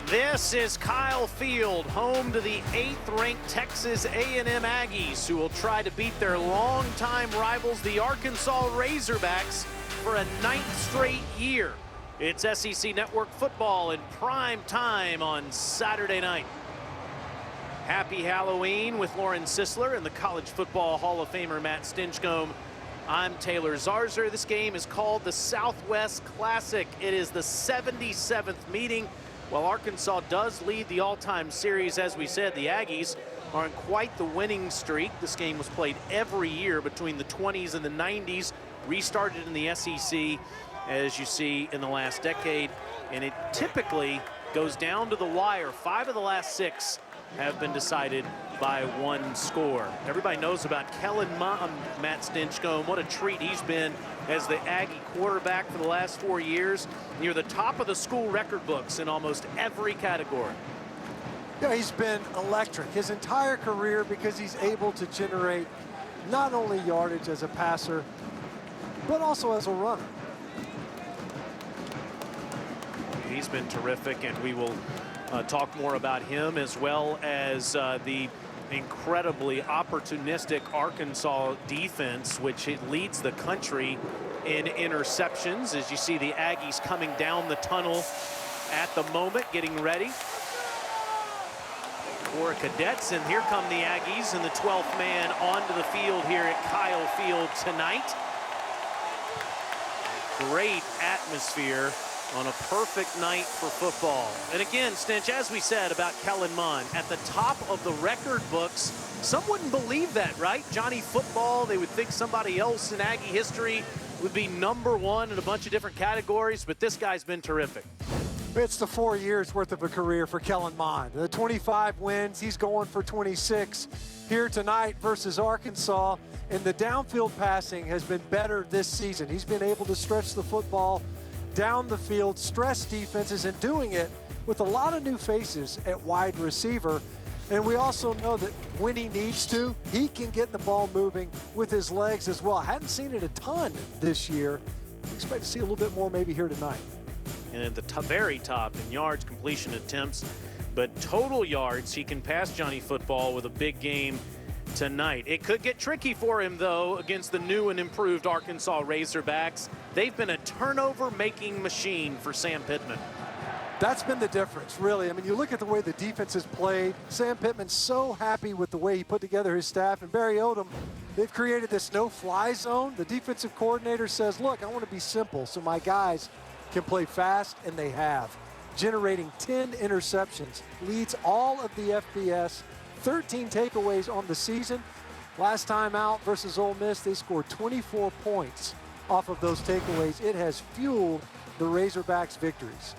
This is Kyle Field, home to the 8th-ranked Texas A&M Aggies, who will try to beat their longtime rivals, the Arkansas Razorbacks, for a 9th straight year. It's SEC Network football in prime time on Saturday night. Happy Halloween with Lauren Sisler and the College Football Hall of Famer Matt Stinchcomb. I'm Taylor Zarzer. This game is called the Southwest Classic. It is the 77th meeting. While Arkansas does lead the all-time series, as we said, the Aggies are on quite the winning streak. This game was played every year between the 20s and the 90s, restarted in the SEC, as you see, in the last decade, and it typically goes down to the wire. 5 of the last 6 have been decided by 1 score. Everybody knows about Kellen Mond, Matt Stinchcomb. What a treat he's been as the Aggie quarterback for the last 4 years. Near the top of the school record books in almost every category. Yeah, he's been electric his entire career because he's able to generate not only yardage as a passer, but also as a runner. He's been terrific, and we will talk more about him, as well as the incredibly opportunistic Arkansas defense, which it leads the country in interceptions, as you see the Aggies coming down the tunnel at the moment, getting ready for cadets. And here come the Aggies and the 12th man onto the field here at Kyle Field tonight. Great atmosphere on a perfect night for football. And again, Stinch, as we said about Kellen Mond, at the top of the record books, some wouldn't believe that, right? Johnny Football, they would think somebody else in Aggie history would be #1 in a bunch of different categories, but this guy's been terrific. It's the 4 years worth of a career for Kellen Mond. The 25 wins, he's going for 26 here tonight versus Arkansas, and the downfield passing has been better this season. He's been able to stretch the football down the field, stress defenses, and doing it with a lot of new faces at wide receiver. And we also know that when he needs to, he can get the ball moving with his legs as well. I hadn't seen it a ton this year. I expect to see a little bit more maybe here tonight. And at the very top in yards, completion attempts, but total yards, he can pass Johnny Football with a big game tonight. It could get tricky for him, though, against the new and improved Arkansas Razorbacks. They've been a turnover-making machine for Sam Pittman. That's been the difference, really. I mean, you look at the way the defense has played. Sam Pittman's so happy with the way he put together his staff. And Barry Odom, they've created this no-fly zone. The defensive coordinator says, look, I want to be simple so my guys can play fast, and they have. Generating 10 interceptions, leads all of the FBS, 13 takeaways on the season. Last time out versus Ole Miss, they scored 24 points off of those takeaways. It has fueled the Razorbacks' victories.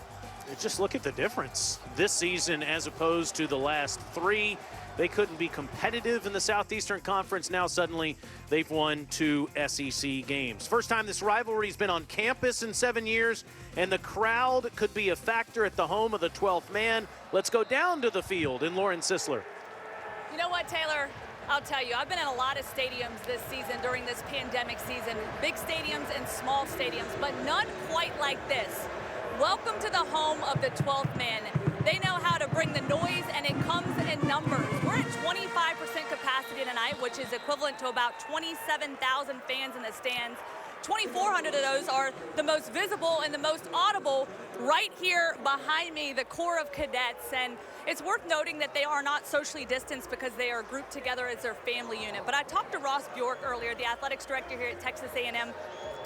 Just look at the difference this season as opposed to the last 3. They couldn't be competitive in the Southeastern Conference. Now suddenly they've won 2 SEC games. First time this rivalry's been on campus in 7 years, and the crowd could be a factor at the home of the 12th man. Let's go down to the field in Lauren Sisler. You know what, Taylor? I'll tell you, I've been in a lot of stadiums this season during this pandemic season. Big stadiums and small stadiums, but none quite like this. Welcome to the home of the 12th man. They know how to bring the noise, and it comes in numbers. We're at 25% capacity tonight, which is equivalent to about 27,000 fans in the stands. 2,400 of those are the most visible and the most audible right here behind me, the core of cadets. And it's worth noting that they are not socially distanced because they are grouped together as their family unit. But I talked to Ross Bjork earlier, the athletics director here at Texas A&M,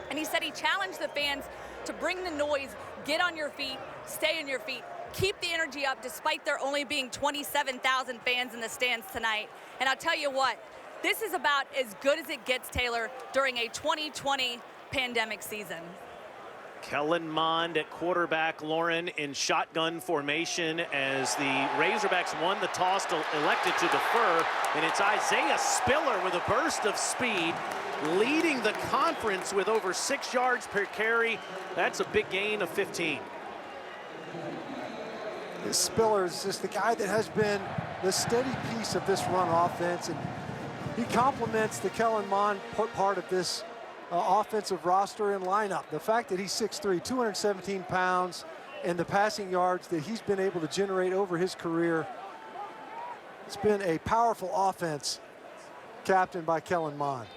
and he said he challenged the fans to bring the noise, get on your feet, stay on your feet, keep the energy up despite there only being 27,000 fans in the stands tonight. And I'll tell you what, this is about as good as it gets, Taylor, during a 2020 pandemic season. Kellen Mond at quarterback, Lauren in shotgun formation as the Razorbacks won the toss, elected to defer, and it's Isaiah Spiller with a burst of speed, leading the conference with over 6 yards per carry. That's a big gain of 15. Spiller is just the guy that has been the steady piece of this run offense, and he complements the Kellen Mond part of this offensive roster and lineup. The fact that he's 6'3", 217 pounds, and the passing yards that he's been able to generate over his career. It's been a powerful offense captained by Kellen Mond.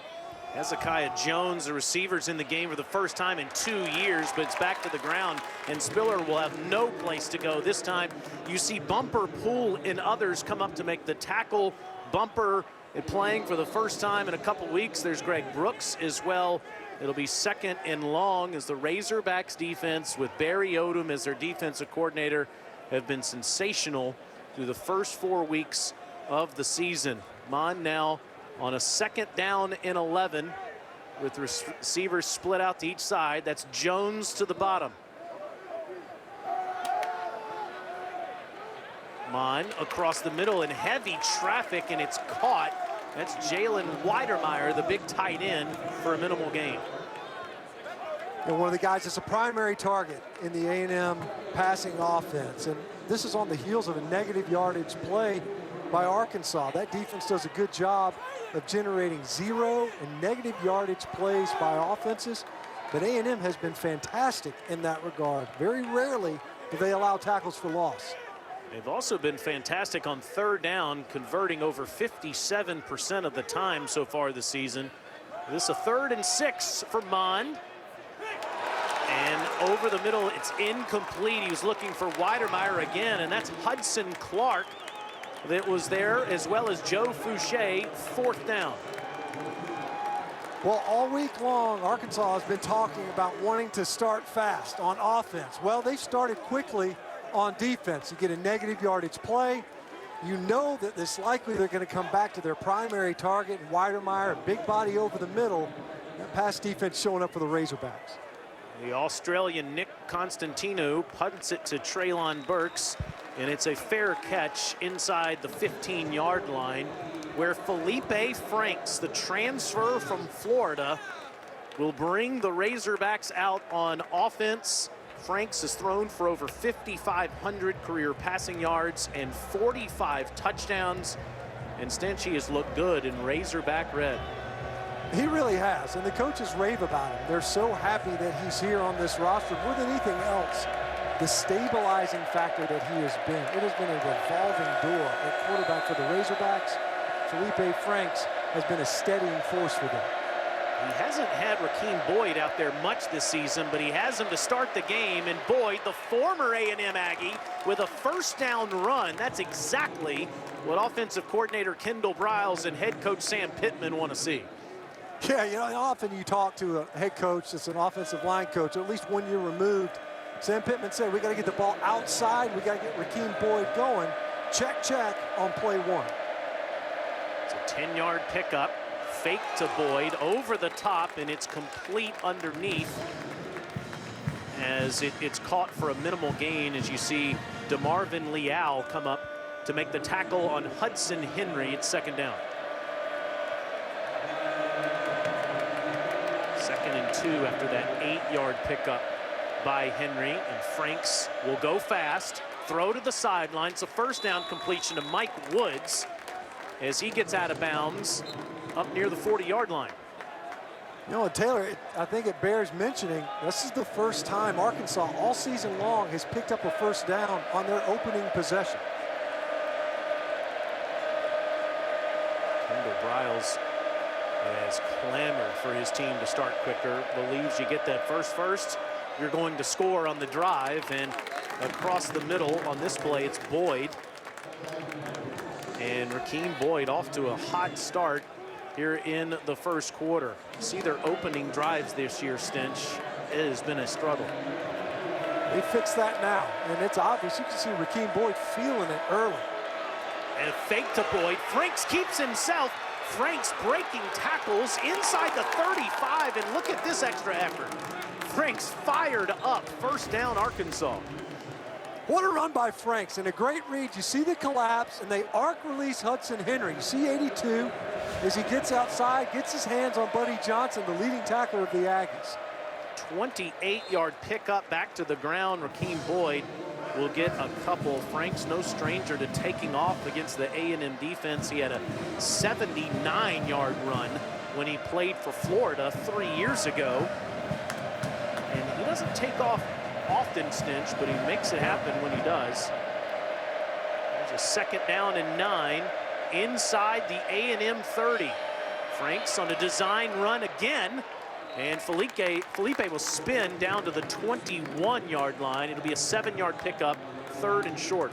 Hezekiah Jones, the receiver's in the game for the first time in 2 years, but it's back to the ground, and Spiller will have no place to go. This time, you see Bumper, Poole, and others come up to make the tackle. Bumper playing for the first time in a couple weeks. There's Greg Brooks as well. It'll be 2nd and long as the Razorbacks defense, with Barry Odom as their defensive coordinator, have been sensational through the first 4 weeks of the season. Mond now on a 2nd down and 11 with receivers split out to each side. That's Jones to the bottom. Mond across the middle in heavy traffic, and it's caught. That's Jalen Weidermeyer, the big tight end, for a minimal gain. And one of the guys that's a primary target in the A&M passing offense. And this is on the heels of a negative yardage play by Arkansas. That defense does a good job of generating 0 and negative yardage plays by offenses. But A&M has been fantastic in that regard. Very rarely do they allow tackles for loss. They've also been fantastic on 3rd down, converting over 57% of the time so far this season. This is a 3rd and 6 for Mond. And over the middle, it's incomplete. He was looking for Weidermeyer again, and that's Hudson Clark that was there, as well as Joe Fouché, 4th down. Well, all week long, Arkansas has been talking about wanting to start fast on offense. Well, they started quickly on defense. You get a negative yardage play. You know that it's likely they're going to come back to their primary target, Weidermeyer, a big body over the middle. That pass defense showing up for the Razorbacks. The Australian Nick Constantino punts it to Treylon Burks, and it's a fair catch inside the 15-yard line, where Felipe Franks, the transfer from Florida, will bring the Razorbacks out on offense. Franks has thrown for over 5,500 career passing yards and 45 touchdowns, and Stenchi has looked good in Razorback red. He really has, and the coaches rave about him. They're so happy that he's here on this roster. More than anything else, the stabilizing factor that he has been. It has been a revolving door at quarterback for the Razorbacks. Felipe Franks has been a steadying force for them. He hasn't had Rakeem Boyd out there much this season, but he has him to start the game. And Boyd, the former A&M Aggie, with a 1st down run. That's exactly what offensive coordinator Kendall Briles and head coach Sam Pittman want to see. Yeah, you know, often you talk to a head coach that's an offensive line coach, at least 1 year removed. Sam Pittman said, we got to get the ball outside. We got to get Rakeem Boyd going. Check, check on play 1. It's a 10-yard pickup. Fake to Boyd over the top, and it's complete underneath as it's caught for a minimal gain, as you see DeMarvin Leal come up to make the tackle on Hudson Henry. It's 2nd down. 2nd and 2 after that 8-yard pickup by Henry, and Franks will go fast, throw to the sideline. It's a 1st down completion to Mike Woods as he gets out of bounds up near the 40-yard line. You know, Taylor, I think it bears mentioning, this is the first time Arkansas all season long has picked up a 1st down on their opening possession. Kendall Briles has clamored for his team to start quicker, believes you get that first, you're going to score on the drive, and across the middle on this play, it's Boyd. And Rakeem Boyd off to a hot start here in the 1st quarter. See their opening drives this year, Stench. It has been a struggle. They fixed that now, and it's obvious. You can see Rakeem Boyd feeling it early. And a fake to Boyd. Franks keeps himself. Franks breaking tackles inside the 35, and look at this extra effort. Franks fired up. 1st down, Arkansas. What a run by Franks, and a great read. You see the collapse, and they arc release Hudson Henry. You see 82 as he gets outside, gets his hands on Buddy Johnson, the leading tackler of the Aggies. 28-yard pickup back to the ground. Rakeem Boyd will get a couple. Franks no stranger to taking off against the A&M defense. He had a 79-yard run when he played for Florida 3 years ago. And he doesn't take off often stench, but he makes it happen when he does. There's a 2nd down and 9 inside the A&M 30. Franks on a design run again, and Felipe will spin down to the 21-yard line. It'll be a 7-yard pickup, 3rd and short.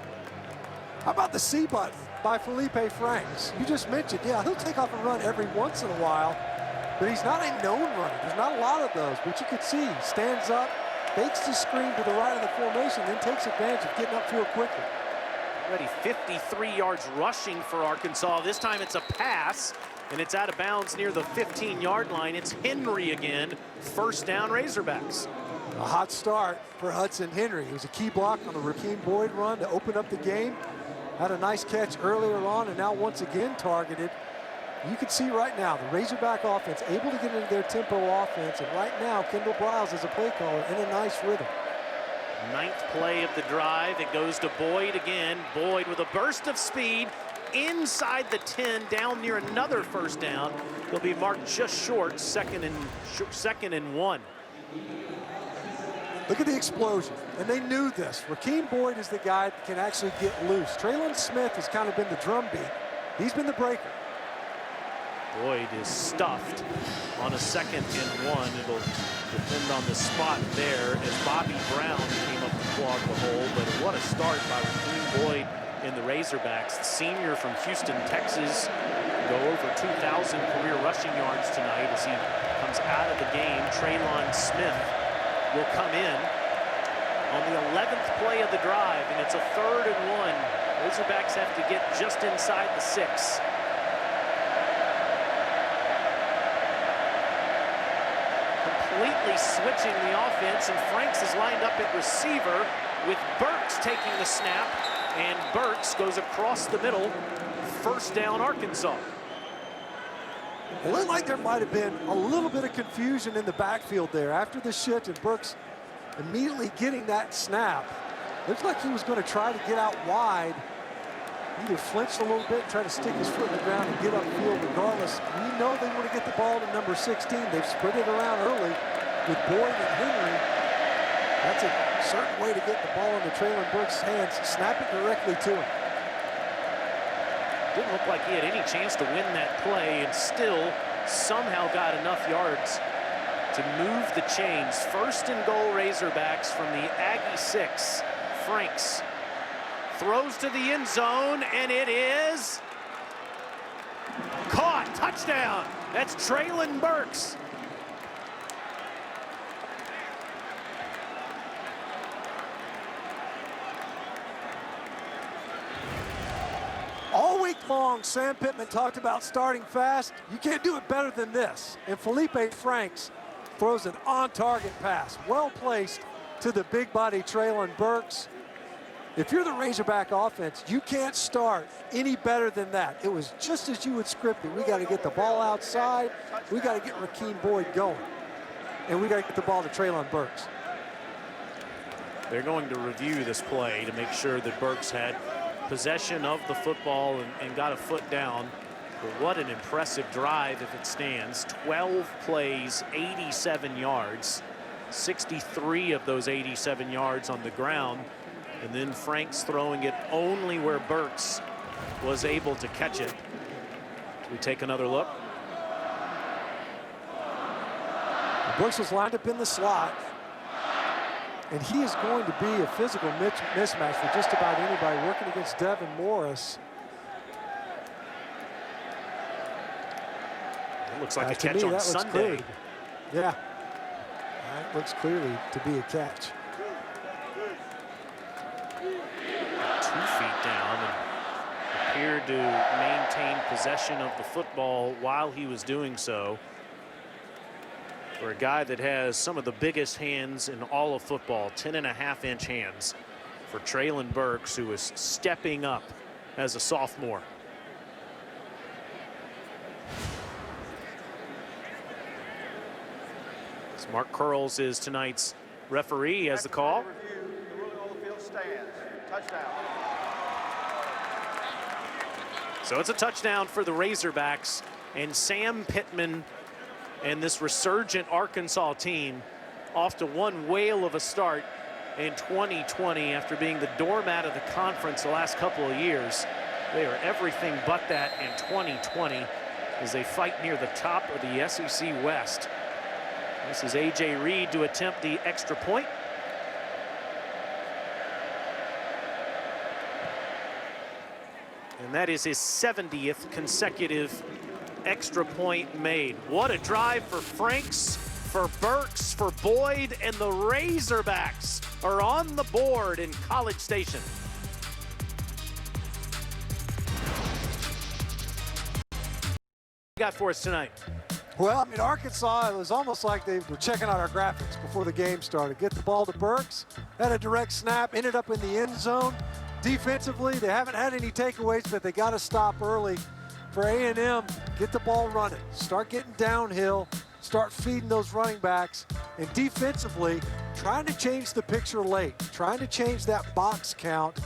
How about the C button by Felipe Franks? You just mentioned, yeah, he'll take off a run every once in a while, but he's not a known runner. There's not a lot of those, but you can see he stands up, fakes the screen to the right of the formation, then takes advantage of getting upfield quickly. Already 53 yards rushing for Arkansas. This time it's a pass, and it's out of bounds near the 15-yard line. It's Henry again, 1st down Razorbacks. A hot start for Hudson Henry. It was a key block on the Rakeem Boyd run to open up the game. Had a nice catch earlier on, and now once again targeted. You can see right now the Razorback offense able to get into their tempo offense, and right now Kendall Briles is a play caller in a nice rhythm. 9th play of the drive. It goes to Boyd again. Boyd with a burst of speed inside the 10, down near another 1st down. He'll be marked just short, 2nd and 1. Look at the explosion, and they knew this. Rakeem Boyd is the guy that can actually get loose. Traylon Smith has kind of been the drumbeat. He's been the breaker. Boyd is stuffed on a 2nd and 1. It'll depend on the spot there as Bobby Brown came up to clog the hole. But what a start by Rakeem Boyd in the Razorbacks. The senior from Houston, Texas, go over 2,000 career rushing yards tonight as he comes out of the game. Traylon Smith will come in on the 11th play of the drive, and it's a 3rd and 1. Razorbacks have to get just inside the 6. Completely switching the offense, and Franks is lined up at receiver with Burks taking the snap, and Burks goes across the middle. 1st down Arkansas. It looked like there might have been a little bit of confusion in the backfield there after the shift, and Burks immediately getting that snap. Looks like he was going to try to get out wide. Either flinched a little bit, try to stick his foot in the ground and get upfield. Regardless, we know they want to get the ball to number 16. They've spread it around early with Boyd and Henry. That's a certain way to get the ball into Traylon Burks' hands. Snap it directly to him. Didn't look like he had any chance to win that play, and still somehow got enough yards to move the chains. 1st and goal Razorbacks from the Aggie 6. Franks throws to the end zone, and it is caught. Touchdown. That's Traylon Burks. All week long, Sam Pittman talked about starting fast. You can't do it better than this. And Felipe Franks throws an on-target pass, well placed to the big body Traylon Burks. If you're the Razorback offense, you can't start any better than that. It was just as you would script it. We got to get the ball outside. We got to get Rakeem Boyd going. And we got to get the ball to Traylon Burks. They're going to review this play to make sure that Burks had possession of the football and got a foot down. But what an impressive drive if it stands. 12 plays, 87 yards. 63 of those 87 yards on the ground. And then Franks throwing it only where Burks was able to catch it. We take another look. Burks was lined up in the slot. And he is going to be a physical mismatch for just about anybody working against Devin Morris. It looks like a catch on Sunday. Yeah, that looks clearly to be a catch. 2 feet down and appeared to maintain possession of the football while he was doing so. For a guy that has some of the biggest hands in all of football, 10.5-inch hands for Traylon Burks, who is stepping up as a sophomore. So Mark Curls is tonight's referee as the call. So it's a touchdown for the Razorbacks, and Sam Pittman and this resurgent Arkansas team off to one whale of a start in 2020 after being the doormat of the conference the last couple of years. They are everything but that in 2020 as they fight near the top of the SEC West. This is A.J. Reed to attempt the extra point. And that is his 70th consecutive extra point made. What a drive for Franks, for Burks, for Boyd, and the Razorbacks are on the board in College Station. What you got for us tonight? Well, I mean, Arkansas, it was almost like they were checking out our graphics before the game started. Get the ball to Burks, had a direct snap, ended up in the end zone. Defensively, they haven't had any takeaways, but they got to stop early. For A&M, get the ball running, start getting downhill, start feeding those running backs, and defensively, trying to change the picture late, trying to change that box count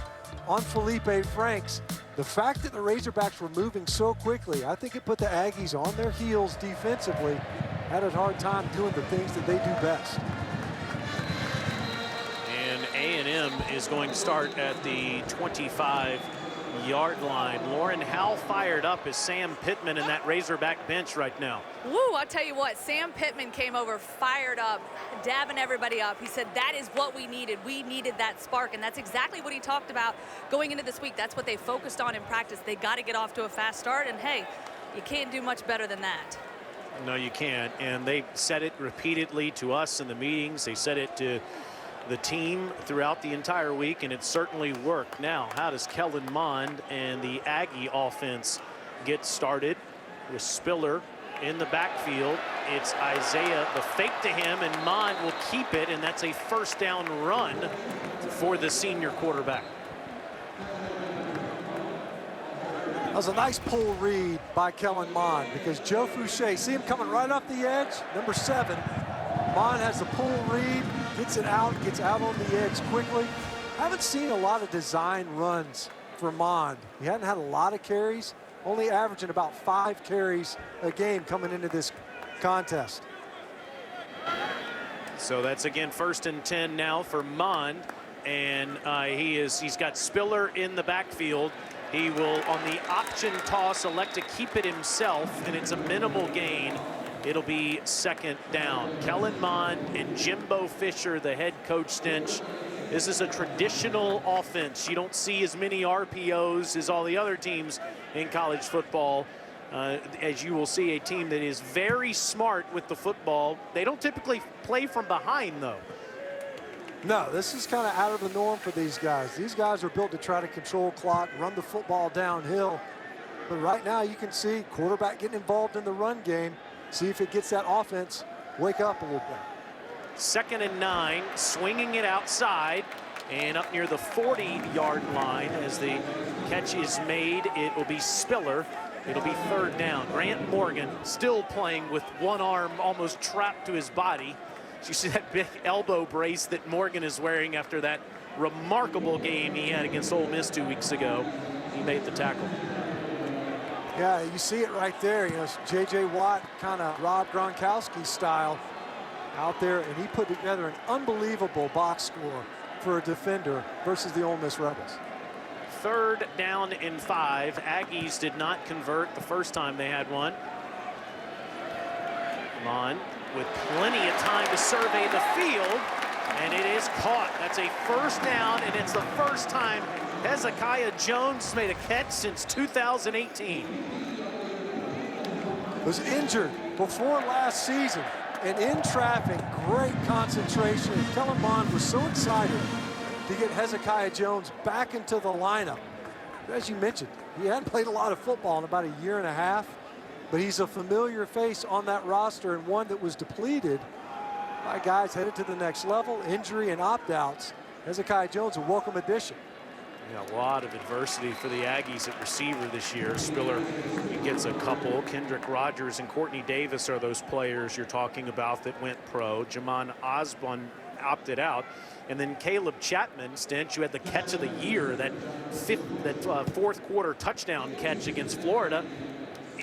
on Felipe Franks. The fact that the Razorbacks were moving so quickly, I think it put the Aggies on their heels defensively, had a hard time doing the things that they do best. And A&M is going to start at the 25-yard line. Lauren, how fired up is Sam Pittman in that Razorback bench right now? Woo, I'll tell you what, Sam Pittman came over fired up, dabbing everybody up. He said that is what we needed. We needed that spark, and that's exactly what he talked about going into this week. That's what they focused on in practice. They got to get off to a fast start, and hey, you can't do much better than that. No, you can't, and they said it repeatedly to us in the meetings. They said it to the team throughout the entire week, and it certainly worked. Now, how does Kellen Mond and the Aggie offense get started? With Spiller in the backfield, it's Isaiah, the fake to him, and Mond will keep it, and that's a first down run for the senior quarterback. That was a nice pull read by Kellen Mond because Joe Fouché, see him coming right off the edge, number 7. Mond has the pull read, gets out on the edge quickly. Haven't seen a lot of design runs for Mond. He hadn't had a lot of carries, only averaging about 5 carries a game coming into this contest. So that's again 1st and 10 now for Mond, and he's got Spiller in the backfield. He will, on the option toss, elect to keep it himself, and it's a minimal gain. It'll be 2nd down. Kellen Mond and Jimbo Fisher, the head coach stench. This is a traditional offense. You don't see as many RPOs as all the other teams in college football. As you will see, a team that is very smart with the football. They don't typically play from behind, though. No, this is kind of out of the norm for these guys. These guys are built to try to control clock, run the football downhill. But right now you can see quarterback getting involved in the run game. See if it gets that offense wake up a little bit. 2nd and 9, swinging it outside and up near the 40-yard line as the catch is made. It will be Spiller. It'll be 3rd down. Grant Morgan still playing with one arm almost trapped to his body. You see that big elbow brace that Morgan is wearing after that remarkable game he had against Ole Miss 2 weeks ago. He made the tackle. Yeah, you see it right there. You know, J.J. Watt, kind of Rob Gronkowski style out there, and he put together an unbelievable box score for a defender versus the Ole Miss Rebels. 3rd down and 5. Aggies did not convert the first time they had one. Mond with plenty of time to survey the field, and it is caught. That's a 1st down, and it's the first time Hezekiah Jones made a catch since 2018. Was injured before last season, and in traffic, great concentration. Kellen Mond was so excited to get Hezekiah Jones back into the lineup. As you mentioned, he hadn't played a lot of football in about a year and a half, but he's a familiar face on that roster and one that was depleted by guys headed to the next level, injury and opt-outs. Hezekiah Jones, a welcome addition. Yeah, a lot of adversity for the Aggies at receiver this year. Spiller, he gets a couple. Kendrick Rogers and Courtney Davis are those players you're talking about that went pro. Jamon Osborne opted out. And then Caleb Chapman, Stench, who had the catch of the year, that 4th quarter touchdown catch against Florida,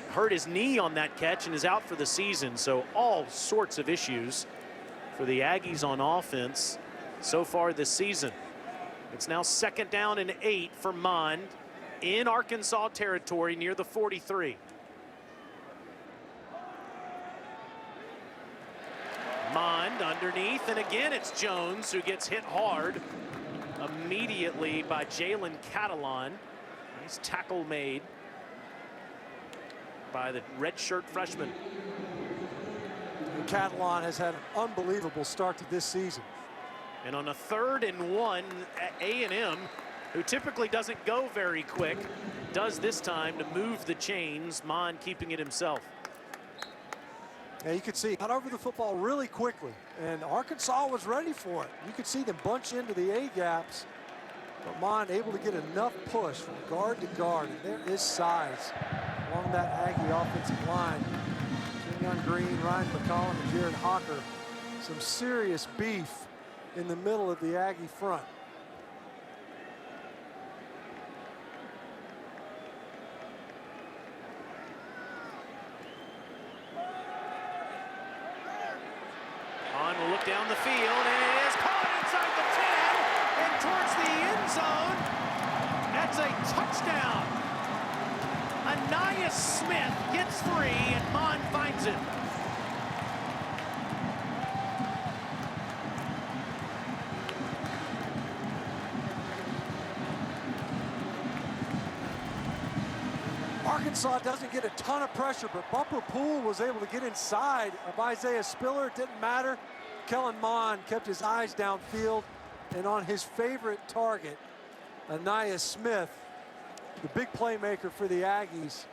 hurt his knee on that catch and is out for the season. So all sorts of issues for the Aggies on offense. so far this season. It's now 2nd down and 8 for Mond in Arkansas territory near the 43. Mond underneath, and again it's Jones who gets hit hard immediately by Jalen Catalon. Nice tackle made by the redshirt freshman. And Catalon has had an unbelievable start to this season. And on a 3rd and 1, A&M, who typically doesn't go very quick, does this time to move the chains. Mond keeping it himself. Yeah, you could see got over the football really quickly, and Arkansas was ready for it. You could see them bunch into the A-gaps, but Mond able to get enough push from guard to guard, and there is size along that Aggie offensive line. Kenyon Green, Ryan McCollum, and Jared Hawker. Some serious beef in the middle of the Aggie front. On will look down the field, and it is caught inside the 10 and towards the end zone. That's a touchdown. Anias Smith gets free, and Mond finds it. Arkansas doesn't get a ton of pressure, but Bumper Poole was able to get inside of Isaiah Spiller. It didn't matter. Kellen Mond kept his eyes downfield and on his favorite target, Anias Smith, the big playmaker for the Aggies.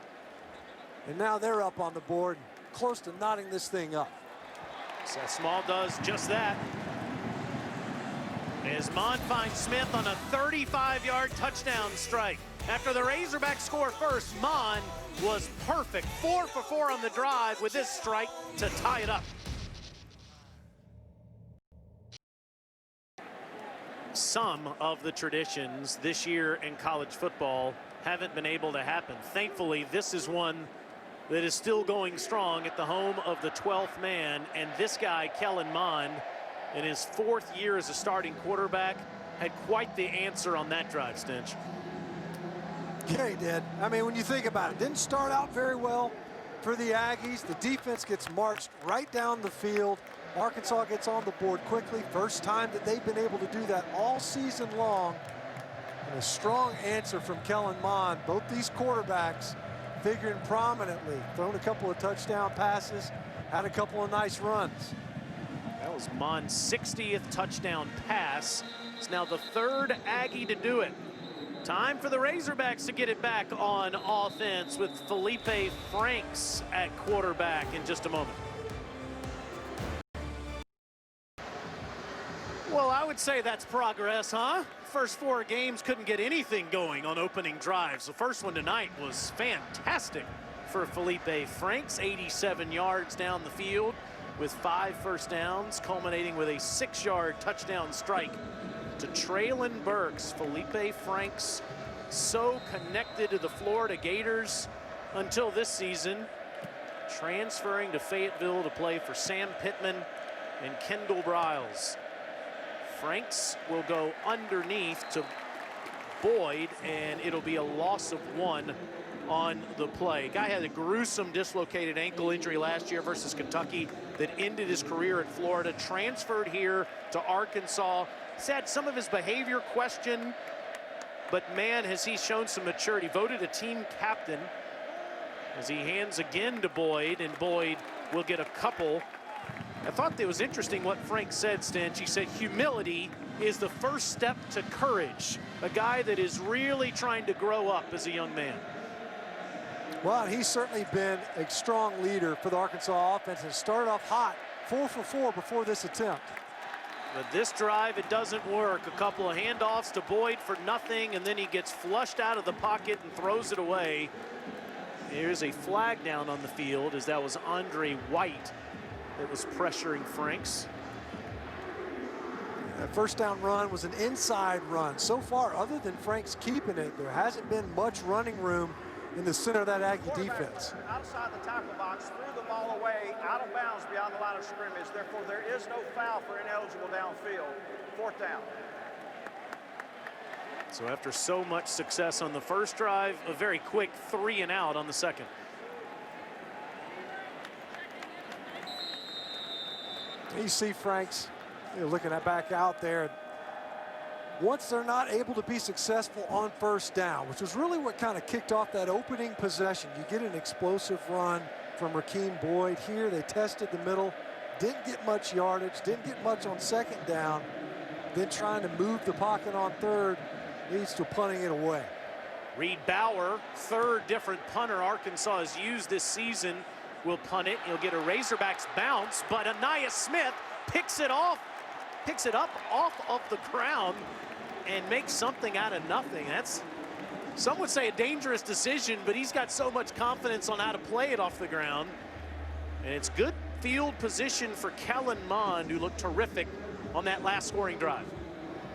And now they're up on the board, close to knotting this thing up. So Small does just that. As Mond finds Smith on a 35-yard touchdown strike. After the Razorbacks score first, Mond was perfect. 4 for 4 on the drive with this strike to tie it up. Some of the traditions this year in college football haven't been able to happen. Thankfully, this is one that is still going strong at the home of the 12th man. And this guy, Kellen Mond, in his 4th year as a starting quarterback, had quite the answer on that drive, Stinch. Yeah, he did. I mean, when you think about it, didn't start out very well for the Aggies. The defense gets marched right down the field. Arkansas gets on the board quickly. First time that they've been able to do that all season long. And a strong answer from Kellen Mond. Both these quarterbacks figuring prominently. Thrown a couple of touchdown passes, had a couple of nice runs. That was Mond's 60th touchdown pass. It's now the 3rd Aggie to do it. Time for the Razorbacks to get it back on offense with Felipe Franks at quarterback in just a moment. Well, I would say that's progress, huh? First 4 games couldn't get anything going on opening drives. The first one tonight was fantastic for Felipe Franks. 87 yards down the field with 5 first downs, culminating with a 6-yard touchdown strike to Traylon Burks. Felipe Franks so connected to the Florida Gators until this season, transferring to Fayetteville to play for Sam Pittman and Kendall Briles. Franks will go underneath to Boyd, and it'll be a loss of 1 on the play. Guy had a gruesome dislocated ankle injury last year versus Kentucky that ended his career at Florida, transferred here to Arkansas. He's had some of his behavior questioned, but man, has he shown some maturity. Voted a team captain as he hands again to Boyd, and Boyd will get a couple. I thought it was interesting what Frank said, Stench. He said humility is the first step to courage. A guy that is really trying to grow up as a young man. Well, he's certainly been a strong leader for the Arkansas offense and started off hot, 4 for 4 before this attempt. But this drive, it doesn't work. A couple of handoffs to Boyd for nothing, and then he gets flushed out of the pocket and throws it away. There's a flag down on the field, as that was Andre White that was pressuring Franks. That first down run was an inside run. So far, other than Franks keeping it, there hasn't been much running room in the center of that Aggie defense. Outside the tackle box, threw the ball away, out of bounds beyond the line of scrimmage. Therefore, there is no foul for ineligible downfield. 4th down. So after so much success on the first drive, a very quick 3 and out on the second. You see Franks looking at back out there. Once they're not able to be successful on first down, which was really what kind of kicked off that opening possession. You get an explosive run from Rakeem Boyd. Here they tested the middle, didn't get much yardage, didn't get much on second down. Then trying to move the pocket on third leads to punting it away. Reed Bauer, 3rd different punter Arkansas has used this season, will punt it. He'll get a Razorbacks bounce, but Anaya Smith picks it up off of the ground and makes something out of nothing. That's, some would say, a dangerous decision, but he's got so much confidence on how to play it off the ground. And it's good field position for Kellen Mond, who looked terrific on that last scoring drive.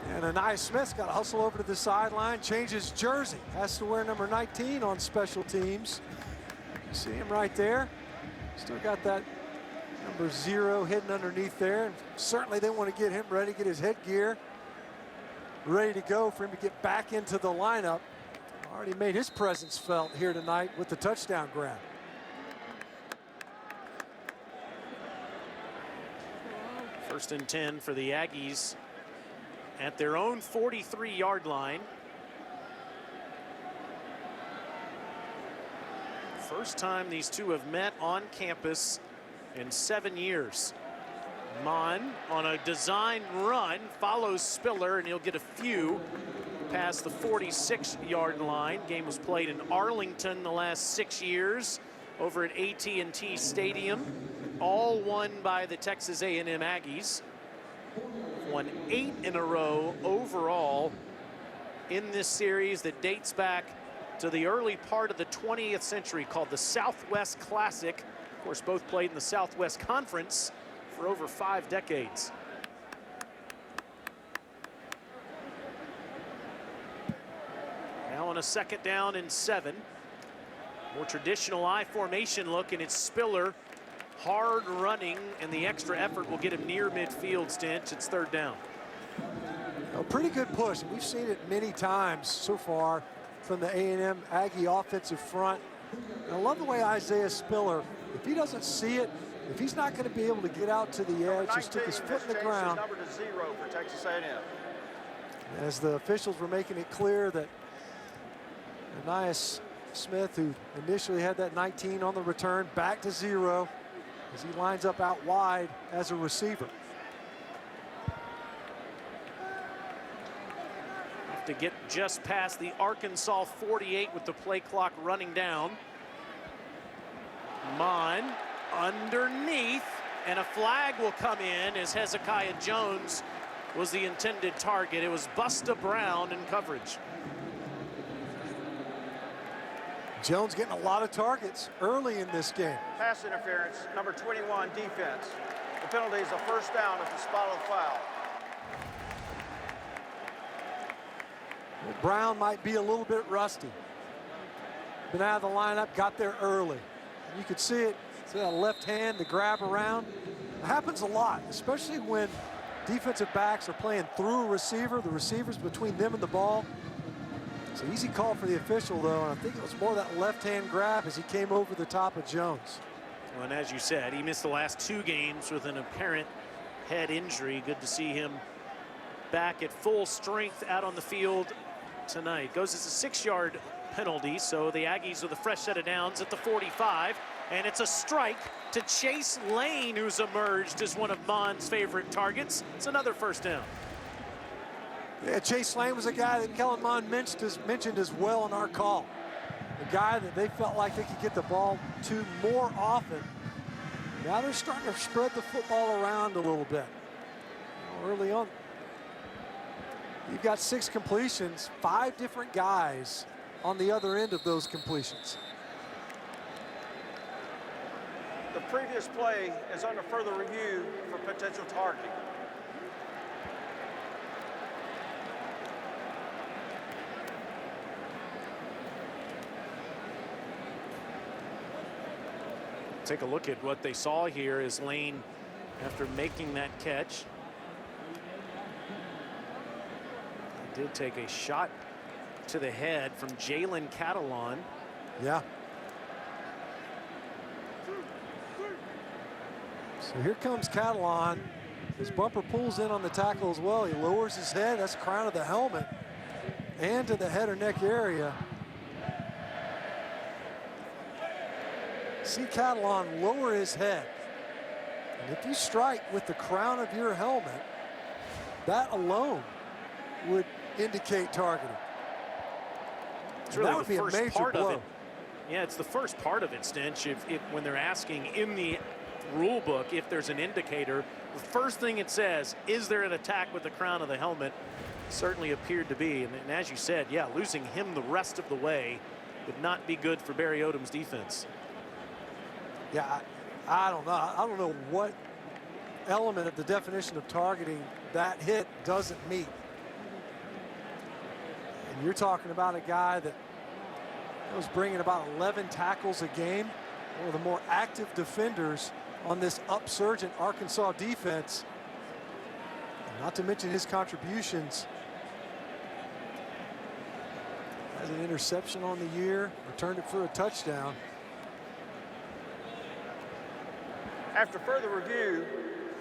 And Anaya Smith's got to hustle over to the sideline, change his jersey. Has to wear number 19 on special teams. You see him right there. Still got that number 0 hidden underneath there. And certainly they want to get him ready, get his headgear ready to go for him to get back into the lineup. Already made his presence felt here tonight with the touchdown grab. First and 10 for the Aggies at their own 43-yard line. First time these two have met on campus in 7 years. Mon on a design run follows Spiller, and he'll get a few past the 46-yard line. Game was played in Arlington the last 6 years over at AT&T Stadium. All won by the Texas A&M Aggies. Won 8 in a row overall in this series that dates back to the early part of the 20th century, called the Southwest Classic. Of course, both played in the Southwest Conference for over 5 decades. Now on a 2nd down and 7. More traditional I formation look, and it's Spiller hard running, and the extra effort will get him near midfield. Stinch, it's 3rd down. A pretty good push. We've seen it many times so far from the A&M Aggie offensive front. And I love the way Isaiah Spiller, if he doesn't see it, if he's not going to be able to get out to the edge, just stick his foot in the ground. Number to 0 for Texas A&M. As the officials were making it clear that Anais Smith, who initially had that 19 on the return, back to 0 as he lines up out wide as a receiver. Have to get just past the Arkansas 48 with the play clock running down. Mon underneath, and a flag will come in as Hezekiah Jones was the intended target. It was Busta Brown in coverage. Jones getting a lot of targets early in this game. Pass interference, number 21, defense. The penalty is a 1st down at the spot of the foul. Well, Brown might be a little bit rusty. Been out of the lineup, got there early. You could see it. See that left hand, the grab around. It happens a lot, especially when defensive backs are playing through a receiver. The receiver's between them and the ball. It's an easy call for the official, though, and I think it was more that left-hand grab as he came over the top of Jones. Well, and as you said, he missed the last 2 games with an apparent head injury. Good to see him back at full strength out on the field tonight. Goes as a 6-yard penalty, so the Aggies with a fresh set of downs at the 45, and it's a strike to Chase Lane, who's emerged as one of Mond's favorite targets. It's another 1st down. Yeah, Chase Lane was a guy that Kellen Mond mentioned as well in our call. A guy that they felt like they could get the ball to more often. Now they're starting to spread the football around a little bit. Early on, you've got 6 completions, 5 different guys on the other end of those completions. The previous play is under further review for potential targeting. Take a look at what they saw here as Lane, after making that catch, did take a shot to the head from Jalen Catalon. Yeah. So here comes Catalon. His bumper pulls in on the tackle as well. He lowers his head. That's the crown of the helmet and to the head or neck area. See Catalon lower his head. And if you strike with the crown of your helmet, that alone would indicate targeting. It's really that would be a major part blow. of it. Yeah, it's the first part of it, Stench. If when they're asking in the rule book if there's an indicator, the first thing it says, is there an attack with the crown of the helmet? Certainly appeared to be. And as you said, yeah, losing him the rest of the way would not be good for Barry Odom's defense. Yeah, I don't know. I don't know what element of the definition of targeting that hit doesn't meet. And you're talking about a guy that was bringing about 11 tackles a game, one of the more active defenders on this upsurgent Arkansas defense. And not to mention his contributions. Has an interception on the year, returned it for a touchdown. After further review,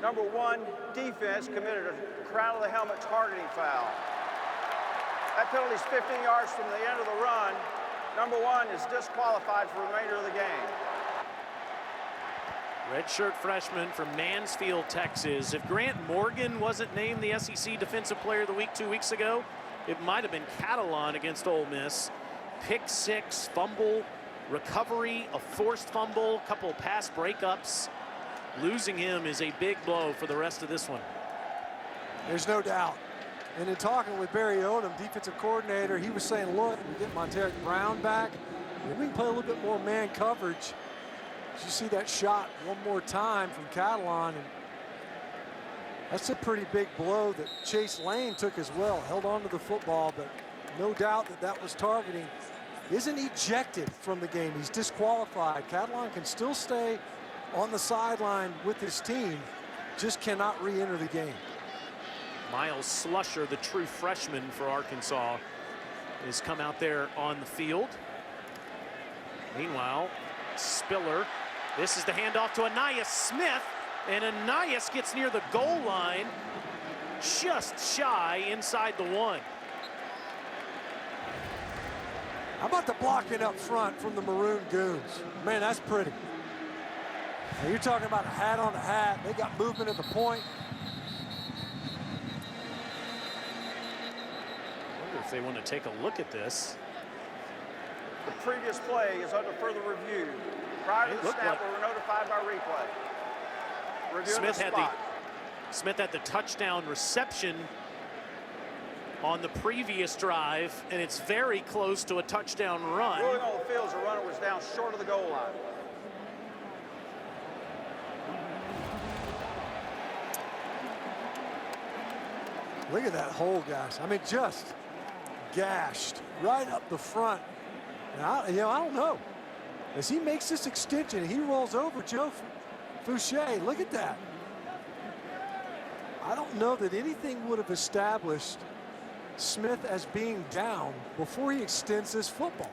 number 1 defense committed a crown of the helmet targeting foul. That penalty is 15 yards from the end of the run. Number 1 is disqualified for the remainder of the game. Redshirt freshman from Mansfield, Texas. If Grant Morgan wasn't named the SEC Defensive Player of the Week 2 weeks ago, it might have been Catalon against Ole Miss. Pick 6, fumble, recovery, a forced fumble, a couple of pass breakups. Losing him is a big blow for the rest of this one. There's no doubt. And in talking with Barry Odom, defensive coordinator, he was saying, look, we get Monteric Brown back. Maybe we can play a little bit more man coverage. You see that shot one more time from Catalon, and that's a pretty big blow that Chase Lane took as well. Held on to the football, but no doubt that that was targeting. Isn't ejected from the game. He's disqualified. Catalon can still stay on the sideline with his team, just cannot re-enter the game. Miles Slusher, the true freshman for Arkansas, has come out there on the field. Meanwhile, Spiller, this is the handoff to Anais Smith, and Anais gets near the goal line, just shy inside the 1. How about the blocking up front from the Maroon Goons? Man, that's pretty. Now you're talking about a hat on a hat. They got movement at the point. I wonder if they want to take a look at this. The previous play is under further review. Prior to the snap, we were notified by replay. Reviewing the spot. Smith had the touchdown reception on the previous drive, and it's very close to a touchdown run. Ruling on the field as the runner was down short of the goal line. Look at that hole, guys. I mean, just gashed right up the front. Now, I don't know. As he makes this extension, he rolls over Joe Fouché. Look at that. I don't know that anything would have established Smith as being down before he extends this football.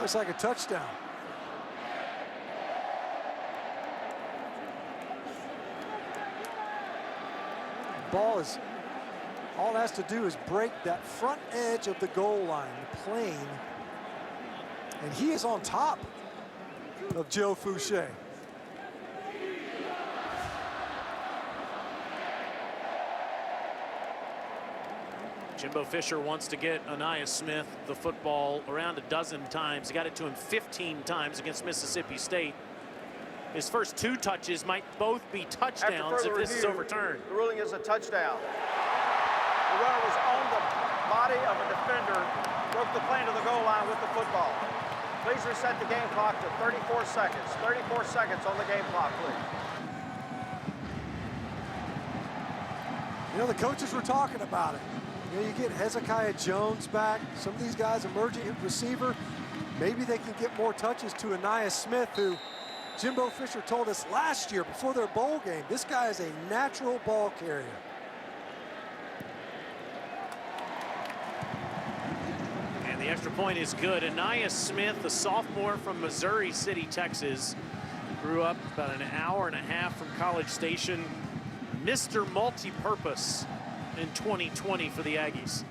Looks like a touchdown. Ball is, all it has to do is break that front edge of the goal line, the plane, and he is on top of Joe Fouché. Jimbo Fisher wants to get Anais Smith the football around a dozen times. He got it to him 15 times against Mississippi State. His first 2 touches might both be touchdowns if this is overturned. The ruling is a touchdown. The runner was on the body of a defender, broke the plane to the goal line with the football. Please reset the game clock to 34 seconds. 34 seconds on the game clock, please. You know, the coaches were talking about it. You know, you get Hezekiah Jones back, some of these guys emerging at receiver, maybe they can get more touches to Anais Smith, who Jimbo Fisher told us last year before their bowl game, this guy is a natural ball carrier. And the extra point is good. Anais Smith, the sophomore from Missouri City, Texas, grew up about an hour and a half from College Station. Mr. Multi-Purpose in 2020 for the Aggies.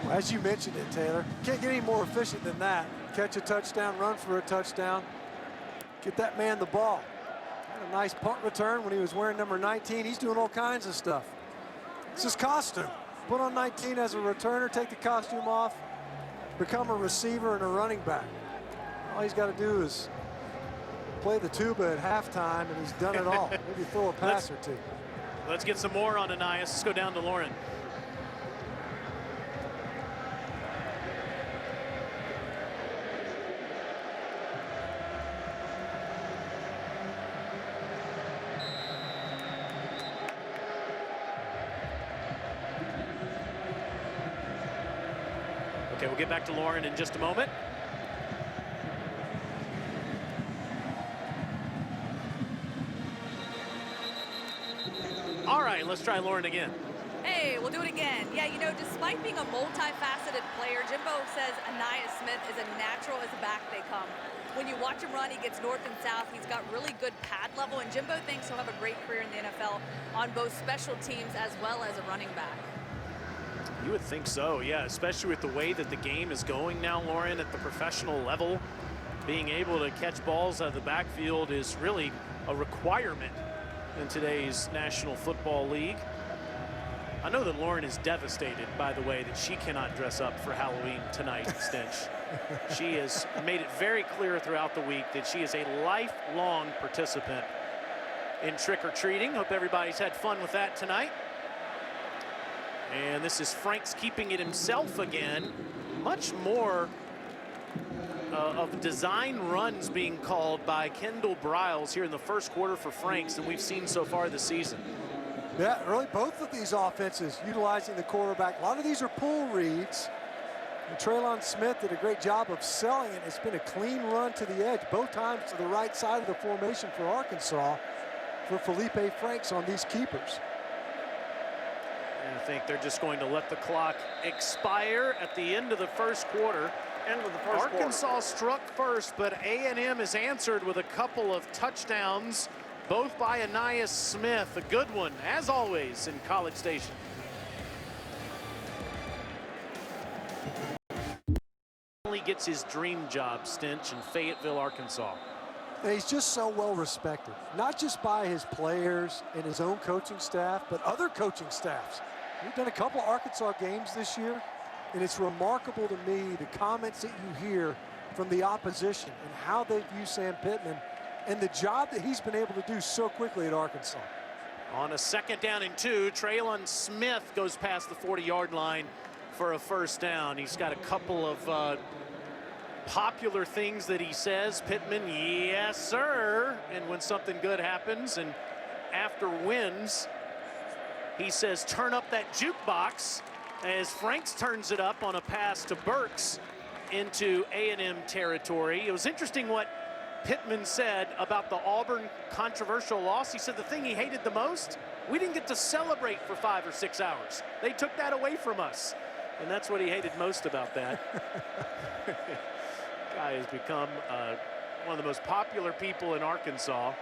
Well, as you mentioned it, Taylor, can't get any more efficient than that. Catch a touchdown, run for a touchdown, get that man the ball. Had a nice punt return when he was wearing number 19. He's doing all kinds of stuff. It's his costume. Put on 19 as a returner, take the costume off, become a receiver and a running back. All he's got to do is play the tuba at halftime, and he's done it all. Maybe throw a pass or two. Let's get some more on Anais. Let's go down to Lauren. Okay, we'll get back to Lauren in just a moment. All right, let's try Lauren again. Hey, we'll do it again. Yeah, you know, despite being a multifaceted player, Jimbo says Anais Smith is a natural as back they come. When you watch him run, he gets north and south. He's got really good pad level, and Jimbo thinks he'll have a great career in the NFL on both special teams as well as a running back. You would think so, yeah, especially with the way that the game is going now, Lauren, at the professional level. Being able to catch balls out of the backfield is really a requirement in today's National Football League. I know that Lauren is devastated, by the way, that she cannot dress up for Halloween tonight, Stinch. She has made it very clear throughout the week that she is a lifelong participant in trick-or-treating. Hope everybody's had fun with that tonight. And this is Franks keeping it himself again. Much more of design runs being called by Kendall Briles here in the first quarter for Franks than we've seen so far this season. Yeah, really both of these offenses utilizing the quarterback. A lot of these are pull reads. And Traylon Smith did a great job of selling it. It's been a clean run to the edge, both times to the right side of the formation for Arkansas for Felipe Franks on these keepers. And I think they're just going to let the clock expire at the end of the first quarter. Arkansas struck first, but A&M has answered with a couple of touchdowns, both by Anais Smith. A good one, as always, in College Station. Only gets his dream job, Stinch, in Fayetteville, Arkansas. And he's just so well respected, not just by his players and his own coaching staff, but other coaching staffs. We've done a couple Arkansas games this year, and it's remarkable to me the comments that you hear from the opposition and how they view Sam Pittman and the job that he's been able to do so quickly at Arkansas. On a 2nd down and 2, Traylon Smith goes past the 40-yard line for a first down. He's got a couple of popular things that he says. Pittman, yes, sir. And when something good happens and after wins, he says, turn up that jukebox, as Franks turns it up on a pass to Burks into A&M territory. It was interesting what Pittman said about the Auburn controversial loss. He said the thing he hated the most, we didn't get to celebrate for 5 or 6 hours. They took that away from us. And that's what he hated most about that. Guy has become one of the most popular people in Arkansas.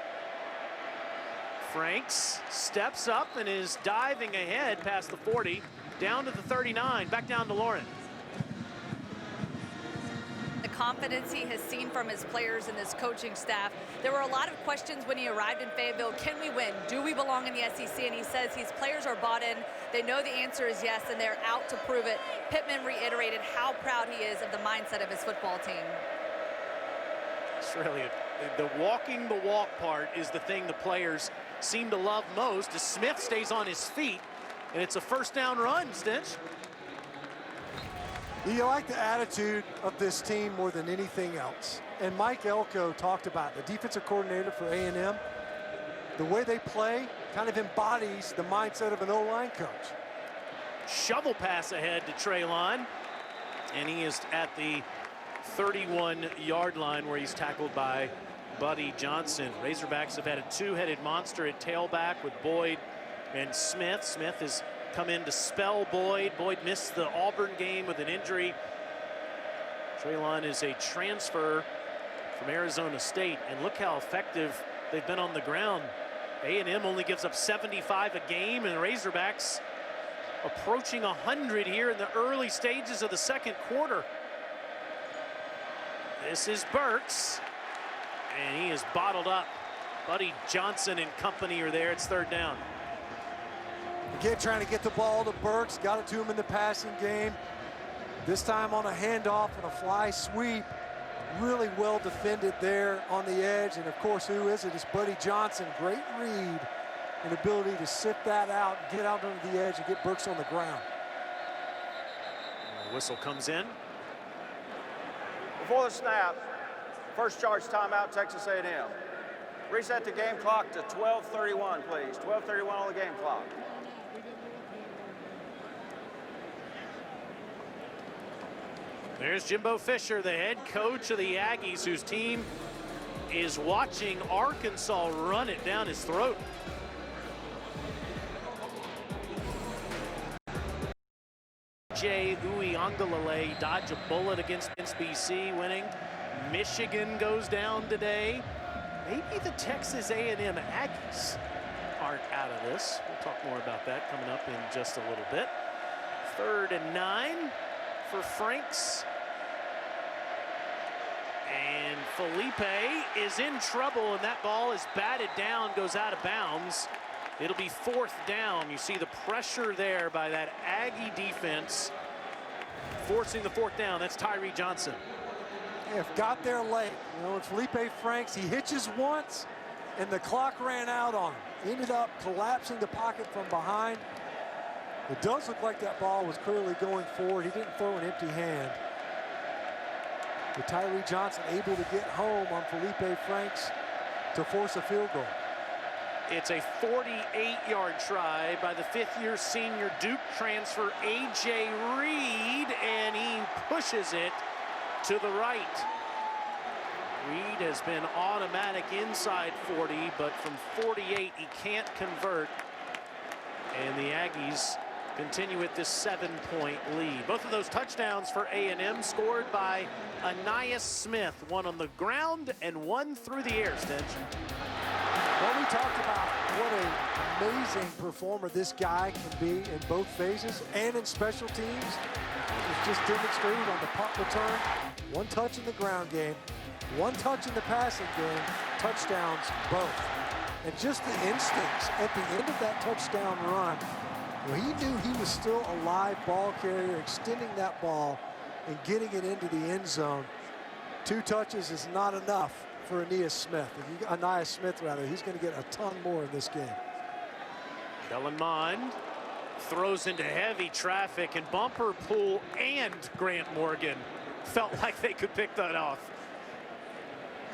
Franks steps up and is diving ahead past the 40, down to the 39, back down to Lauren. The confidence he has seen from his players and his coaching staff. There were a lot of questions when he arrived in Fayetteville. Can we win? Do we belong in the SEC? And he says his players are bought in. They know the answer is yes, and they're out to prove it. Pittman reiterated how proud he is of the mindset of his football team. It's really the walking the walk part is the thing the players seem to love most, as Smith stays on his feet, and it's a first down run, Stinch. You like the attitude of this team more than anything else. And Mike Elko talked about, the defensive coordinator for A&M. the way they play kind of embodies the mindset of an O-line coach. Shovel pass ahead to Treylon, and he is at the 31-yard line where he's tackled by Buddy Johnson. Razorbacks have had a two-headed monster at tailback with Boyd and Smith. Smith has come in to spell Boyd. Boyd missed the Auburn game with an injury. Treylon is a transfer from Arizona State, and look how effective they've been on the ground. A&M only gives up 75 a game, and the Razorbacks approaching 100 here in the early stages of the second quarter. This is Burks, and he is bottled up. Buddy Johnson and company are there. It's third down. Again, trying to get the ball to Burks, got it to him in the passing game. This time on a handoff and a fly sweep. Really well defended there on the edge. And of course, who is it? It's Buddy Johnson. Great read and ability to sift that out, get out under the edge and get Burks on the ground. Whistle comes in. Before the snap, first charge timeout, Texas A&M. Reset the game clock to 12:31, please. 12:31 on the game clock. There's Jimbo Fisher, the head coach of the Aggies, whose team is watching Arkansas run it down his throat. Jay Uiagalelei dodge a bullet against BC, winning. Michigan goes down today. Maybe the Texas A&M Aggies aren't out of this. We'll talk more about that coming up in just a little bit. 3rd and 9 for Franks. And Felipe is in trouble, and that ball is batted down, goes out of bounds. It'll be 4th down. You see the pressure there by that Aggie defense, forcing the 4th down. That's Tyree Johnson. Yeah, got there late. You know, it's Felipe Franks. He hitches once, and the clock ran out on him. Ended up collapsing the pocket from behind. It does look like that ball was clearly going forward. He didn't throw an empty hand. But Tyree Johnson able to get home on Felipe Franks to force a field goal. It's a 48-yard try by the 5th-year senior Duke transfer A.J. Reed, and he pushes it to the right. Reed has been automatic inside 40, but from 48 he can't convert. And the Aggies continue with this 7-point lead. Both of those touchdowns for A&M scored by Anias Smith, one on the ground and one through the air, Stench. Well, we talked about what an amazing performer this guy can be in both phases and in special teams. It was just demonstrated on the punt return. 1 touch in the ground game, 1 touch in the passing game, touchdowns both. And just the instincts at the end of that touchdown run, well, he knew he was still a live ball carrier, extending that ball and getting it into the end zone. 2 touches is not enough for Anias Smith. He's going to get a ton more in this game. Kellen Mond throws into heavy traffic, and Bumper Pool and Grant Morgan felt like they could pick that off.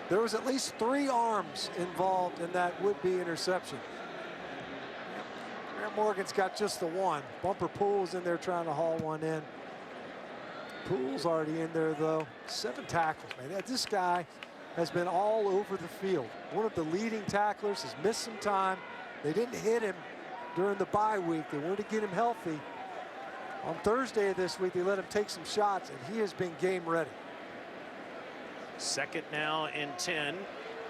There was at least 3 arms involved in that would-be interception. Grant Morgan's got just the one. Bumper Pool's in there trying to haul one in. Pool's already in there, though. 7 tackles, man. This guy has been all over the field. One of the leading tacklers, has missed some time. They didn't hit him during the bye week. They wanted to get him healthy. On Thursday of this week, they let him take some shots, and he has been game ready. 2nd now and 10.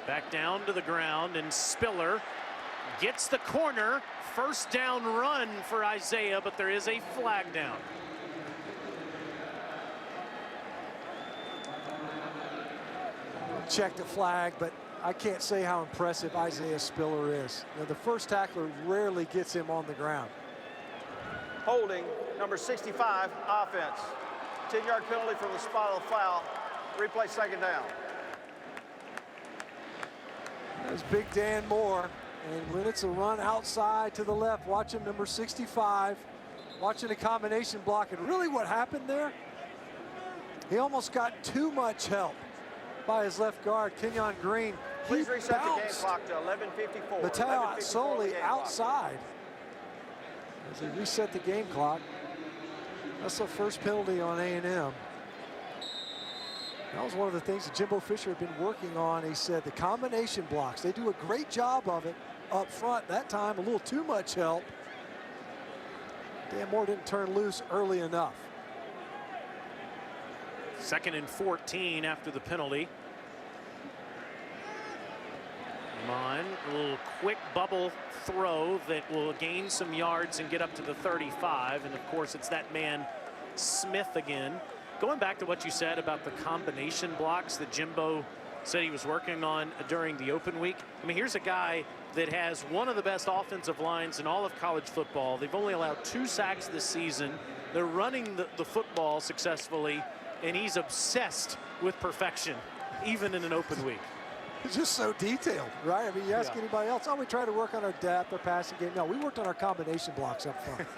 Back down to the ground, and Spiller gets the corner. 1st down run for Isaiah, but there is a flag down. Check the flag, but I can't say how impressive Isaiah Spiller is. You know, the first tackler rarely gets him on the ground. Holding, number 65, offense. 10-yard penalty for the spot of the foul. Replay 2nd down. There's Big Dan Moore, and when it's a run outside to the left, watch him, number 65, watching a combination block, and really what happened there, he almost got too much help by his left guard. Kenyon Green Please reset the game clock to 11:54. Mateo solely outside as they reset the game clock. That's the first penalty on A&M. That was one of the things that Jimbo Fisher had been working on. He said the combination blocks, they do a great job of it up front. That time, a little too much help. Dan Moore didn't turn loose early enough. 2nd and 14 after the penalty. Mon, a little quick bubble throw that will gain some yards and get up to the 35. And of course, it's that man Smith again. Going back to what you said about the combination blocks that Jimbo said he was working on during the open week. I mean, here's a guy that has one of the best offensive lines in all of college football. They've only allowed 2 sacks this season. They're running the football successfully, and he's obsessed with perfection, even in an open week. It's just so detailed, right? I mean, you ask anybody else, oh, we try to work on our depth, our passing game. No, we worked on our combination blocks up front.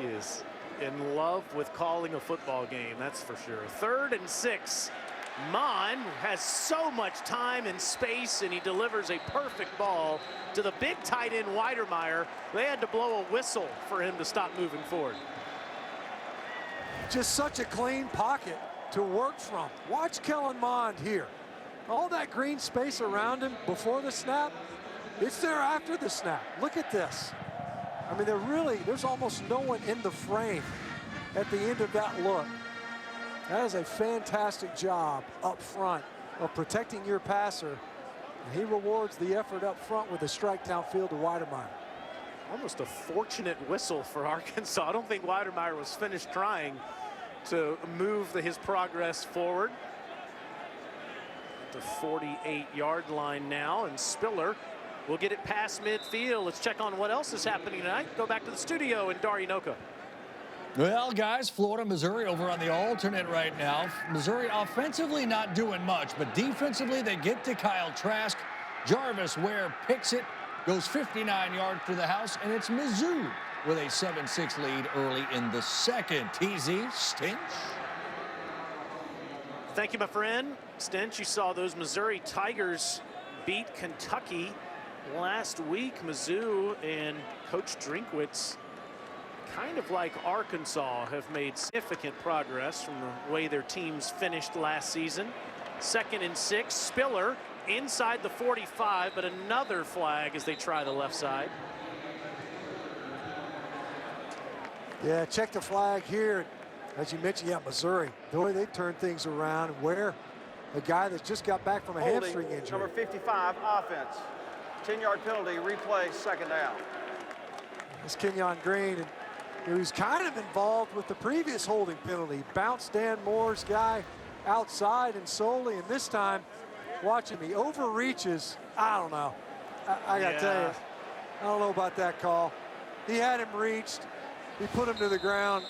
He is in love with calling a football game, that's for sure. 3rd and 6. Mon has so much time and space, and he delivers a perfect ball to the big tight end Weidermeyer. They had to blow a whistle for him to stop moving forward. Just such a clean pocket to work from. Watch Kellen Mond here. All that green space around him before the snap, it's there after the snap. Look at this. I mean, there's almost no one in the frame at the end of that look. That is a fantastic job up front of protecting your passer. And he rewards the effort up front with a strike downfield to Weidermeyer. Almost a fortunate whistle for Arkansas. I don't think Weidermeyer was finished trying to move his progress forward. The 48-yard line now, and Spiller will get it past midfield. Let's check on what else is happening tonight. Go back to the studio and Darinoka. Well, guys, Florida, Missouri over on the alternate right now. Missouri offensively not doing much, but defensively they get to Kyle Trask. Jarvis Ware picks it, goes 59 yards to the house, and it's Mizzou with a 7-6 lead early in the second. TZ, Stinch. Thank you, my friend. Stench, you saw those Missouri Tigers beat Kentucky last week. Mizzou and Coach Drinkwitz, kind of like Arkansas, have made significant progress from the way their teams finished last season. 2nd and 6, Spiller inside the 45, but another flag as they try the left side. Yeah, check the flag here. As you mentioned, Missouri, the way they turn things around, where a guy that just got back from a hamstring injury. Number 55, offense. 10-yard penalty, replay, 2nd down. It's Kenyon Green, and he was kind of involved with the previous holding penalty. Bounced Dan Moore's guy outside and solely, and this time, watch him, he overreaches. I don't know. I got to tell you, I don't know about that call. He had him reached. He put him to the ground.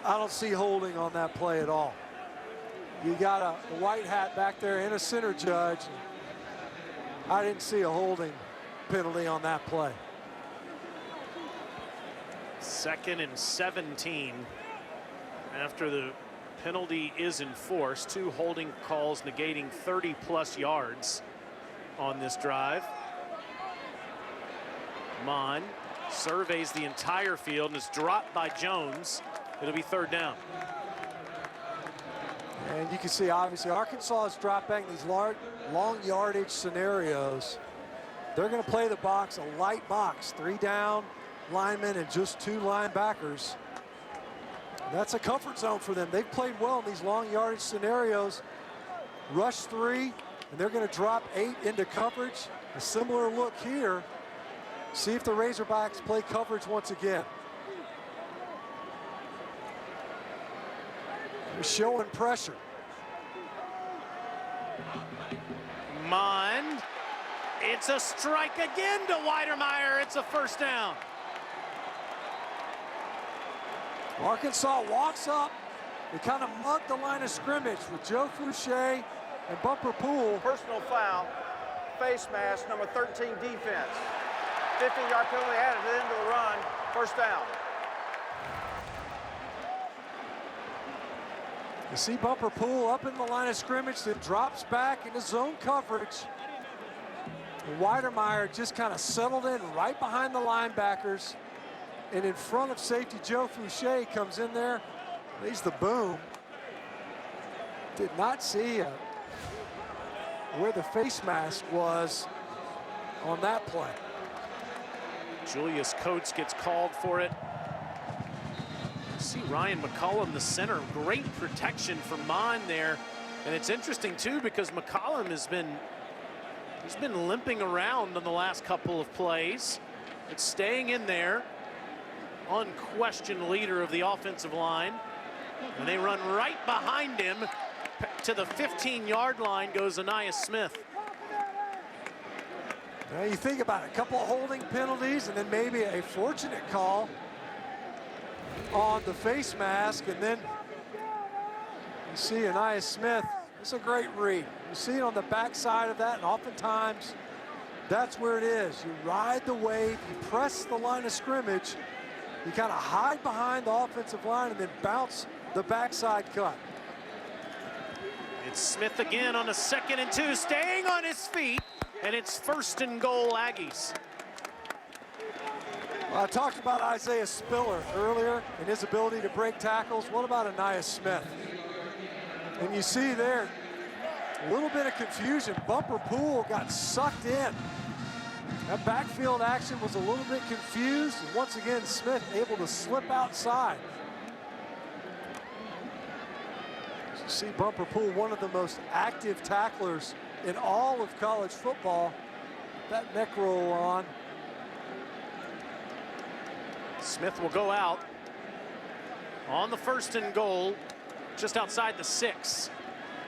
I don't see holding on that play at all. You got a white hat back there and a center judge. I didn't see a holding penalty on that play. 2nd and 17 after the penalty is enforced. 2 holding calls negating 30+ yards on this drive. Mon surveys the entire field and is dropped by Jones. It'll be 3rd down. And you can see, obviously, Arkansas is dropping these long yardage scenarios. They're going to play the box, a light box, 3 down linemen and just 2 linebackers. That's a comfort zone for them. They've played well in these long yardage scenarios. Rush 3, and they're going to drop 8 into coverage. A similar look here. See if the Razorbacks play coverage once again. They're showing pressure. Mon, it's a strike again to Weidermeyer. It's a 1st down. Arkansas walks up. They kind of mug the line of scrimmage with Joe Fouché and Bumper Poole. Personal foul, face mask, number 13, defense. 15-yard penalty added to the end of the run, 1st down. You see Bumper Pool up in the line of scrimmage, then drops back into zone coverage. Weidermeyer just kind of settled in right behind the linebackers. And in front of safety Joe Fouché comes in there, lays the boom. Did not see where the face mask was on that play. Julius Coates gets called for it. See Ryan McCollum, the center, great protection for Mon there. And it's interesting too because McCollum he's been limping around on the last couple of plays. It's staying in there. Unquestioned leader of the offensive line. And they run right behind him. To the 15-yard line goes Ainias Smith. Now you think about it, a couple of holding penalties and then maybe a fortunate call on the face mask, and then you see Ainias Smith. It's a great read. You see it on the backside of that, and oftentimes that's where it is. You ride the wave, you press the line of scrimmage, you kind of hide behind the offensive line and then bounce the backside cut. It's Smith again on a 2nd and 2, staying on his feet, and it's 1st and goal Aggies. Well, I talked about Isaiah Spiller earlier and his ability to break tackles. What about Ainias Smith? And you see there, a little bit of confusion. Bumper Pool got sucked in. That backfield action was a little bit confused. And once again, Smith able to slip outside. You see Bumper Pool, one of the most active tacklers in all of college football. That neck roll on. Smith will go out on the 1st and goal, just outside the 6.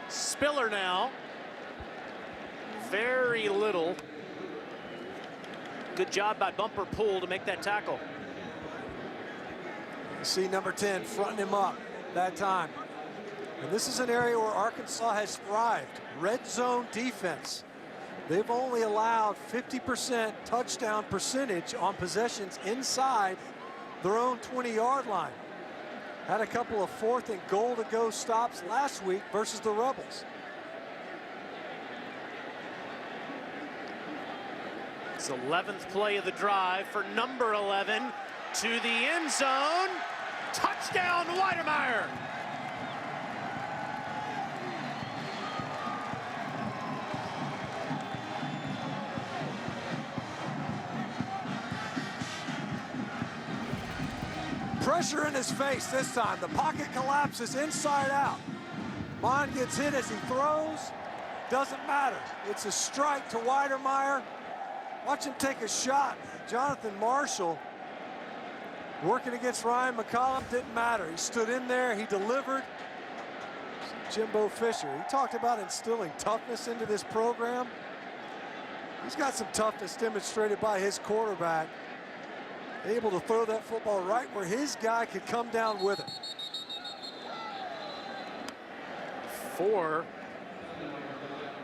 Spiller now. Very little. Good job by Bumper Pool to make that tackle. You see number 10 fronting him up that time. And this is an area where Arkansas has thrived. Red zone defense. They've only allowed 50% touchdown percentage on possessions inside their own 20-yard line. Had a couple of 4th and goal to go stops last week versus the Rebels. It's 11th play of the drive for number 11 to the end zone. Touchdown, Weidermeyer. Pressure in his face this time. The pocket collapses inside out. Mon gets hit as he throws. Doesn't matter. It's a strike to Weidermeyer. Watch him take a shot. Jonathan Marshall working against Ryan McCollum. Didn't matter. He stood in there. He delivered. Jimbo Fisher. He talked about instilling toughness into this program. He's got some toughness demonstrated by his quarterback. Able to throw that football right where his guy could come down with it. 4.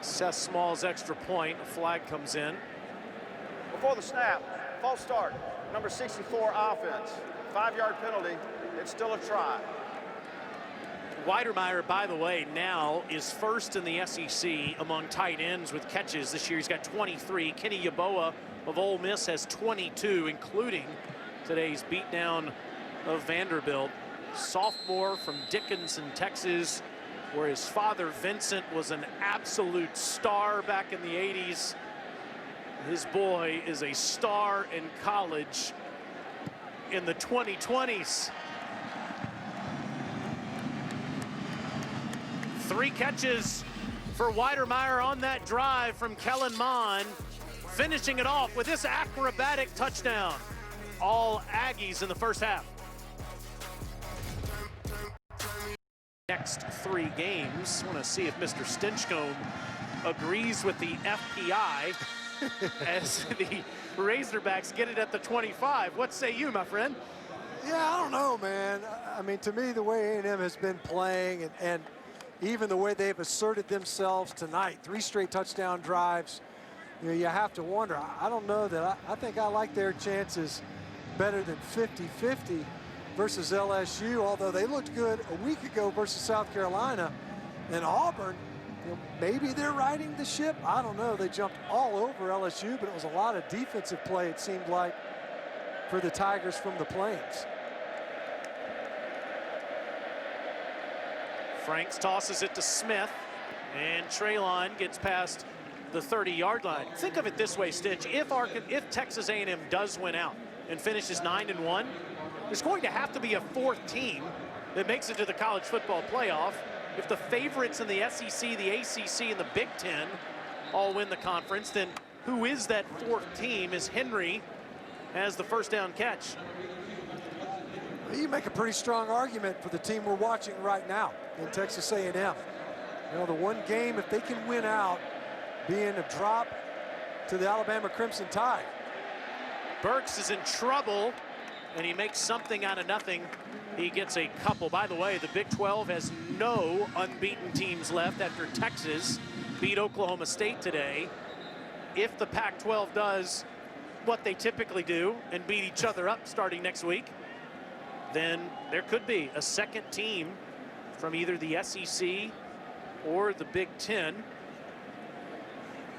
Seth Small's extra point. A flag comes in. Before the snap, false start, number 64 offense. 5-yard penalty, it's still a try. Weidermeyer, by the way, now is 1st in the SEC among tight ends with catches. This year he's got 23. Kenny Yeboah of Ole Miss has 22, including today's beatdown of Vanderbilt. Sophomore from Dickinson, Texas, where his father, Vincent, was an absolute star back in the 80s. His boy is a star in college in the 2020s. 3 catches for Weidermeyer on that drive from Kellen Mond, finishing it off with this acrobatic touchdown. All Aggies in the first half. Next 3 games. I want to see if Mr. Stinchcomb agrees with the FPI as the Razorbacks get it at the 25. What say you, my friend? Yeah, I don't know, man. I mean, to me, the way A&M has been playing and even the way they've asserted themselves tonight, 3 straight touchdown drives, you know, you have to wonder. I don't know that I think I like their chances better than 50-50 versus LSU, although they looked good a week ago versus South Carolina. And Auburn, maybe they're riding the ship. I don't know. They jumped all over LSU, but it was a lot of defensive play, it seemed like, for the Tigers from the Plains. Franks tosses it to Smith, and Treylon gets past the 30-yard line. Think of it this way, Stitch. If Texas A&M does win out and finishes 9-1, there's going to have to be a fourth team that makes it to the college football playoff. If the favorites in the SEC, the ACC, and the Big Ten all win the conference, then who is that fourth team? As Henry has the first down catch. You make a pretty strong argument for the team we're watching right now in Texas A&M. You know, the one game, if they can win out, being a drop to the Alabama Crimson Tide. Burks is in trouble, and he makes something out of nothing. He gets a couple. By the way, the Big 12 has no unbeaten teams left after Texas beat Oklahoma State today. If the Pac-12 does what they typically do and beat each other up starting next week, then there could be a second team from either the SEC or the Big Ten. You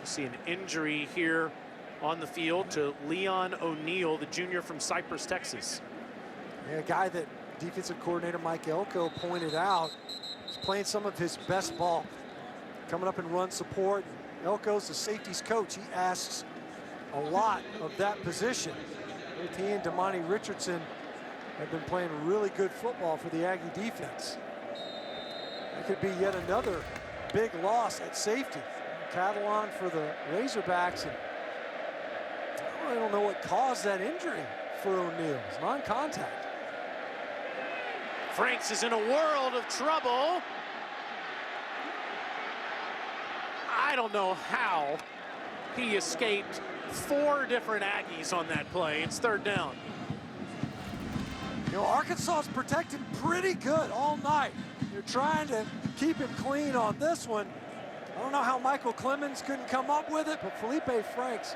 see an injury here on the field to Leon O'Neal, the junior from Cypress, Texas. Yeah, a guy that defensive coordinator Mike Elko pointed out is playing some of his best ball. Coming up in run support. Elko's the safeties coach. He asks a lot of that position. Both he and Damani Richardson have been playing really good football for the Aggie defense. It could be yet another big loss at safety. Catalan for the Razorbacks. And I don't know what caused that injury for O'Neal. It's non-contact. Franks is in a world of trouble. I don't know how he escaped 4 different Aggies on that play. It's third down. You know, Arkansas's protected pretty good all night. They're trying to keep him clean on this one. I don't know how Michael Clemens couldn't come up with it, but Felipe Franks,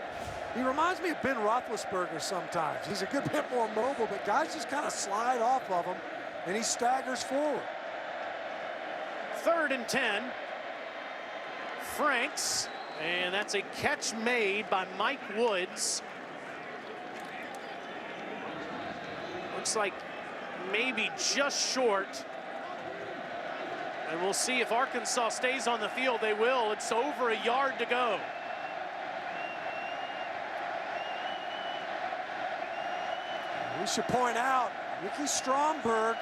he reminds me of Ben Roethlisberger sometimes. He's a good bit more mobile, but guys just kind of slide off of him, and he staggers forward. 3rd and 10. Franks, and that's a catch made by Mike Woods. Looks like maybe just short. And we'll see if Arkansas stays on the field. They will. It's over a yard to go. We should point out, Ricky Stromberg,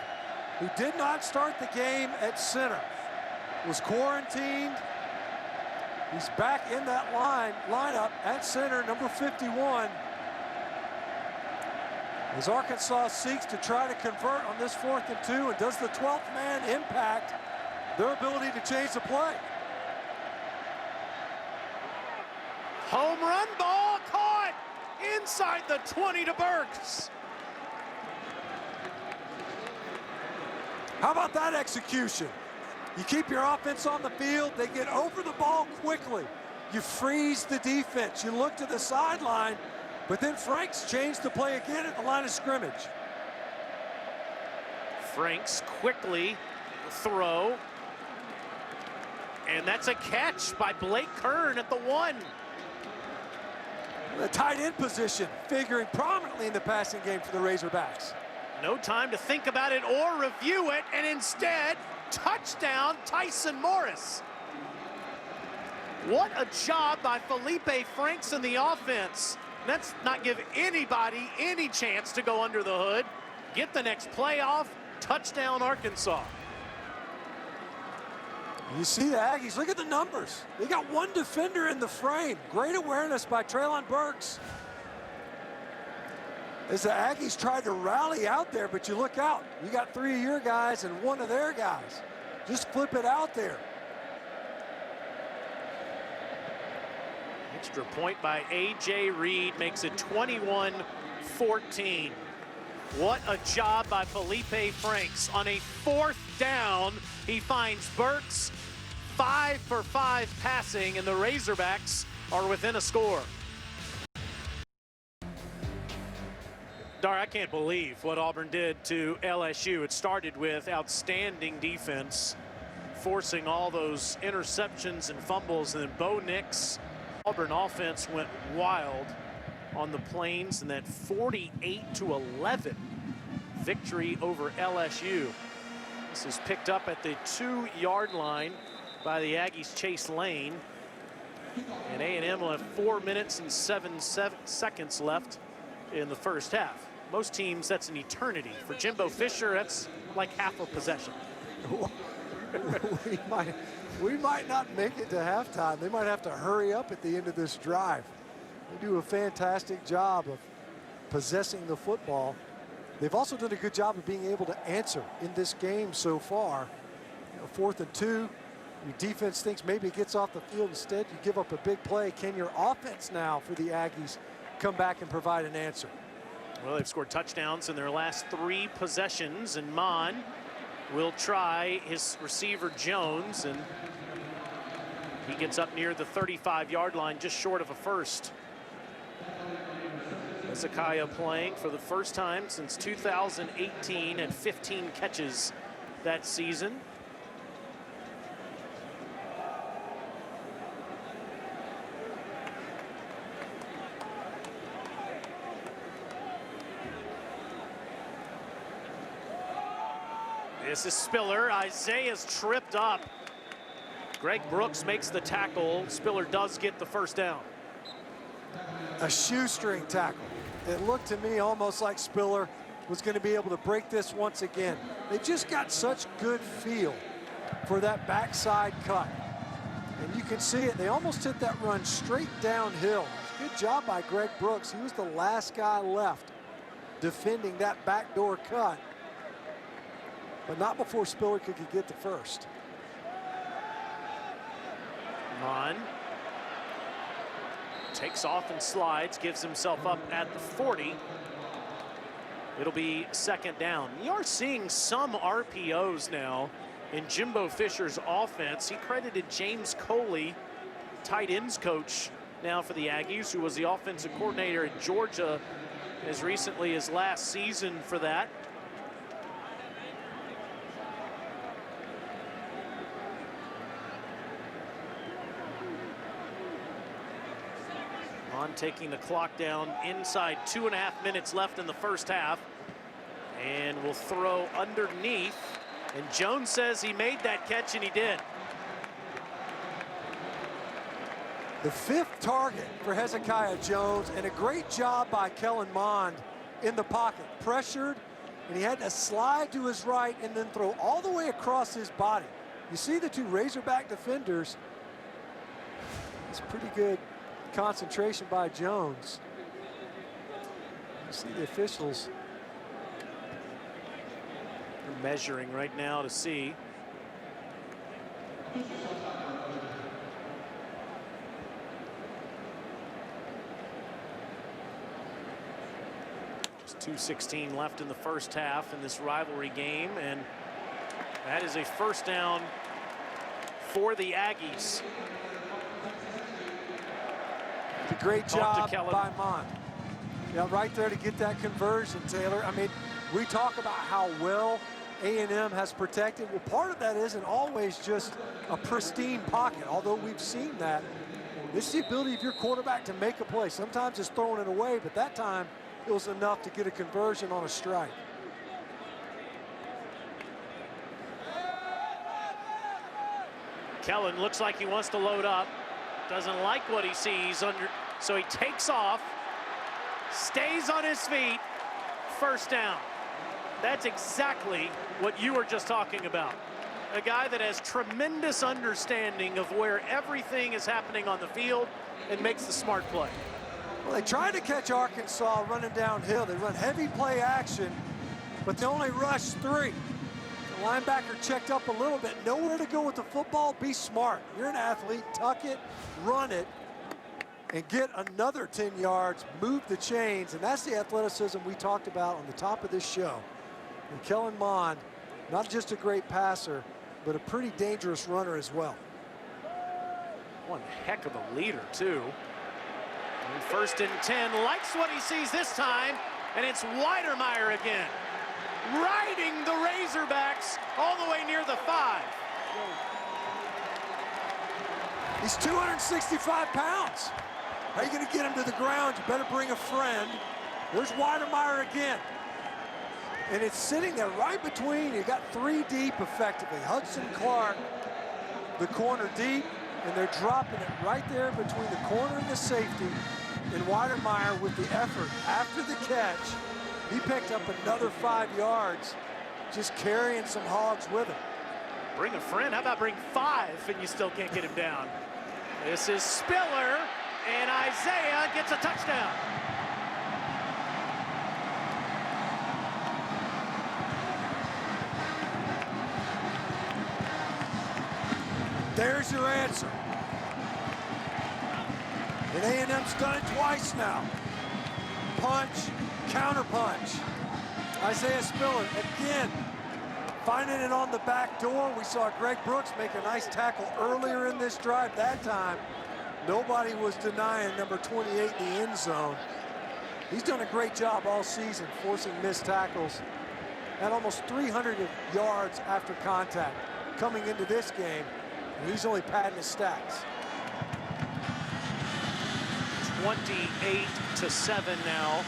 who did not start the game at center, was quarantined. He's back in that lineup at center, number 51. As Arkansas seeks to try to convert on this 4th and 2, and does the 12th man impact their ability to change the play? Home run ball caught inside the 20 to Burks. How about that execution? You keep your offense on the field, they get over the ball quickly. You freeze the defense, you look to the sideline, but then Franks changed the play again at the line of scrimmage. Franks quickly throw. And that's a catch by Blake Kern at the 1. The tight end position figuring prominently in the passing game for the Razorbacks. No time to think about it or review it, and instead, touchdown Tyson Morris. What a job by Felipe Franks in the offense. Let's not give anybody any chance to go under the hood. Get the next play off. Touchdown Arkansas. You see the Aggies, look at the numbers. They got 1 defender in the frame. Great awareness by Treylon Burks. As the Aggies tried to rally out there, but you look out. You got 3 of your guys and 1 of their guys. Just flip it out there. Extra point by A.J. Reed makes it 21-14. What a job by Felipe Franks. On a 4th down, he finds Burks. 5 for 5 passing, and the Razorbacks are within a score. Dar, I can't believe what Auburn did to LSU. It started with outstanding defense, forcing all those interceptions and fumbles, and then Bo Nix. Auburn offense went wild on the Plains in that 48-11 victory over LSU. This is picked up at the 2-yard line by the Aggies' Chase Lane. And A&M will have 4 minutes and 7 seconds left in the first half. Most teams, that's an eternity. For Jimbo Fisher, that's like half a possession. we might not make it to halftime. They might have to hurry up at the end of this drive. They do a fantastic job of possessing the football. They've also done a good job of being able to answer in this game so far. 4th and 2, your defense thinks maybe it gets off the field. Instead, you give up a big play. Can your offense now for the Aggies come back and provide an answer? Well, they've scored touchdowns in their last 3 possessions, and Mon will try his receiver Jones, and he gets up near the 35-yard line, just short of a first. Hezekiah playing for the first time since 2018 and 15 catches that season. This is Spiller. Isaiah's tripped up. Greg Brooks makes the tackle. Spiller does get the first down. A shoestring tackle. It looked to me almost like Spiller was going to be able to break this once again. They just got such good feel for that backside cut. And you can see it. They almost hit that run straight downhill. Good job by Greg Brooks. He was the last guy left defending that backdoor cut. But not before Spiller could get the first. Mon takes off and slides, gives himself up at the 40. It'll be second down. You are seeing some RPOs now in Jimbo Fisher's offense. He credited James Coley, tight ends coach now for the Aggies, who was the offensive coordinator at Georgia as recently as last season for that. On taking the clock down inside 2.5 minutes left in the first half, and will throw underneath, and Jones says he made that catch, and he did. The 5th target for Hezekiah Jones, and a great job by Kellen Mond in the pocket. Pressured, and he had to slide to his right and then throw all the way across his body. You see the 2 Razorback defenders. It's pretty good concentration by Jones. You see the officials. They're measuring right now to see. Just 2:16 left in the first half in this rivalry game, and that is a first down for the Aggies. A great job by Mond. Yeah, right there to get that conversion, Taylor. I mean, we talk about how well A&M has protected. Well, part of that isn't always just a pristine pocket, although we've seen that. It's the ability of your quarterback to make a play. Sometimes it's throwing it away, but that time it was enough to get a conversion on a strike. Kellen looks like he wants to load up. Doesn't like what he sees under, so he takes off, stays on his feet, first down. That's exactly what you were just talking about. A guy that has tremendous understanding of where everything is happening on the field and makes the smart play. Well, they tried to catch Arkansas running downhill. They run heavy play action, but they only rushed 3. The linebacker checked up a little bit. Nowhere to go with the football. Be smart. You're an athlete. Tuck it, run it, and get another 10 yards. Move the chains, and that's the athleticism we talked about on the top of this show. And Kellen Mond, not just a great passer, but a pretty dangerous runner as well. One heck of a leader, too. And first and 10, likes what he sees this time, and it's Weidermeyer again, riding the Razorbacks all the way near the 5. He's 265 pounds. How are you going to get him to the ground? You better bring a friend. There's Weidermeyer again. And it's sitting there right between. You got 3 deep effectively. Hudson Clark, the corner deep, and they're dropping it right there between the corner and the safety. And Weidermeyer, with the effort after the catch, he picked up another 5 yards, just carrying some hogs with him. Bring a friend. How about bring 5 and you still can't get him down? This is Spiller, and Isaiah gets a touchdown. There's your answer. And A&M's done it twice now. Punch, counter punch. Isaiah Spiller again, finding it on the back door. We saw Greg Brooks make a nice tackle earlier in this drive. That time, nobody was denying number 28 in the end zone. He's done a great job all season forcing missed tackles. At almost 300 yards after contact coming into this game. And he's only padding his stats. 28-7 now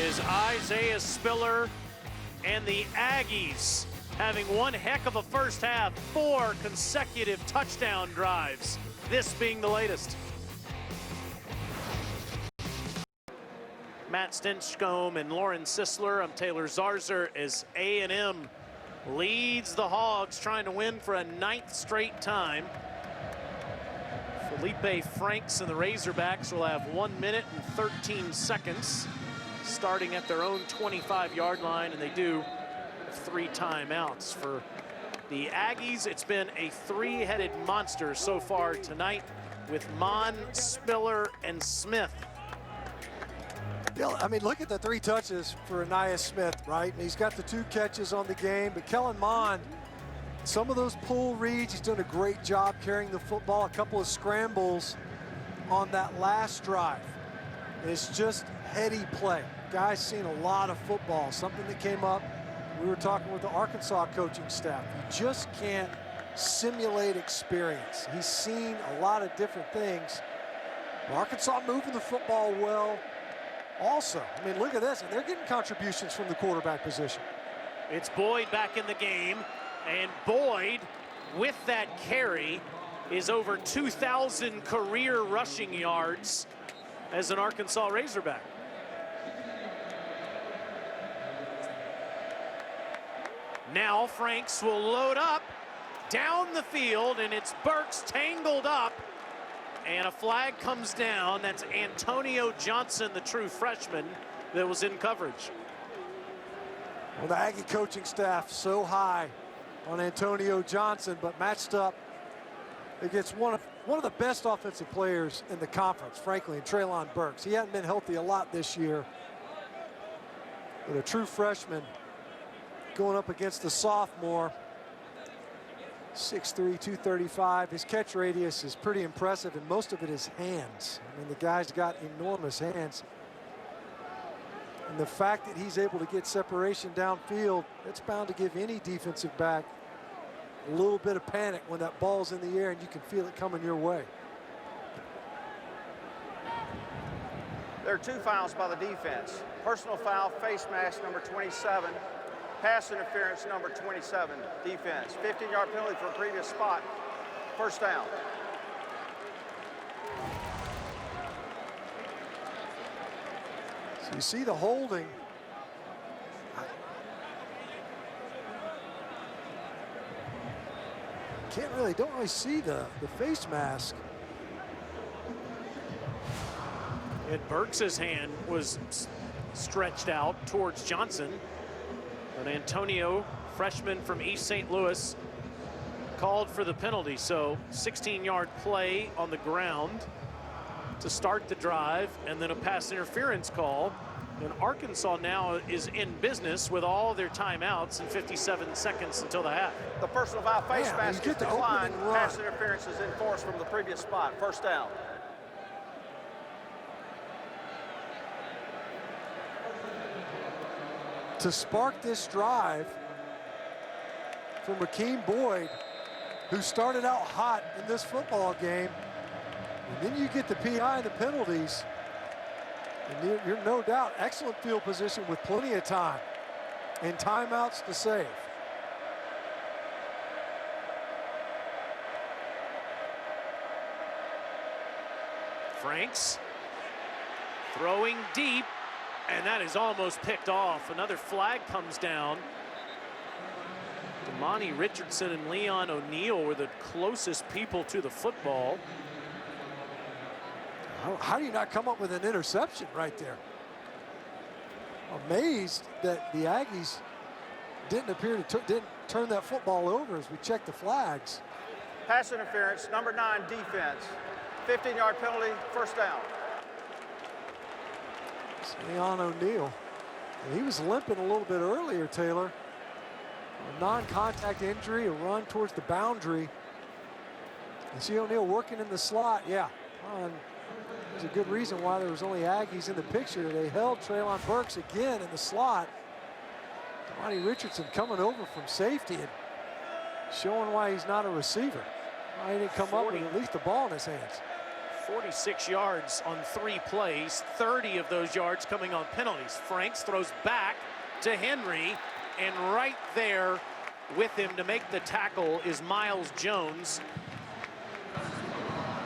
is Isaiah Spiller and the Aggies having one heck of a first half, 4 consecutive touchdown drives, this being the latest. Matt Stinchcomb and Lauren Sisler. I'm Taylor Zarzer as A&M leads the Hogs, trying to win for a 9th straight time. Felipe Franks and the Razorbacks will have 1 minute and 13 seconds, starting at their own 25-yard line, and they do 3 timeouts. For the Aggies, it's been a 3-headed monster so far tonight with Mon, Spiller, and Smith. I mean, look at the 3 touches for Anais Smith, right? And he's got the 2 catches on the game, but Kellen Mond, some of those pull reads, he's done a great job carrying the football, a couple of scrambles on that last drive. It's just heady play. Guy's seen a lot of football, something that came up. We were talking with the Arkansas coaching staff. You just can't simulate experience. He's seen a lot of different things. Arkansas moving the football well. Also, I mean, look at this, and they're getting contributions from the quarterback position. It's Boyd back in the game, and Boyd, with that carry, is over 2,000 career rushing yards as an Arkansas Razorback. Now Franks will load up down the field, and it's Burks tangled up. And a flag comes down. That's Antonio Johnson, the true freshman, that was in coverage. Well, the Aggie coaching staff so high on Antonio Johnson, but matched up against one of the best offensive players in the conference, frankly, in Treylon Burks. He hadn't been healthy a lot this year, but a true freshman going up against the sophomore. 6'3", 235. His catch radius is pretty impressive, and most of it is hands. I mean, the guy's got enormous hands. And the fact that he's able to get separation downfield, it's bound to give any defensive back a little bit of panic when that ball's in the air and you can feel it coming your way. There are 2 fouls by the defense. Personal foul, face mask, number 27. Pass interference, number 27, defense. 15-yard penalty for a previous spot. First down. So you see the holding. Don't really see the face mask. And Burks's hand was stretched out towards Johnson. But Antonio, freshman from East St. Louis, called for the penalty. So 16-yard play on the ground to start the drive, and then a pass interference call. And Arkansas now is in business with all their timeouts and 57 seconds until the half. The personal foul, face mask is declined. Pass interference is enforced from the previous spot. First down. to spark this drive from Rakeem Boyd, who started out hot in this football game. And then you get the PI and the penalties. And you're no doubt excellent field position with plenty of time and timeouts to save. Franks throwing deep, and that is almost picked off. Another flag comes down. Damani Richardson and Leon O'Neal were the closest people to the football. How do you not come up with an interception right there? Amazed that the Aggies didn't turn that football over as we check the flags. Pass interference, number 9 defense. 15-yard penalty, first down. It's Leon O'Neal. He was limping a little bit earlier, Taylor. A non-contact injury, a run towards the boundary. You see O'Neal working in the slot, yeah. There's a good reason why there was only Aggies in the picture. They held Treylon Burks again in the slot. Damani Richardson coming over from safety and showing why he's not a receiver. Why he didn't come up with at least the ball in his hands. 46 yards on 3 plays, 30 of those yards coming on penalties. Franks throws back to Henry, and right there with him to make the tackle is Miles Jones.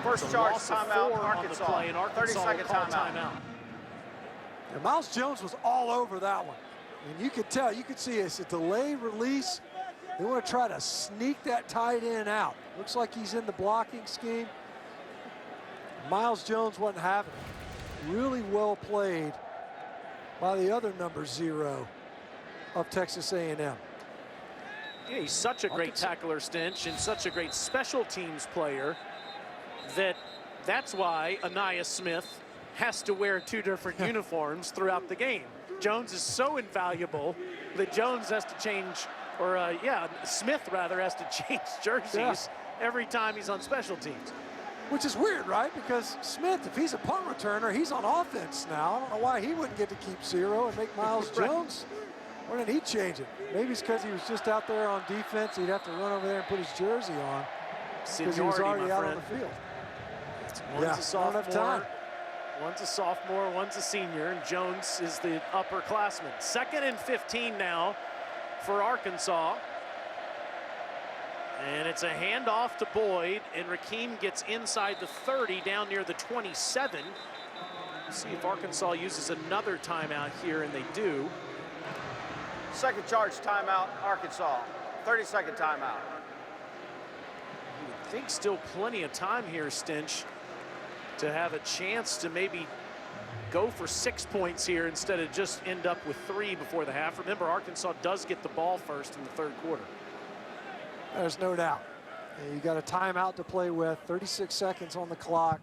First charge timeout, Arkansas. Play, and Arkansas 30-second timeout. Yeah, Miles Jones was all over that one. And you could tell, you could see it's a delay release. They want to try to sneak that tight end out. Looks like he's in the blocking scheme. Miles Jones wasn't having it. Really well played by the other number 0 of Texas A&M. Yeah, he's such a great tackler, Stinch, and such a great special teams player that's why Anaya Smith has to wear 2 different uniforms throughout the game. Jones is so invaluable that Jones has to change, or Smith rather has to change jerseys every time he's on special teams. Which is weird, right? Because Smith, if he's a punt returner, he's on offense now. I don't know why he wouldn't get to keep 0 and make Miles Jones. Why didn't he change it? Maybe it's because he was just out there on defense. He'd have to run over there and put his jersey on because he was already out on the field. One's a sophomore, one's a sophomore, one's a senior, and Jones is the upperclassman. 2nd and 15 now for Arkansas. And it's a handoff to Boyd, and Rakeem gets inside the 30 down near the 27. See if Arkansas uses another timeout here, and they do. Second charge timeout, Arkansas. 30-second timeout. I think still plenty of time here, Stinch, to have a chance to maybe go for 6 points here instead of just end up with 3 before the half. Remember, Arkansas does get the ball first in the 3rd quarter. There's no doubt. You got a timeout to play with, 36 seconds on the clock.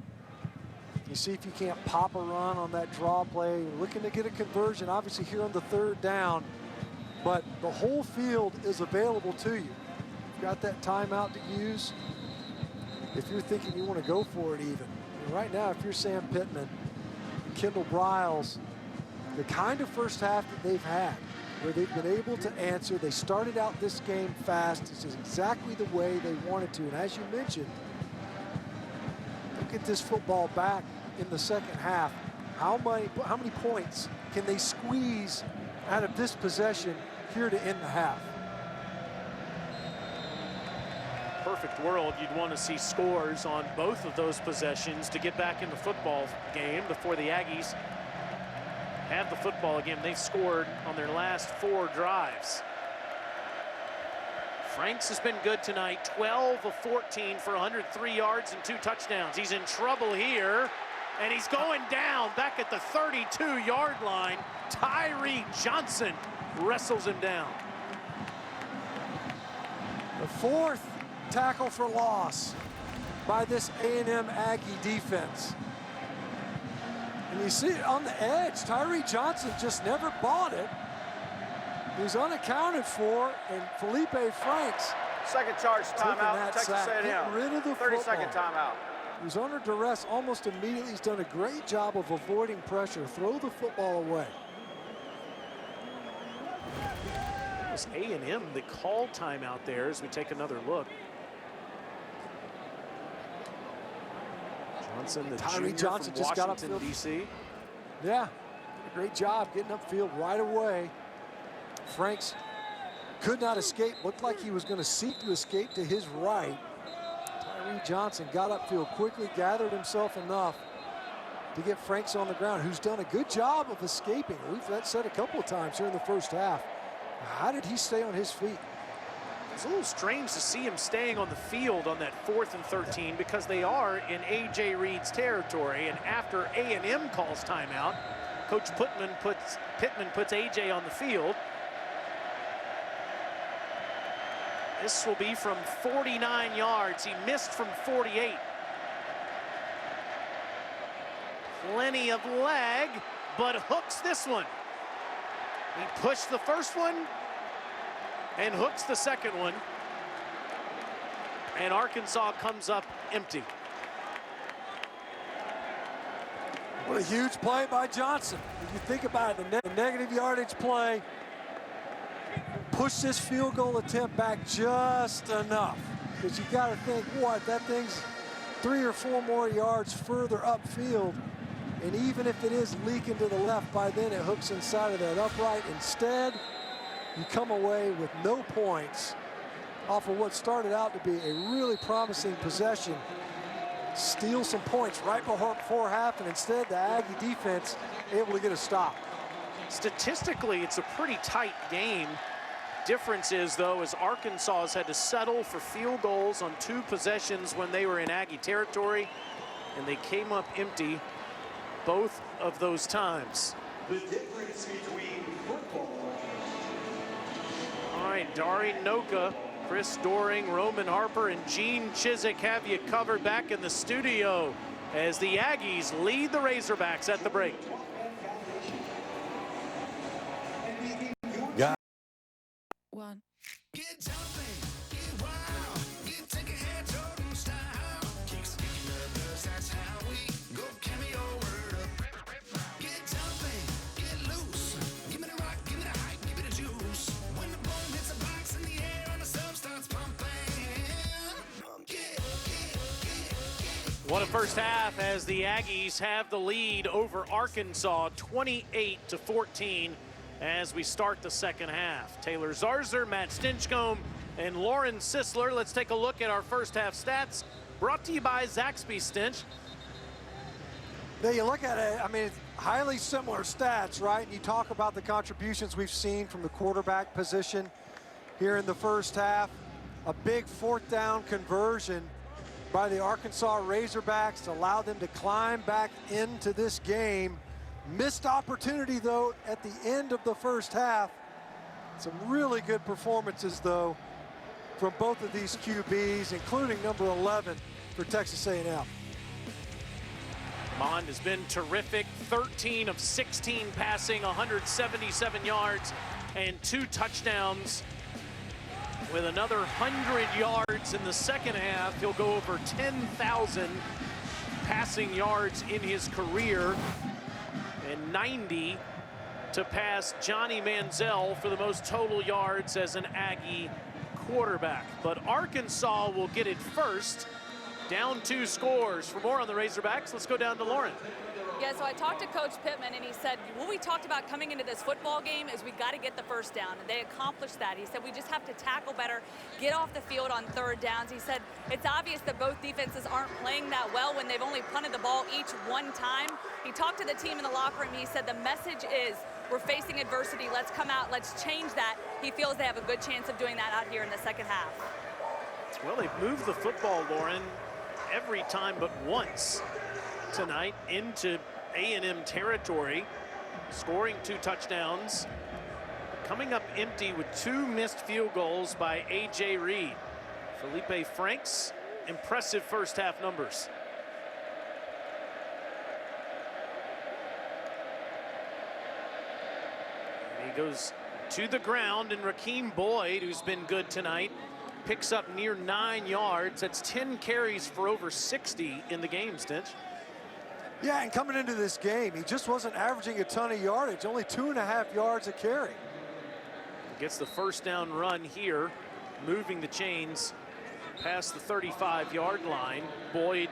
You see if you can't pop a run on that draw play. You're looking to get a conversion, obviously here on the 3rd down, but the whole field is available to you. You've got that timeout to use if you're thinking you want to go for it even. And right now, if you're Sam Pittman, Kendall Briles, the kind of first half that they've had, where they've been able to answer. They started out this game fast. This is exactly the way they wanted to. And as you mentioned, look at this football back in the 2nd half. How many points can they squeeze out of this possession here to end the half? Perfect world, you'd want to see scores on both of those possessions to get back in the football game before the Aggies have the football again. They've scored on their last 4 drives. Franks has been good tonight, 12 of 14 for 103 yards and 2 touchdowns. He's in trouble here, and he's going down back at the 32-yard line. Tyree Johnson wrestles him down. The 4th tackle for loss by this A&M Aggie defense. And you see it on the edge. Tyree Johnson just never bought it. He's unaccounted for, and Felipe Franks. Second charge timeout, Texas A&M. Getting rid of the 30-second timeout. He's under duress almost immediately. He's done a great job of avoiding pressure. Throw the football away. It was A&M that called timeout there as we take another look. Johnson, the junior Johnson from just got Washington, upfield. D.C. Yeah, great job getting upfield right away. Franks could not escape. Looked like he was going to seek to escape to his right. Tyree Johnson got upfield quickly, gathered himself enough to get Franks on the ground, who's done a good job of escaping. We've said a couple of times here in the first half. How did he stay on his feet? It's a little strange to see him staying on the field on that 4th and 13 because they are in A.J. Reed's territory. And after A&M calls timeout, Coach Pittman puts A.J. on the field. This will be from 49 yards. He missed from 48. Plenty of leg, but hooks this one. He pushed the first one and hooks the second one. And Arkansas comes up empty. What a huge play by Johnson. If you think about it, the negative yardage play, push this field goal attempt back just enough. Because you got to think, what, that thing's 3 or 4 more yards further upfield. And even if it is leaking to the left, by then it hooks inside of that upright. Instead, you come away with no points off of what started out to be a really promising possession. Steal some points right before half, and instead the Aggie defense able to get a stop. Statistically, it's a pretty tight game. Difference is, though, is Arkansas has had to settle for field goals on 2 possessions when they were in Aggie territory, and they came up empty both of those times. The difference between football. All right, Dari Noka, Chris Doring, Roman Harper, and Gene Chiswick have you covered back in the studio as the Aggies lead the Razorbacks at the break. One. Get jumping, get wild, get taking head total style. Kicks kicking others, that's how we go. Cameo word up. Get jumping, get loose. Give me the rock, give me the hype, give me the juice. When the ball hits the box in the air and the sub starts pumping. What a first half as the Aggies have the lead over Arkansas, 28-14. As we start the second half. Taylor Zarzer, Matt Stinchcomb, and Lauren Sisler. Let's take a look at our first half stats, brought to you by Zaxby Stinch. Now you look at it, I mean, it's highly similar stats, right? And you talk about the contributions we've seen from the quarterback position here in the first half. A big 4th down conversion by the Arkansas Razorbacks to allow them to climb back into this game. Missed opportunity, though, at the end of the first half. Some really good performances, though, from both of these QBs, including number 11 for Texas A&M. Mond has been terrific, 13 of 16 passing, 177 yards, and 2 touchdowns. With another 100 yards in the second half, he'll go over 10,000 passing yards in his career. And 90 to pass Johnny Manziel for the most total yards as an Aggie quarterback. But Arkansas will get it first, down 2 scores. For more on the Razorbacks, let's go down to Lauren. Yeah, so I talked to Coach Pittman, and he said, what we talked about coming into this football game is we got to get the first down, and they accomplished that. He said we just have to tackle better, get off the field on 3rd downs. He said it's obvious that both defenses aren't playing that well when they've only punted the ball each 1 time. He talked to the team in the locker room. He said the message is we're facing adversity. Let's come out. Let's change that. He feels they have a good chance of doing that out here in the second half. Well, they've moved the football, Lauren, every time but once tonight into A&M territory, scoring 2 touchdowns, coming up empty with 2 missed field goals by A.J. Reed. Felipe Franks, impressive first half numbers. And he goes to the ground, and Rakeem Boyd, who's been good tonight, picks up near 9 yards. That's 10 carries for over 60 in the game, Stinch. Yeah, and coming into this game, he just wasn't averaging a ton of yardage, only 2.5 yards a carry. Gets the first down run here, moving the chains past the 35-yard line. Boyd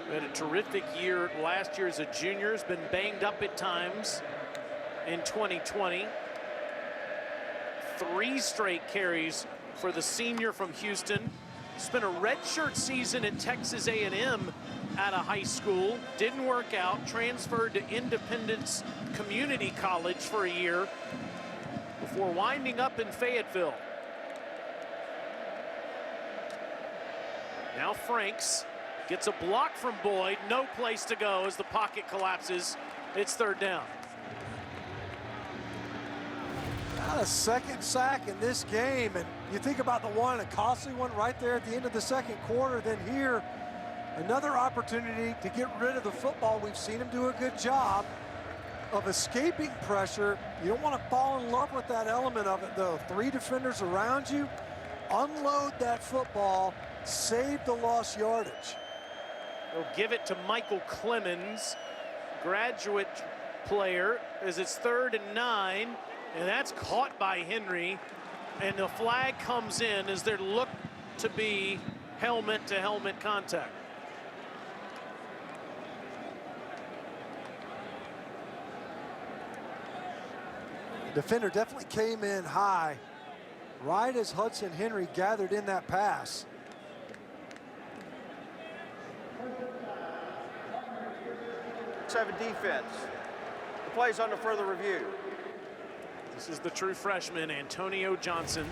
had a terrific year last year as a junior, has been banged up at times in 2020. 3 straight carries for the senior from Houston. Spent a redshirt season at Texas A&M out of high school. Didn't work out. Transferred to Independence Community College for a year before winding up in Fayetteville. Now Franks gets a block from Boyd. No place to go as the pocket collapses. It's 3rd down. Not a second sack in this game, and you think about the one, a costly one right there at the end of the second quarter. Then here, another opportunity to get rid of the football. We've seen him do a good job of escaping pressure. You don't want to fall in love with that element of it, though. 3 defenders around you, unload that football, save the lost yardage. They'll give it to Michael Clemens, graduate player, as it's 3rd and 9. And that's caught by Henry, and the flag comes in as there looked to be helmet-to-helmet contact. The defender definitely came in high, right as Hudson Henry gathered in that pass. Seven defense. The play's under further review. This is the true freshman, Antonio Johnson.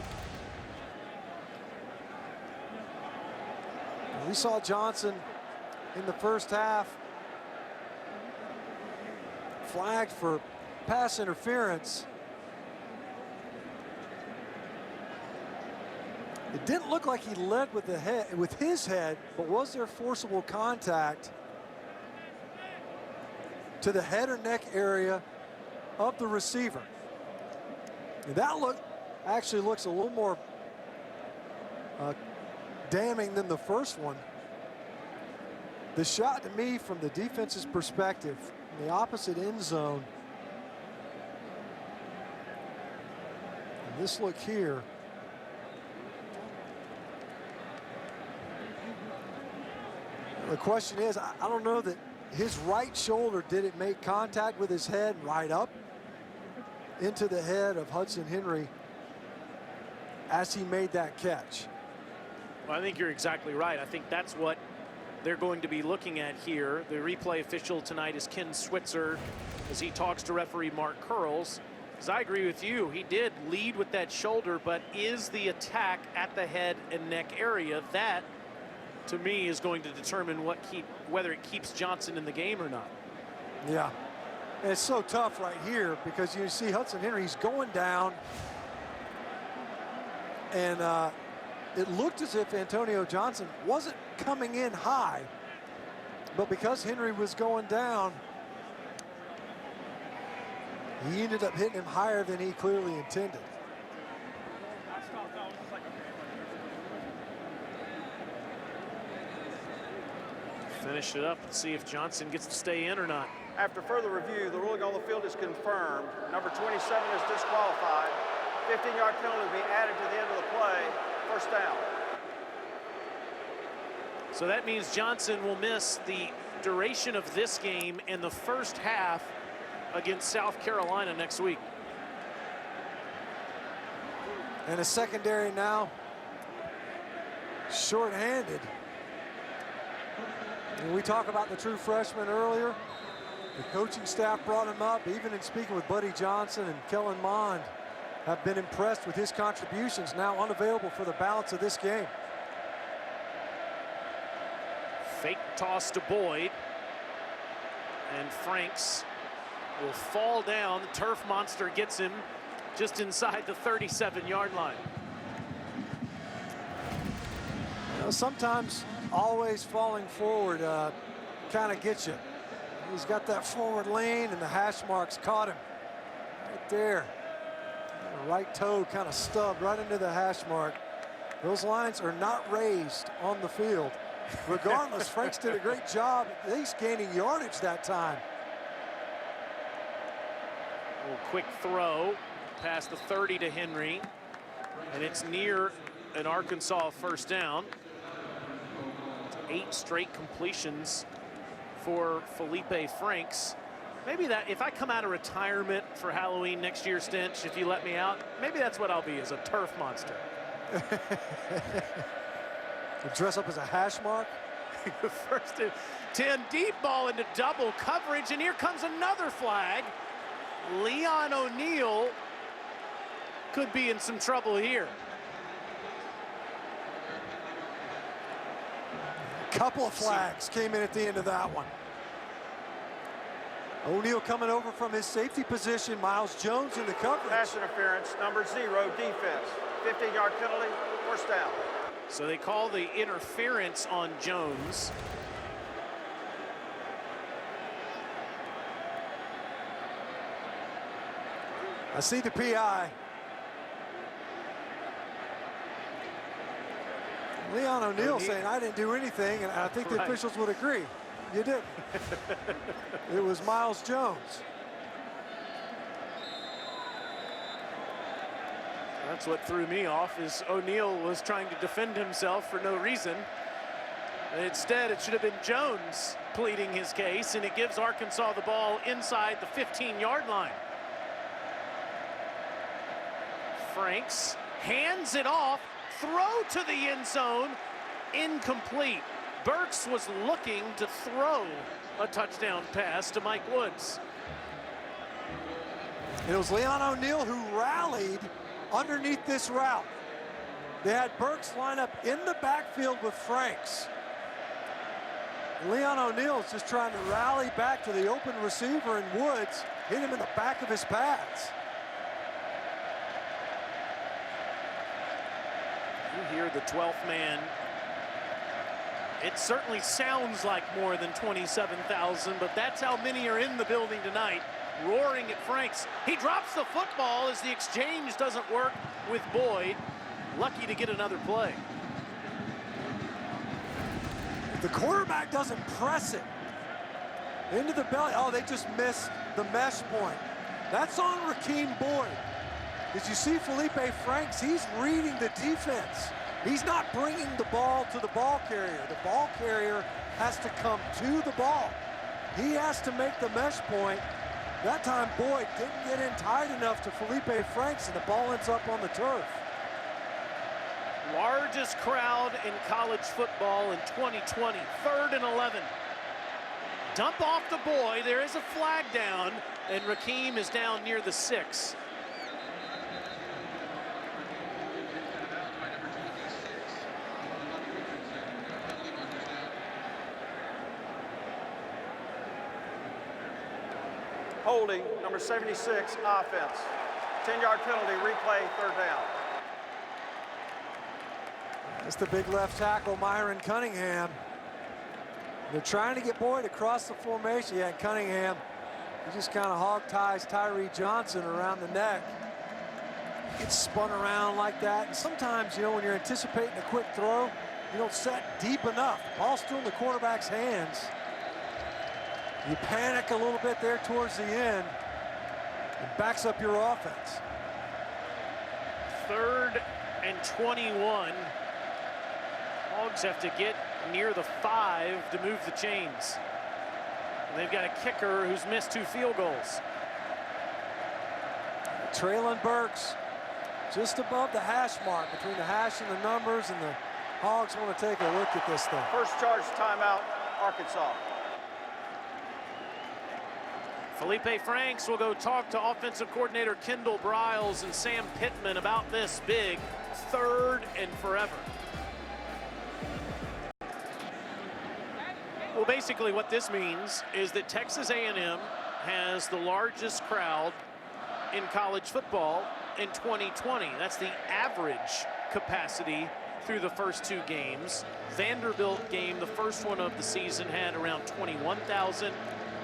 We saw Johnson in the first half flagged for pass interference. It didn't look like he led with the head, with his head, but was there forcible contact to the head or neck area of the receiver? And that actually looks a little more damning than the first one. The shot to me from the defense's perspective, in the opposite end zone. And this look here. The question is, I don't know that his right shoulder, did it make contact with his head right up into the head of Hudson Henry as he made that catch? Well, I think you're exactly right. I think that's what they're going to be looking at here. The replay official tonight is Ken Switzer as he talks to referee Mark Curls. Because I agree with you, he did lead with that shoulder, but is the attack at the head and neck area? That, to me, is going to determine whether it keeps Johnson in the game or not. Yeah. And it's so tough right here because you see Hudson Henry, he's going down, and it looked as if Antonio Johnson wasn't coming in high, but because Henry was going down, he ended up hitting him higher than he clearly intended. Finish it up and see if Johnson gets to stay in or not. After further review, the ruling on the field is confirmed. Number 27 is disqualified. 15-yard penalty will be added to the end of the play. 1st down. So that means Johnson will miss the duration of this game and the first half against South Carolina next week. And a secondary now short-handed. And we talked about the true freshman earlier. The coaching staff brought him up, even in speaking with Buddy Johnson and Kellen Mond, have been impressed with his contributions, now unavailable for the balance of this game. Fake toss to Boyd. And Franks will fall down. The turf monster gets him just inside the 37-yard line. You know, sometimes always falling forward kind of gets you. He's got that forward lean, and the hash marks caught him right there. The right toe kind of stubbed right into the hash mark. Those lines are not raised on the field. Regardless, Franks did a great job at least gaining yardage that time. A little quick throw past the 30 to Henry, and it's near an Arkansas first down. 8 straight completions for Felipe Franks. Maybe that, if I come out of retirement for Halloween next year, Stench, if you let me out, maybe that's what I'll be, as a turf monster. You dress up as a hash mark? First and 10, deep ball into double coverage, and here comes another flag. Leon O'Neal could be in some trouble here. A couple of flags came in at the end of that one. O'Neal coming over from his safety position. Miles Jones in the coverage. Pass interference, number 0, defense. 15-yard penalty, first down. So they call the interference on Jones. I see the PI. Leon O'Neal saying, I didn't do anything, and I think the officials would agree. You didn't. It was Miles Jones. That's what threw me off, is O'Neal was trying to defend himself for no reason. Instead, it should have been Jones pleading his case, and it gives Arkansas the ball inside the 15-yard line. Franks hands it off, throw to the end zone, incomplete. Burks was looking to throw a touchdown pass to Mike Woods. It was Leon O'Neal who rallied underneath this route. They had Burks line up in the backfield with Franks. Leon O'Neal is just trying to rally back to the open receiver, and Woods hit him in the back of his pads. You hear the 12th man. It certainly sounds like more than 27,000, but that's how many are in the building tonight, roaring at Franks. He drops the football as the exchange doesn't work with Boyd. Lucky to get another play. The quarterback doesn't press it into the belly. Oh, they just missed the mesh point. That's on Rakeem Boyd. Did you see Felipe Franks? He's reading the defense. He's not bringing the ball to the ball carrier. The ball carrier has to come to the ball. He has to make the mesh point. That time, Boyd didn't get in tight enough to Felipe Franks, and the ball ends up on the turf. Largest crowd in college football in 2020, 3rd and 11. Dump off to Boyd. There is a flag down, and Rakeem is down near the 6. Holding, number 76, offense. 10-yard penalty, replay, 3rd down. That's the big left tackle, Myron Cunningham. They're trying to get Boyd across the formation. Yeah, Cunningham, he just kind of hog ties Tyree Johnson around the neck. Gets spun around like that. And sometimes, you know, when you're anticipating a quick throw, you don't set deep enough. The ball's still in the quarterback's hands. You panic a little bit there towards the end. It backs up your offense. 3rd and 21. Hogs have to get near the 5 to move the chains. And they've got a kicker who's missed 2 field goals. Traylon Burks just above the hash mark, between the hash and the numbers, and the Hogs want to take a look at this thing. First charge timeout, Arkansas. Felipe Franks will go talk to offensive coordinator Kendall Briles and Sam Pittman about this big 3rd and forever. Well, basically what this means is that Texas A&M has the largest crowd in college football in 2020. That's the average capacity through the first 2 games. Vanderbilt game, the first one of the season, had around 21,000.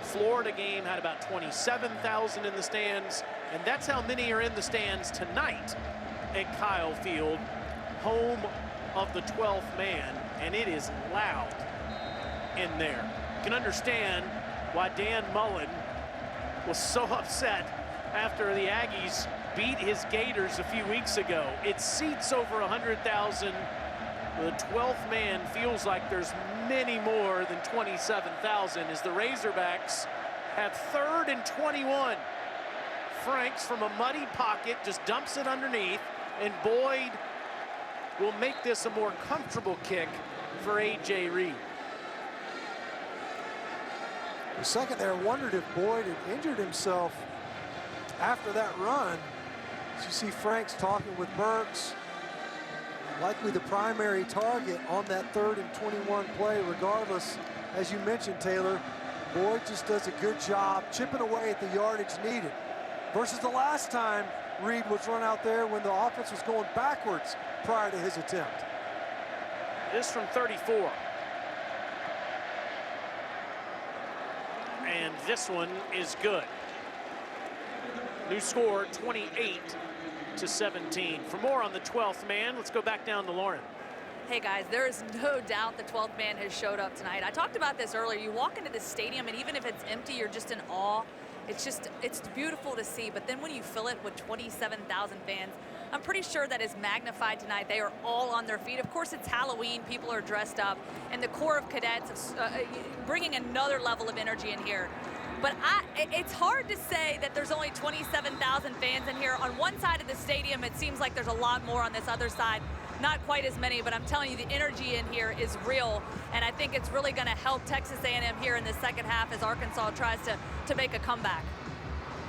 Florida game had about 27,000 in the stands, and that's how many are in the stands tonight at Kyle Field, home of the 12th man, and it is loud in there. You can understand why Dan Mullen was so upset after the Aggies beat his Gators a few weeks ago. It seats over 100,000. The 12th man feels like there's many more than 27,000 as the Razorbacks have 3rd and 21. Franks from a muddy pocket just dumps it underneath, and Boyd will make this a more comfortable kick for A.J. Reed. For a second there, I wondered if Boyd had injured himself after that run. As you see Franks talking with Burks, likely the primary target on that 3rd and 21 play. Regardless, as you mentioned, Taylor, Boyd just does a good job chipping away at the yardage needed versus the last time Reed was run out there when the offense was going backwards prior to his attempt. This from 34. And this one is good. New score, 28-17. For more on the 12th man, let's go back down to Lauren. Hey guys, there is no doubt the 12th man has showed up tonight. I talked about this earlier. You walk into this stadium and even if it's empty, you're just in awe. It's beautiful to see, but then when you fill it with 27,000 fans, I'm pretty sure that is magnified tonight. They are all on their feet. Of course, it's Halloween. People are dressed up, and the core of cadets bringing another level of energy in here. But it's hard to say that there's only 27,000 fans in here. On one side of the stadium, it seems like there's a lot more. On this other side, not quite as many, but I'm telling you, the energy in here is real, and I think it's really going to help Texas A&M here in the second half as Arkansas tries to make a comeback.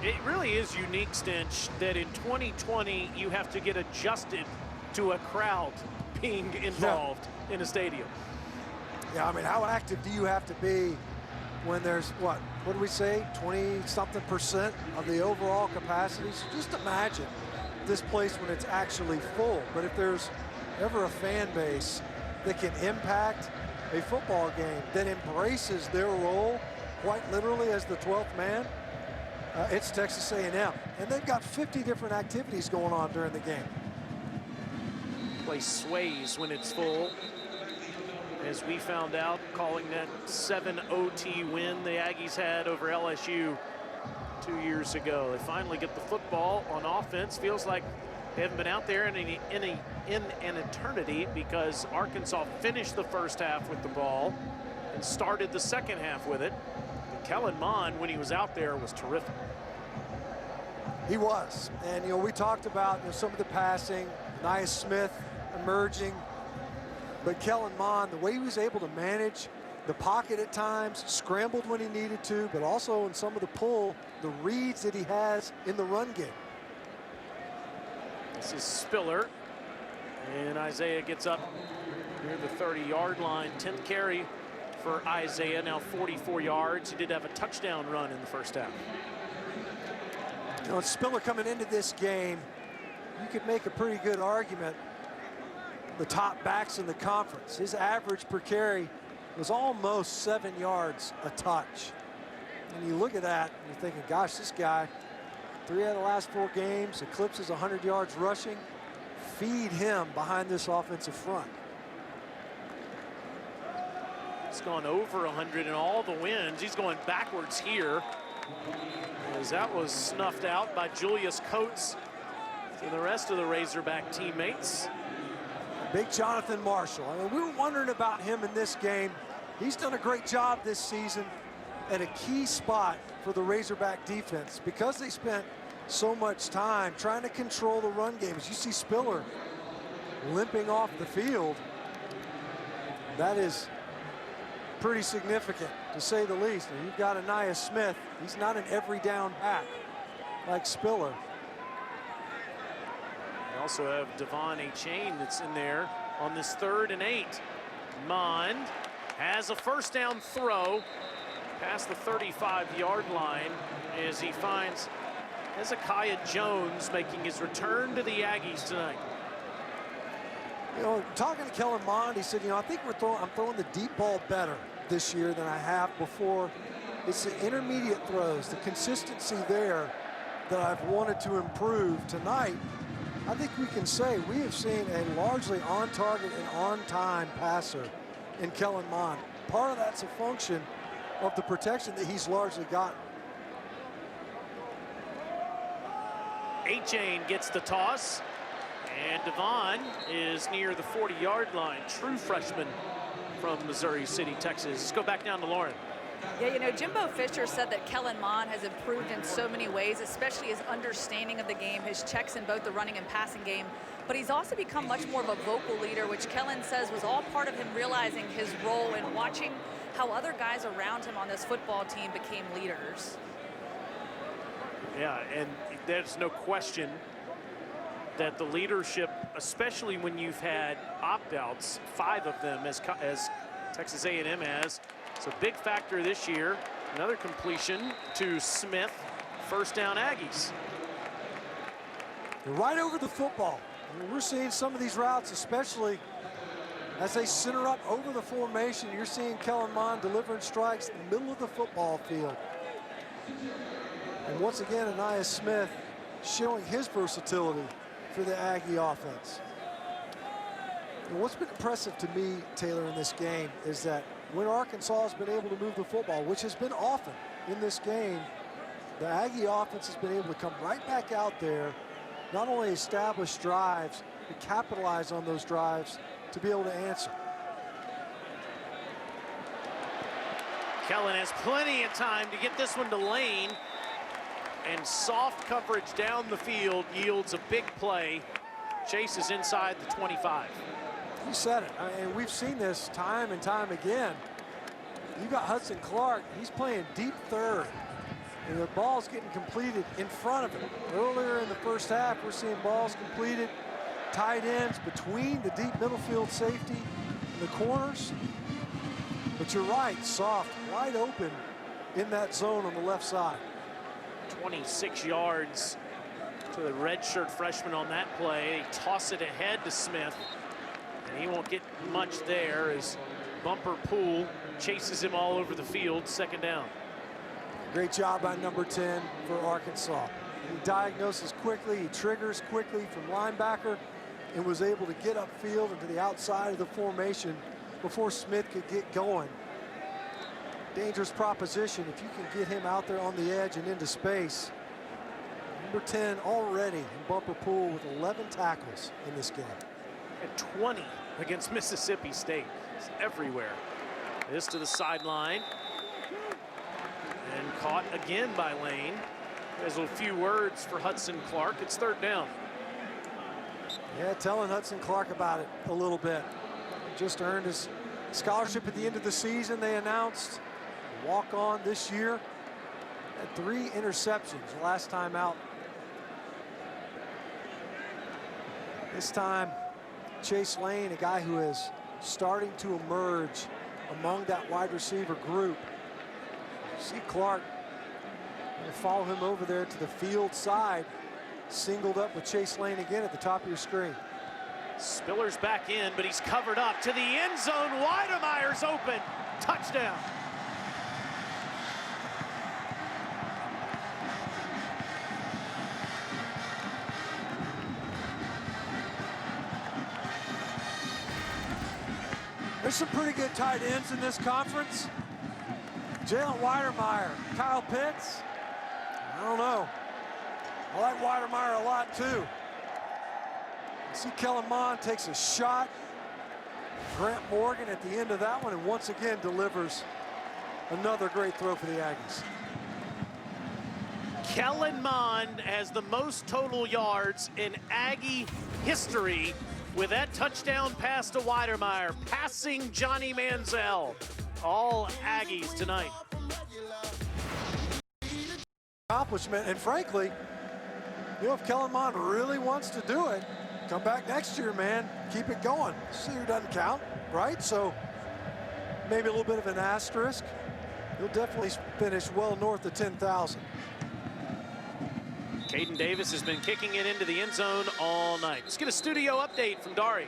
It really is unique, Stinch, that in 2020 you have to get adjusted to a crowd being involved in a stadium. Yeah, I mean, how active do you have to be when there's, what do we say, 20-something% of the overall capacity? So just imagine this place when it's actually full. But if there's ever a fan base that can impact a football game, that embraces their role quite literally as the 12th man, it's Texas A&M. And they've got 50 different activities going on during the game. Place sways when it's full. As we found out, calling that 7 OT win the Aggies had over LSU 2 years ago. They finally get the football on offense. Feels like they haven't been out there in an eternity because Arkansas finished the first half with the ball and started the second half with it. But Kellen Mond, when he was out there, was terrific. He was. And, you know, we talked about some of the passing, Nia Smith emerging. But Kellen Mond, the way he was able to manage the pocket at times, scrambled when he needed to, but also in some of the pull, the reads that he has in the run game. This is Spiller, and Isaiah gets up near the 30-yard line. 10th carry for Isaiah, now 44 yards. He did have a touchdown run in the first half. You know, Spiller coming into this game, you could make a pretty good argument. The top backs in the conference, his average per carry was almost 7 yards a touch. And you look at that, and you're thinking, gosh, this guy, 3 out of the last 4 games, eclipses 100 yards rushing. Feed him behind this offensive front. He's gone over 100 in all the wins. He's going backwards here, as that was snuffed out by Julius Coates and the rest of the Razorback teammates. Big Jonathan Marshall. I mean, we were wondering about him in this game. He's done a great job this season at a key spot for the Razorback defense because they spent so much time trying to control the run game. As you see Spiller limping off the field, that is pretty significant, to say the least. And you've got Nia Smith. He's not an every down back like Spiller. We also have Devon Achane that's in there on this 3rd and 8. Mond has a first down throw past the 35-yard line as he finds Hezekiah Jones making his return to the Aggies tonight. You know, talking to Kellen Mond, he said, you know, I think I'm throwing the deep ball better this year than I have before. It's the intermediate throws, the consistency there that I've wanted to improve. Tonight, I think we can say we have seen a largely on-target and on-time passer in Kellen Mond. Part of that's a function of the protection that he's largely gotten. A-Chain gets the toss. And Devon is near the 40-yard line. True freshman from Missouri City, Texas. Let's go back down to Lauren. Yeah, you know, Jimbo Fisher said that Kellen Mond has improved in so many ways, especially his understanding of the game, his checks in both the running and passing game. But he's also become much more of a vocal leader, which Kellen says was all part of him realizing his role and watching how other guys around him on this football team became leaders. Yeah, and there's no question that the leadership, especially when you've had opt-outs, 5 of them as Texas A&M has, it's a big factor this year. Another completion to Smith. First down, Aggies. Right over the football. I mean, we're seeing some of these routes, especially as they center up over the formation. You're seeing Kellen Mond delivering strikes in the middle of the football field. And once again, Ainias Smith showing his versatility for the Aggie offense. And what's been impressive to me, Taylor, in this game is that when Arkansas has been able to move the football, which has been often in this game, the Aggie offense has been able to come right back out there, not only establish drives, but capitalize on those drives to be able to answer. Kellen has plenty of time to get this one to Lane. And soft coverage down the field yields a big play. Chase is inside the 25. You said it. And we've seen this time and time again. You got Hudson Clark. He's playing deep third. And the ball's getting completed in front of him. Earlier in the first half, we're seeing balls completed, tight ends between the deep middle field safety and the corners. But you're right, soft, wide open in that zone on the left side. 26 yards to the redshirt freshman on that play. They toss it ahead to Smith. And he won't get much there as Bumper Poole chases him all over the field. Second down. Great job by number 10 for Arkansas. He diagnoses quickly, he triggers quickly from linebacker, and was able to get upfield into the outside of the formation before Smith could get going. Dangerous proposition if you can get him out there on the edge and into space. Number 10 already in Bumper Poole with 11 tackles in this game. And 20 against Mississippi State. It's everywhere. This to the sideline. And caught again by Lane. There's a few words for Hudson Clark. It's third down. Yeah, telling Hudson Clark about it a little bit. Just earned his scholarship at the end of the season, they announced. Walk on this year. Had 3 interceptions last time out. This time, Chase Lane, a guy who is starting to emerge among that wide receiver group. See Clark going to follow him over there to the field side. Singled up with Chase Lane again at the top of your screen. Spiller's back in, but he's covered up to the end zone. Weidemeier's open. Touchdown. There's some pretty good tight ends in this conference. Jalen Weidermeier, Kyle Pitts. I don't know. I like Weidermeier a lot too. See Kellen Mond takes a shot. Grant Morgan at the end of that one, and once again delivers another great throw for the Aggies. Kellen Mond has the most total yards in Aggie history with that touchdown pass to Weidermeier, passing Johnny Manziel. All Aggies tonight. Accomplishment, and frankly, you know, if Kellen Mond really wants to do it, come back next year, man. Keep it going. This year doesn't count, right? So maybe a little bit of an asterisk. He'll definitely finish well north of 10,000. Caden Davis has been kicking it into the end zone all night. Let's get a studio update from Dari.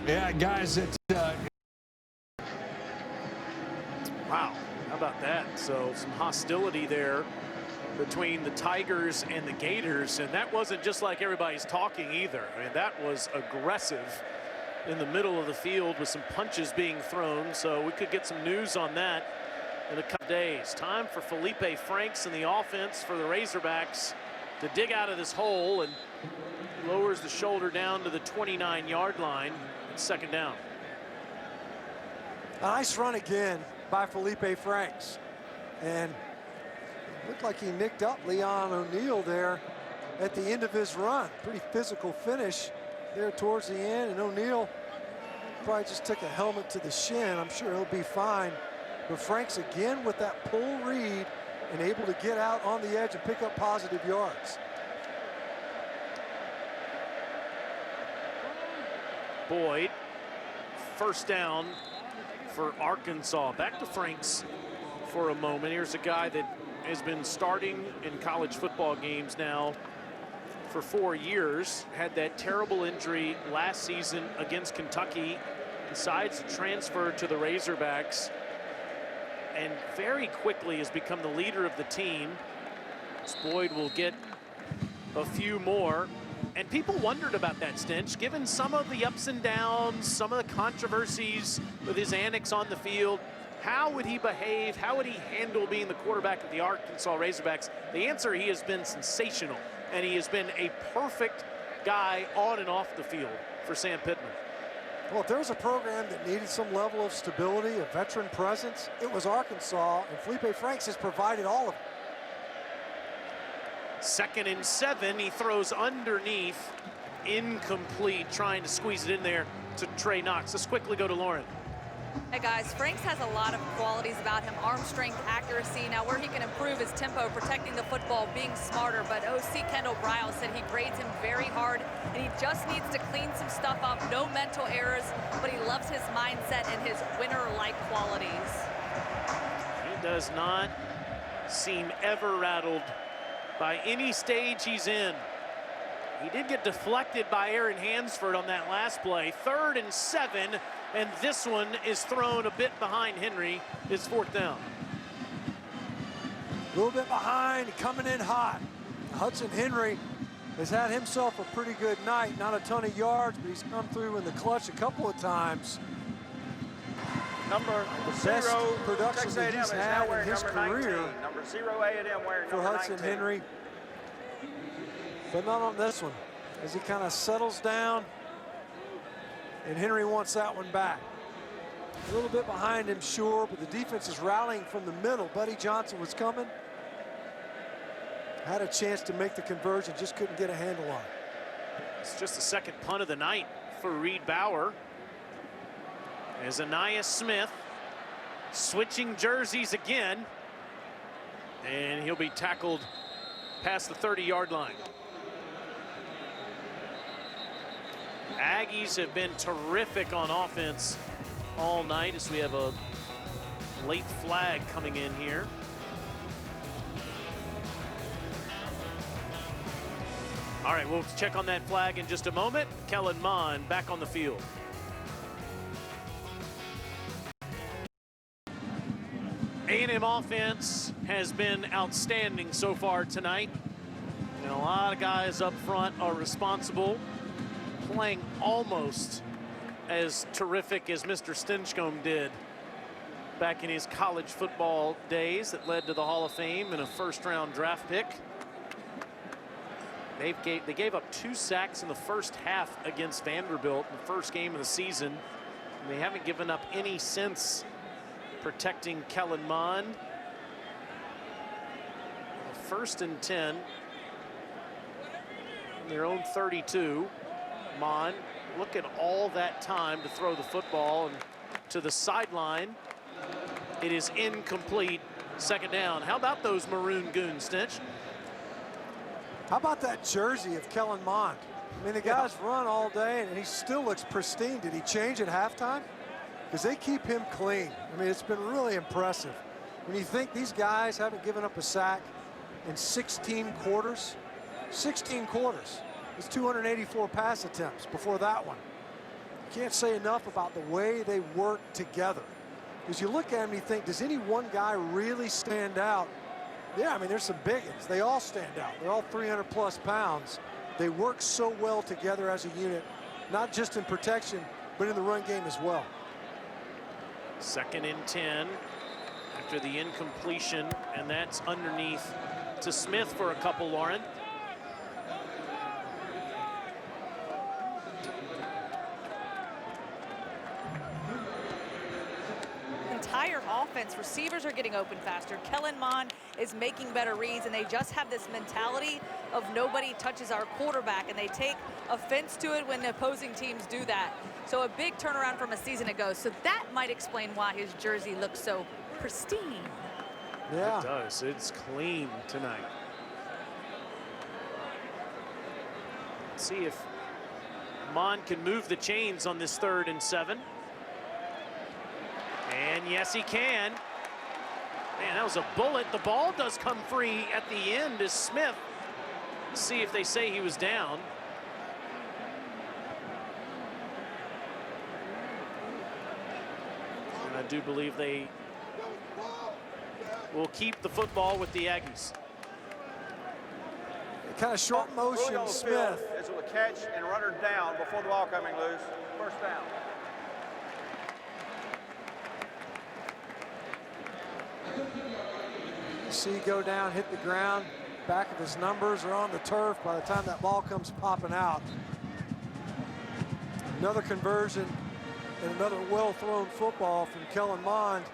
Yeah, guys, it's Wow, how about that? So some hostility there between the Tigers and the Gators, and that wasn't just like everybody's talking either. I mean, that was aggressive in the middle of the field with some punches being thrown, so we could get some news on that in a couple days. Time for Felipe Franks and the offense for the Razorbacks to dig out of this hole, and lowers the shoulder down to the 29-yard line. It's second down. A nice run again by Felipe Franks. And it looked like he nicked up Leon O'Neal there at the end of his run. Pretty physical finish there towards the end. And O'Neal probably just took a helmet to the shin. I'm sure he'll be fine. But Franks again with that pull read and able to get out on the edge and pick up positive yards. Boyd, first down for Arkansas. Back to Franks for a moment. Here's a guy that has been starting in college football games now for 4 years. Had that terrible injury last season against Kentucky. Decides to transfer to the Razorbacks, and very quickly has become the leader of the team. Boyd will get a few more. And people wondered about that, Stinch, given some of the ups and downs, some of the controversies with his antics on the field. How would he behave? How would he handle being the quarterback of the Arkansas Razorbacks? The answer, he has been sensational, and he has been a perfect guy on and off the field for Sam Pittman. Well, if there was a program that needed some level of stability, a veteran presence, it was Arkansas, and Felipe Franks has provided all of it. 2nd and 7, he throws underneath, incomplete, trying to squeeze it in there to Trey Knox. Let's quickly go to Lauren. Hey guys, Franks has a lot of qualities about him: arm strength, accuracy. Now where he can improve his tempo, protecting the football, being smarter. But OC Kendall Briles said he grades him very hard, and he just needs to clean some stuff up. No mental errors, but he loves his mindset and his winner-like qualities. He does not seem ever rattled by any stage he's in. He did get deflected by Aaron Hansford on that last play. 3rd and 7, and this one is thrown a bit behind Henry. It's 4th down. A little bit behind, coming in hot. Hudson Henry has had himself a pretty good night. Not a ton of yards, but he's come through in the clutch a couple of times. Number The 0, best production Texas that A&M he's is now had in wearing his number career 19. Number 0, A&M wearing for number Hudson 19. Henry. But not on this one, as he kind of settles down, and Henry wants that one back. A little bit behind him, sure, but the defense is rallying from the middle. Buddy Johnson was coming. Had a chance to make the conversion, just couldn't get a handle on it. It's just the 2nd punt of the night for Reed Bauer. As Anais Smith switching jerseys again, and he'll be tackled past the 30-yard line. Aggies have been terrific on offense all night, as we have a late flag coming in here. All right, we'll check on that flag in just a moment. Kellen Mond back on the field. A&M offense has been outstanding so far tonight. And a lot of guys up front are responsible, playing almost as terrific as Mr. Stinchcomb did back in his college football days that led to the Hall of Fame and a 1st-round draft pick. They gave up 2 sacks in the first half against Vanderbilt in the first game of the season. And they haven't given up any since, protecting Kellen Mond. 1st and 10. Their own 32. Mond, look at all that time to throw the football, and to the sideline. It is incomplete. 2nd down. How about those maroon goons, Stitch? How about that jersey of Kellen Mond? I mean, the guy's run all day, and he still looks pristine. Did he change at halftime? Because they keep him clean. I mean, it's been really impressive. When you think these guys haven't given up a sack in 16 quarters, 16 quarters. It's 284 pass attempts before that one. Can't say enough about the way they work together. Because you look at them and you think, does any one guy really stand out? Yeah, I mean, there's some big ones. They all stand out. They're all 300-plus pounds. They work so well together as a unit, not just in protection, but in the run game as well. 2nd and 10 after the incompletion, and that's underneath to Smith for a couple, Lauren. offense, receivers are getting open faster. Kellen Mond is making better reads, and they just have this mentality of nobody touches our quarterback, and they take offense to it when the opposing teams do that. So a big turnaround from a season ago. So that might explain why his jersey looks so pristine. Yeah. It does. It's clean tonight. Let's see if Mond can move the chains on this 3rd and 7. And yes, he can. Man, that was a bullet. The ball does come free at the end as Smith. Let's see if they say he was down. And I do believe they will keep the football with the Aggies. Kind of short motion, Smith. Is it a catch and runner down before the ball coming loose. First down. You see go down, hit the ground. Back of his numbers are on the turf by the time that ball comes popping out. Another conversion and another well-thrown football from Kellen Mond.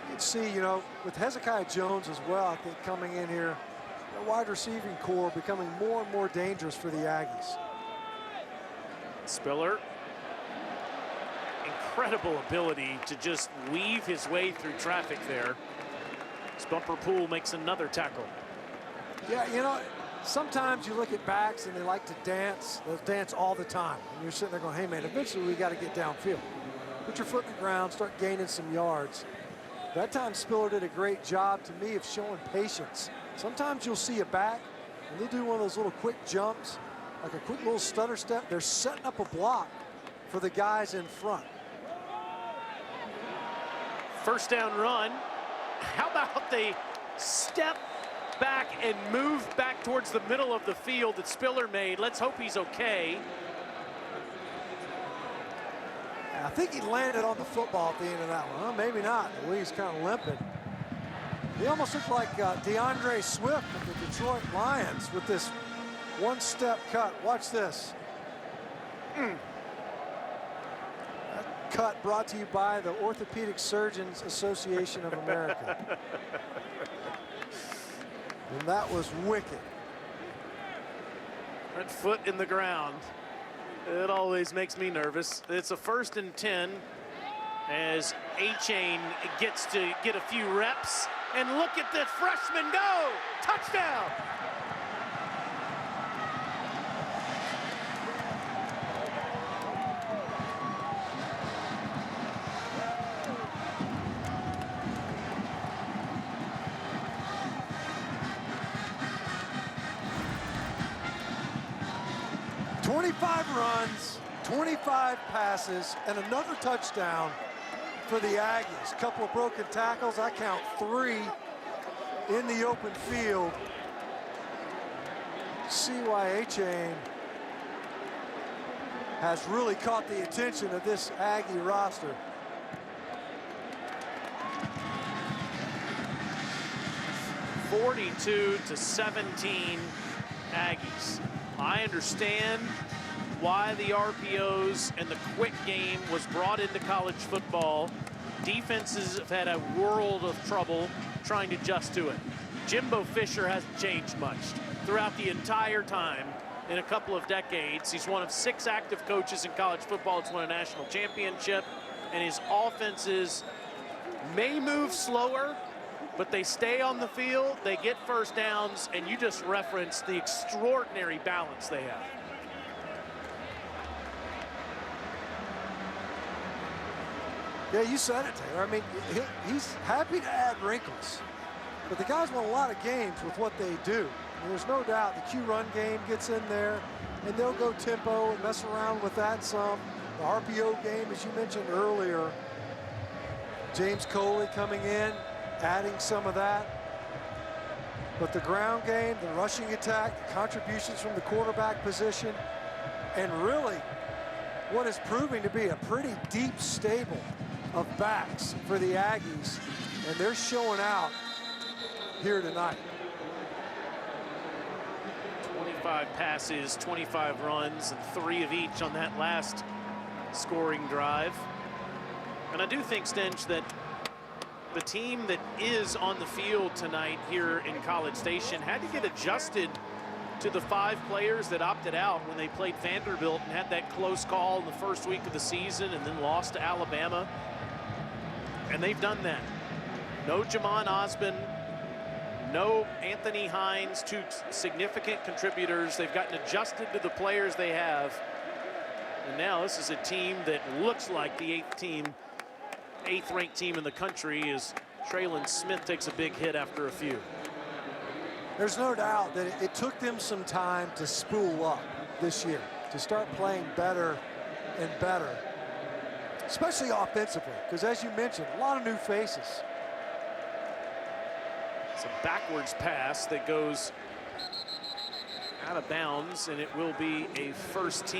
You can see, you know, with Hezekiah Jones as well, I think coming in here, the wide receiving core becoming more and more dangerous for the Aggies. Spiller, incredible ability to just weave his way through traffic there. Bumper Pool makes another tackle. Yeah, you know, sometimes you look at backs and they like to dance. They'll dance all the time. And you're sitting there going, hey, man, eventually we got to get downfield. Put your foot in the ground, start gaining some yards. That time Spiller did a great job, to me, of showing patience. Sometimes you'll see a back, and they'll do one of those little quick jumps, like a quick little stutter step. They're setting up a block for the guys in front. First down run. How about they step back and move back towards the middle of the field that Spiller made? Let's hope he's okay. I think he landed on the football at the end of that one. Well, maybe not. The way he's kind of limping. He almost looked like DeAndre Swift of the Detroit Lions with this one-step cut. Watch this. That cut brought to you by the Orthopedic Surgeons Association of America. And that was wicked. That foot in the ground. It always makes me nervous. It's a 1st and 10 as A-Chain gets to get a few reps. And look at the freshman go! Touchdown! Runs, 25 passes, and another touchdown for the Aggies. Couple of broken tackles. I count 3 in the open field. See why A-Chain has really caught the attention of this Aggie roster. (42-17) Aggies. I understand why the RPOs and the quick game was brought into college football. Defenses have had a world of trouble trying to adjust to it. Jimbo Fisher hasn't changed much throughout the entire time. In a couple of decades, he's one of 6 active coaches in college football. It's won a national championship, and his offenses may move slower, but they stay on the field, they get first downs, and you just referenced the extraordinary balance they have. Yeah, you said it, Taylor. I mean, he's happy to add wrinkles, but the guys won a lot of games with what they do. And there's no doubt the Q run game gets in there, and they'll go tempo and mess around with that some. The RPO game, as you mentioned earlier, James Coley coming in, adding some of that. But the ground game, the rushing attack, the contributions from the quarterback position, and really what is proving to be a pretty deep stable of backs for the Aggies, and they're showing out here tonight. 25 passes, 25 runs, and 3 of each on that last scoring drive. And I do think, Stench, that the team that is on the field tonight here in College Station had to get adjusted to the 5 players that opted out when they played Vanderbilt and had that close call in the first week of the season and then lost to Alabama. And they've done that. No Jamon Osmond, no Anthony Hines, 2 significant contributors. They've gotten adjusted to the players they have. And now this is a team that looks like the 8th ranked team in the country as Traylon Smith takes a big hit after a few. There's no doubt that it took them some time to spool up this year, to start playing better and better, especially offensively, because as you mentioned, a lot of new faces. It's a backwards pass that goes out of bounds, and it will be a first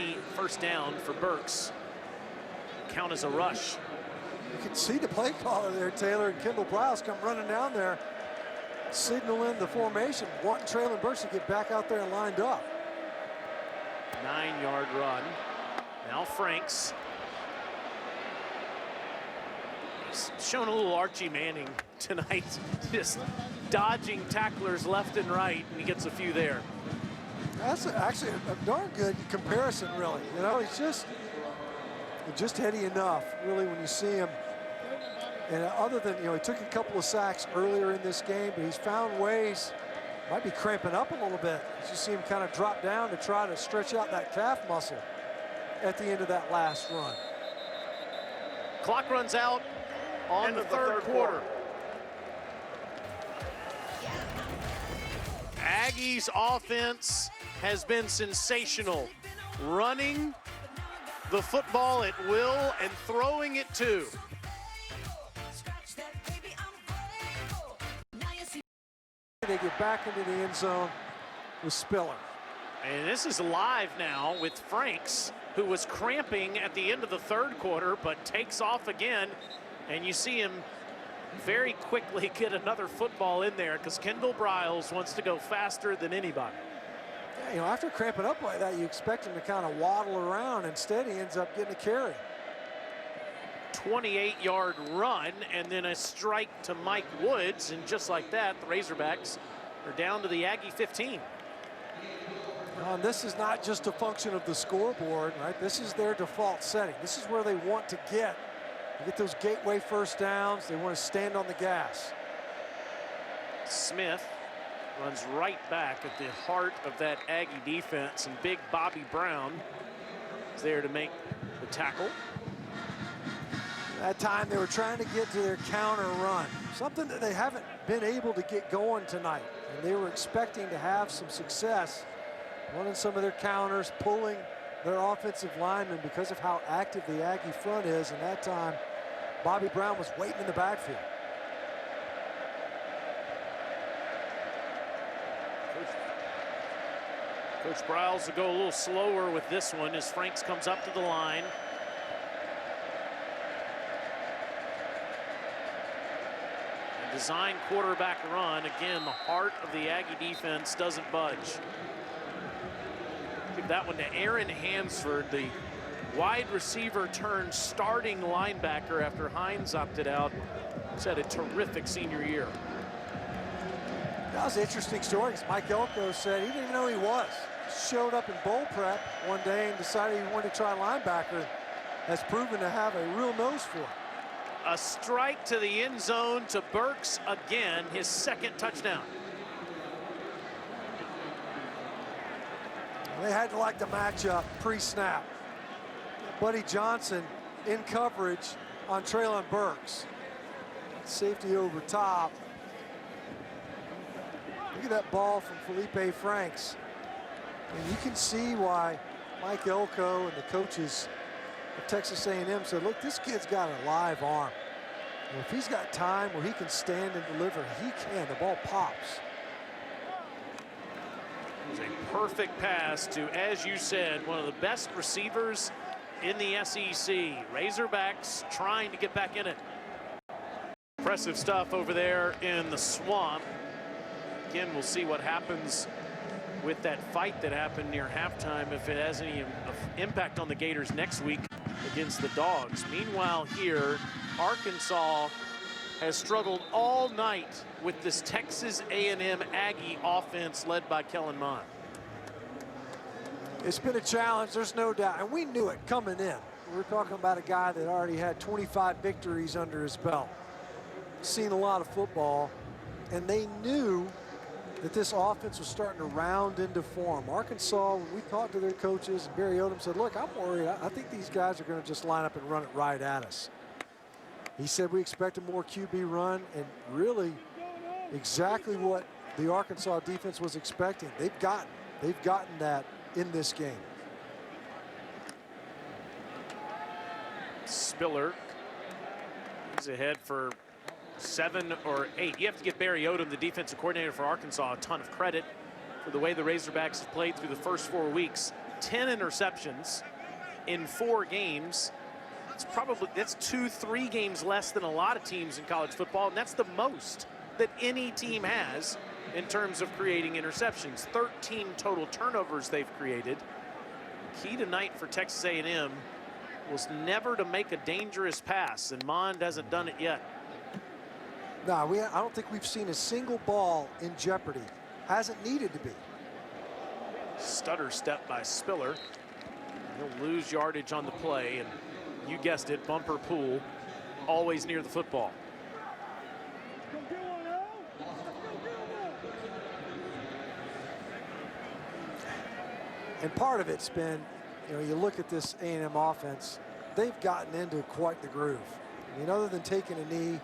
down for Burks. Count as a rush. You can see the play caller there, Taylor, and Kendall Briles come running down there, signaling the formation, wanting Traylon Burks to get back out there and lined up. 9-yard run. Now Franks. He's shown a little Archie Manning tonight, just dodging tacklers left and right, and he gets a few there. That's actually a darn good comparison, really. You know, he's just heady enough, really, when you see him. And other than, you know, he took a couple of sacks earlier in this game, but he's found ways, might be cramping up a little bit. You see him kind of drop down to try to stretch out that calf muscle at the end of that last run. Clock runs out on the third quarter. Aggies offense has been sensational, running the football at will and throwing it too. They get back into the end zone with Spiller. And this is live now with Franks, who was cramping at the end of the third quarter, but takes off again. And you see him very quickly get another football in there because Kendall Briles wants to go faster than anybody. Yeah, you know, after cramping up like that, you expect him to kind of waddle around. Instead, he ends up getting a carry. 28-yard run and then a strike to Mike Woods, and just like that, the Razorbacks are down to the Aggie 15. And this is not just a function of the scoreboard, right? This is their default setting. This is where they want to get those gateway first downs. They want to stand on the gas. Smith runs right back at the heart of that Aggie defense, and big Bobby Brown is there to make the tackle. That time they were trying to get to their counter run, something that they haven't been able to get going tonight. And they were expecting to have some success running some of their counters, pulling their offensive linemen because of how active the Aggie front is. And that time, Bobby Brown was waiting in the backfield. Coach Briles will go a little slower with this one as Franks comes up to the line. Design quarterback run. Again, the heart of the Aggie defense doesn't budge. Give that one to Aaron Hansford, the wide receiver turned starting linebacker after Hines opted out. He's had a terrific senior year. That was an interesting story, because Mike Elko said he didn't even know who he was. Showed up in bowl prep one day and decided he wanted to try linebacker. Has proven to have a real nose for it. A strike to the end zone to Burks again, his second touchdown. They had to like the matchup pre-snap. Buddy Johnson in coverage on Traylon Burks. Safety over top. Look at that ball from Felipe Franks. And you can see why Mike Elko and the coaches of Texas A&M said, look, this kid's got a live arm. And if he's got time where he can stand and deliver, he can. The ball pops. It was a perfect pass to, as you said, one of the best receivers in the SEC. Razorbacks trying to get back in it. Impressive stuff over there in the swamp. Again, we'll see what happens with that fight that happened near halftime, if it has any impact on the Gators next week against the Dogs. Meanwhile here, Arkansas has struggled all night with this Texas A&M Aggie offense led by Kellen Mond. It's been a challenge, there's no doubt, and we knew it coming in. We're talking about a guy that already had 25 victories under his belt, seen a lot of football, and they knew that this offense was starting to round into form. Arkansas, when we talked to their coaches, and Barry Odom said, look, I'm worried. I think these guys are going to just line up and run it right at us. He said we expect a more QB run, and really exactly what the Arkansas defense was expecting. They've gotten that in this game. Spiller is ahead for 7 or 8. You have to give Barry Odom, the defensive coordinator for Arkansas, a ton of credit for the way the Razorbacks have played through the first 4 weeks. 10 interceptions in 4 games. That's 2-3 games less than a lot of teams in college football, and that's the most that any team has in terms of creating interceptions. 13 total turnovers they've created. Key tonight for Texas A&M was never to make a dangerous pass, and Mond hasn't done it yet. No, I don't think we've seen a single ball in jeopardy. Hasn't needed to be. Stutter step by Spiller. He'll lose yardage on the play, and you guessed it, bumper pool, always near the football. And part of it's been, you look at this A&M offense, they've gotten into quite the groove. I mean, other than taking a knee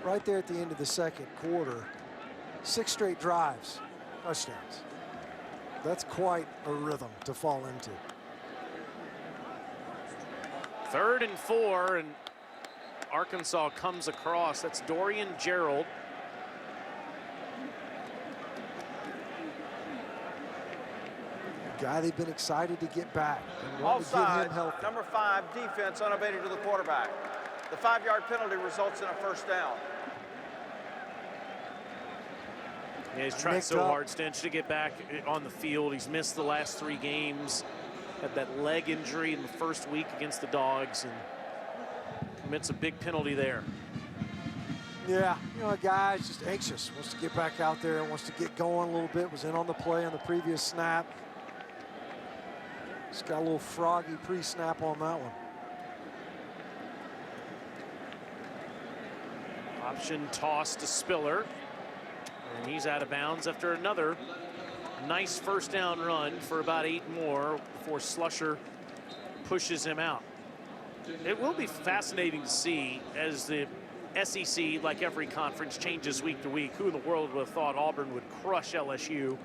right there at the end of the second quarter, 6 straight drives, touchdowns. That's quite a rhythm to fall into. 3rd and 4, and Arkansas comes across. That's Dorian Gerald. Guy they've been excited to get back and want to get him healthy. Number 5, defense unabated to the quarterback. The 5-yard penalty results in a first down. Yeah, he's tried so hard, Stench, to get back on the field. He's missed the last 3 games. Had that leg injury in the first week against the Dogs, and commits a big penalty there. Yeah, a guy's just anxious, wants to get back out there, wants to get going a little bit, was in on the play on the previous snap. Just got a little froggy pre-snap on that one. Option toss to Spiller, and he's out of bounds after another nice first down run for about 8 more before Slusher pushes him out. It will be fascinating to see as the SEC, like every conference, changes week to week. Who in the world would have thought Auburn would crush LSU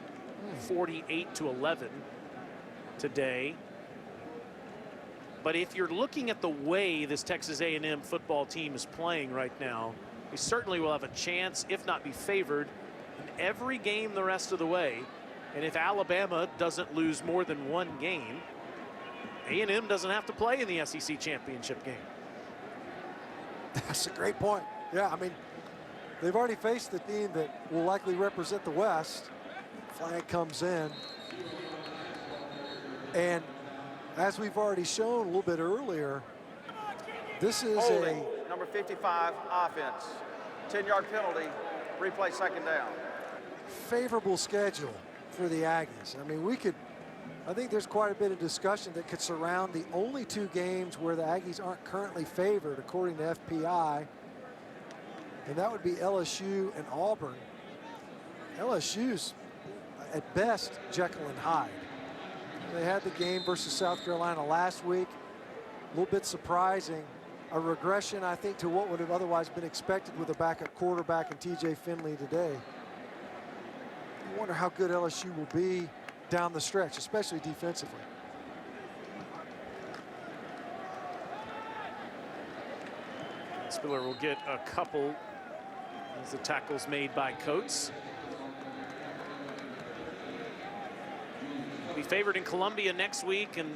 48-11 today? But if you're looking at the way this Texas A&M football team is playing right now, we certainly will have a chance, if not be favored, in every game the rest of the way. And if Alabama doesn't lose more than 1 game, A&M doesn't have to play in the SEC championship game. That's a great point. Yeah, I mean, they've already faced the team that will likely represent the West. Flag comes in. And as we've already shown a little bit earlier, this is holding, number 55, offense. 10-yard penalty, replay second down. Favorable schedule for the Aggies. I mean, I think there's quite a bit of discussion that could surround the only 2 games where the Aggies aren't currently favored according to FPI, and that would be LSU and Auburn. LSU's at best Jekyll and Hyde. They had the game versus South Carolina last week. A little bit surprising. A regression, I think, to what would have otherwise been expected with a backup quarterback and TJ Finley today. I wonder how good LSU will be down the stretch, especially defensively. Spiller will get a couple as the tackles made by Coates. Be favored in Columbia next week, and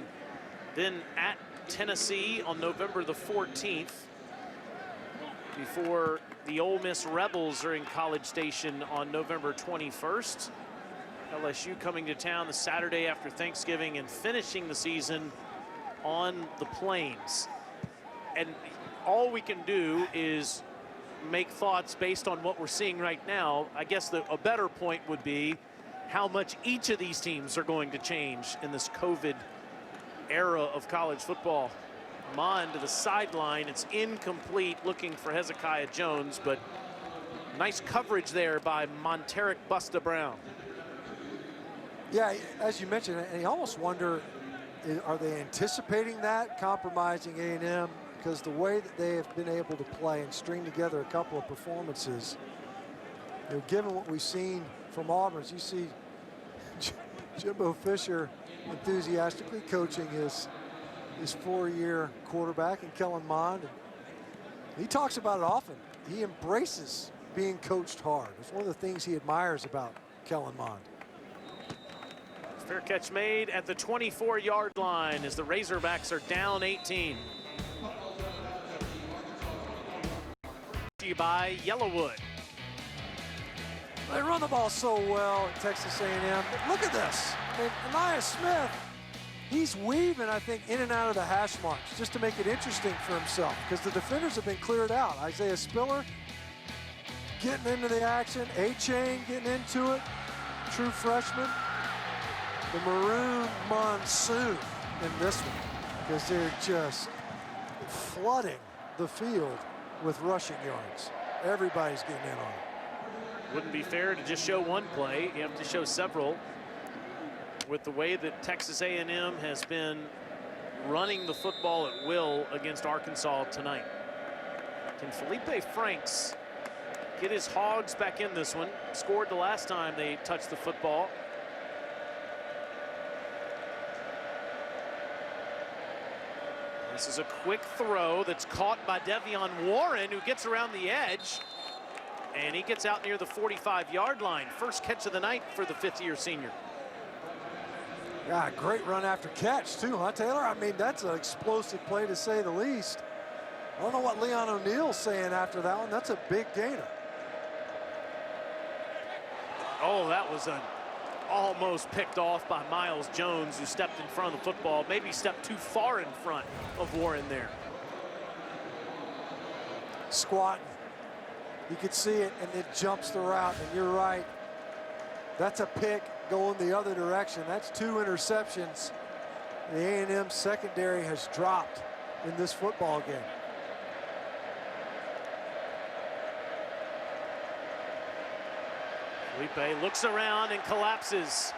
then at Tennessee on November the 14th before the Ole Miss Rebels are in College Station on November 21st. LSU coming to town the Saturday after Thanksgiving and finishing the season on the Plains. And all we can do is make thoughts based on what we're seeing right now. I guess a better point would be how much each of these teams are going to change in this COVID era of college football. Mon to the sideline. It's incomplete, looking for Hezekiah Jones, but nice coverage there by Monteric Busta Brown. Yeah, as you mentioned, and you almost wonder, are they anticipating that, compromising A&M? Because the way that they have been able to play and string together a couple of performances, you know, given what we've seen from Auburn, as you see Jimbo Fisher enthusiastically coaching his four-year quarterback, and Kellen Mond. He talks about it often. He embraces being coached hard. It's one of the things he admires about Kellen Mond. Fair catch made at the 24-yard line as the Razorbacks are down 18. To you by Yellowwood. They run the ball so well at Texas A&M. But look at this. I mean, Elias Smith, he's weaving, I think, in and out of the hash marks just to make it interesting for himself, because the defenders have been cleared out. Isaiah Spiller getting into the action. A-Chain getting into it. True freshman. The Maroon Monsoon in this one, because they're just flooding the field with rushing yards. Everybody's getting in on it. Wouldn't be fair to just show one play. You have to show several. With the way that Texas A&M has been running the football at will against Arkansas tonight. Can Felipe Franks get his Hogs back in this one? Scored the last time they touched the football. This is a quick throw that's caught by Devion Warren, who gets around the edge, and he gets out near the 45-yard line. First catch of the night for the fifth-year senior. Yeah, great run after catch too, huh, Taylor? I mean, that's an explosive play to say the least. I don't know what Leon O'Neal's saying after that one. That's a big gainer. Oh, that was almost picked off by Miles Jones, who stepped in front of the football, maybe stepped too far in front of Warren there. Squatting. You could see it, and it jumps the route, and you're right. That's a pick going the other direction. That's two interceptions the A&M secondary has dropped in this football game. Felipe looks around and collapses.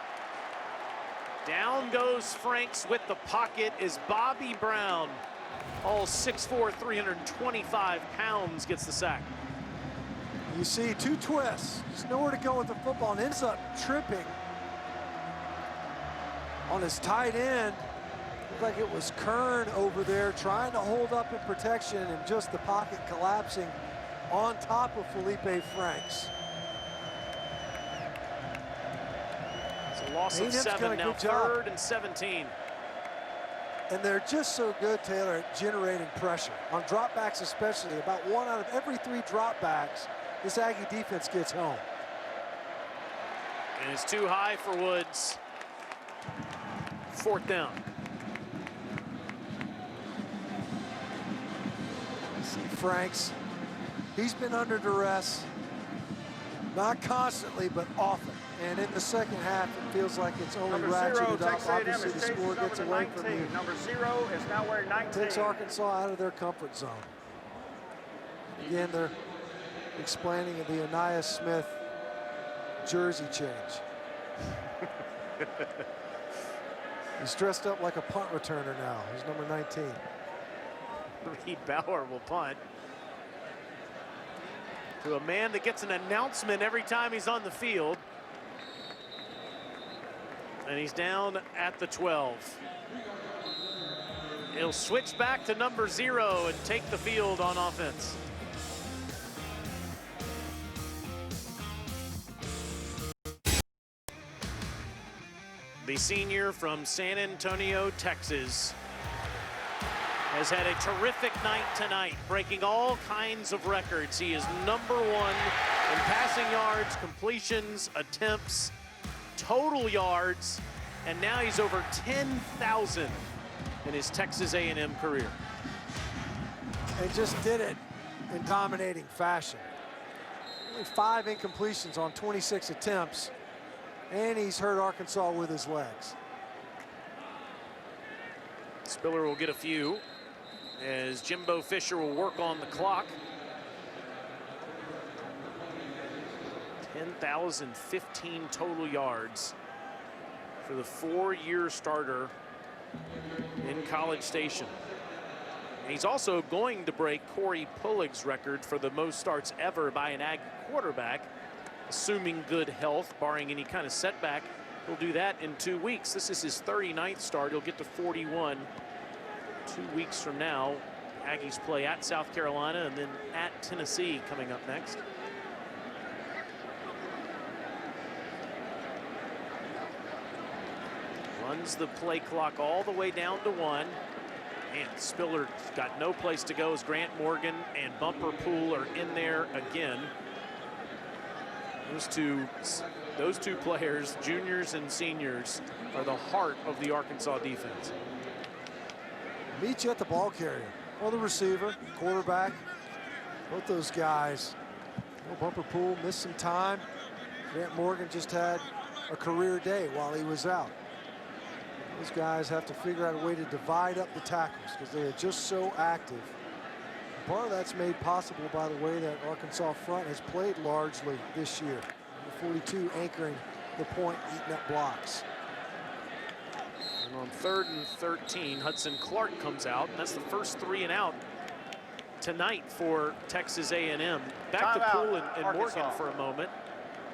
Down goes Franks with the pocket is Bobby Brown. All 6'4", 325 pounds, gets the sack. You see two twists, just nowhere to go with the football, and ends up tripping on his tight end. Looked like it was Kern over there trying to hold up in protection, and just the pocket collapsing on top of Felipe Franks. It's a loss of 7 now, 3rd and 17. And they're just so good, Taylor, at generating pressure. On dropbacks especially, about 1 out of every 3 dropbacks, this Aggie defense gets home. And it's too high for Woods. 4th down. See Franks, he's been under duress, not constantly, but often. And in the second half, it feels like it's only ratcheted up. Obviously, the score gets away from you. Number 0 is now wearing 19. Takes Arkansas out of their comfort zone. Again, they're explaining the Anais Smith jersey change. He's dressed up like a punt returner now. He's number 19. Reed Bauer will punt. To a man that gets an announcement every time he's on the field. And he's down at the 12. He'll switch back to number 0 and take the field on offense. The senior from San Antonio, Texas, has had a terrific night tonight, breaking all kinds of records. He is number 1 in passing yards, completions, attempts, total yards, and now he's over 10,000 in his Texas A&M career. And just did it in dominating fashion. Only 5 incompletions on 26 attempts, and he's hurt Arkansas with his legs. Spiller will get a few as Jimbo Fisher will work on the clock. 10,015 total yards for the 4-year starter in College Station. And he's also going to break Corey Pullig's record for the most starts ever by an Aggie quarterback, assuming good health, barring any kind of setback. He'll do that in 2 weeks. This is his 39th start. He'll get to 41 2 weeks from now. Aggies play at South Carolina and then at Tennessee coming up next. Runs the play clock all the way down to 1. And Spiller's got no place to go as Grant Morgan and Bumper Pool are in there again. Those two players, juniors and seniors, are the heart of the Arkansas defense. Meet you at the ball carrier or the receiver, quarterback. Both those guys. Bumper Pool missed some time. Grant Morgan just had a career day while he was out. Those guys have to figure out a way to divide up the tackles because they are just so active. Part of that's made possible by the way that Arkansas front has played largely this year. The 42 anchoring the point, eating up blocks. And on 3rd and 13, Hudson Clark comes out, and that's the first 3 and out tonight for Texas A&M. Back to Poole and Morgan for a moment.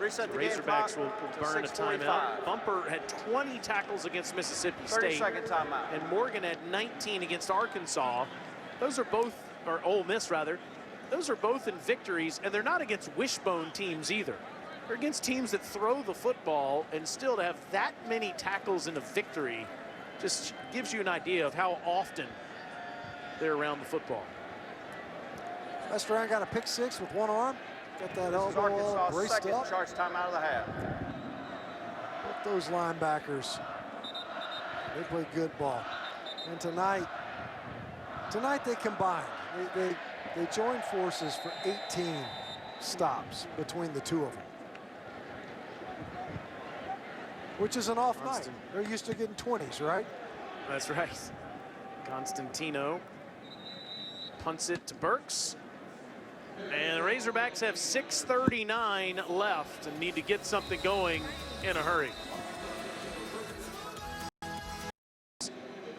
Reset the Razorbacks game will clock burn a to timeout. 6:45. Bumper had 20 tackles against Mississippi State. 30-second timeout. And Morgan had 19 against Arkansas. Those are both, or Ole Miss rather, those are both in victories, and they're not against wishbone teams either. They're against teams that throw the football, and still to have that many tackles in a victory just gives you an idea of how often they're around the football. Westerand got a pick 6 with one arm. Got that elbow all Arkansas' braced second up. charge time out of the half. Both those linebackers, they play good ball. And tonight they combined. They joined forces for 18 stops between the two of them, which is an off night. They're used to getting 20s, right? That's right. Constantino punts it to Burks. And the Razorbacks have 6:39 left and need to get something going in a hurry.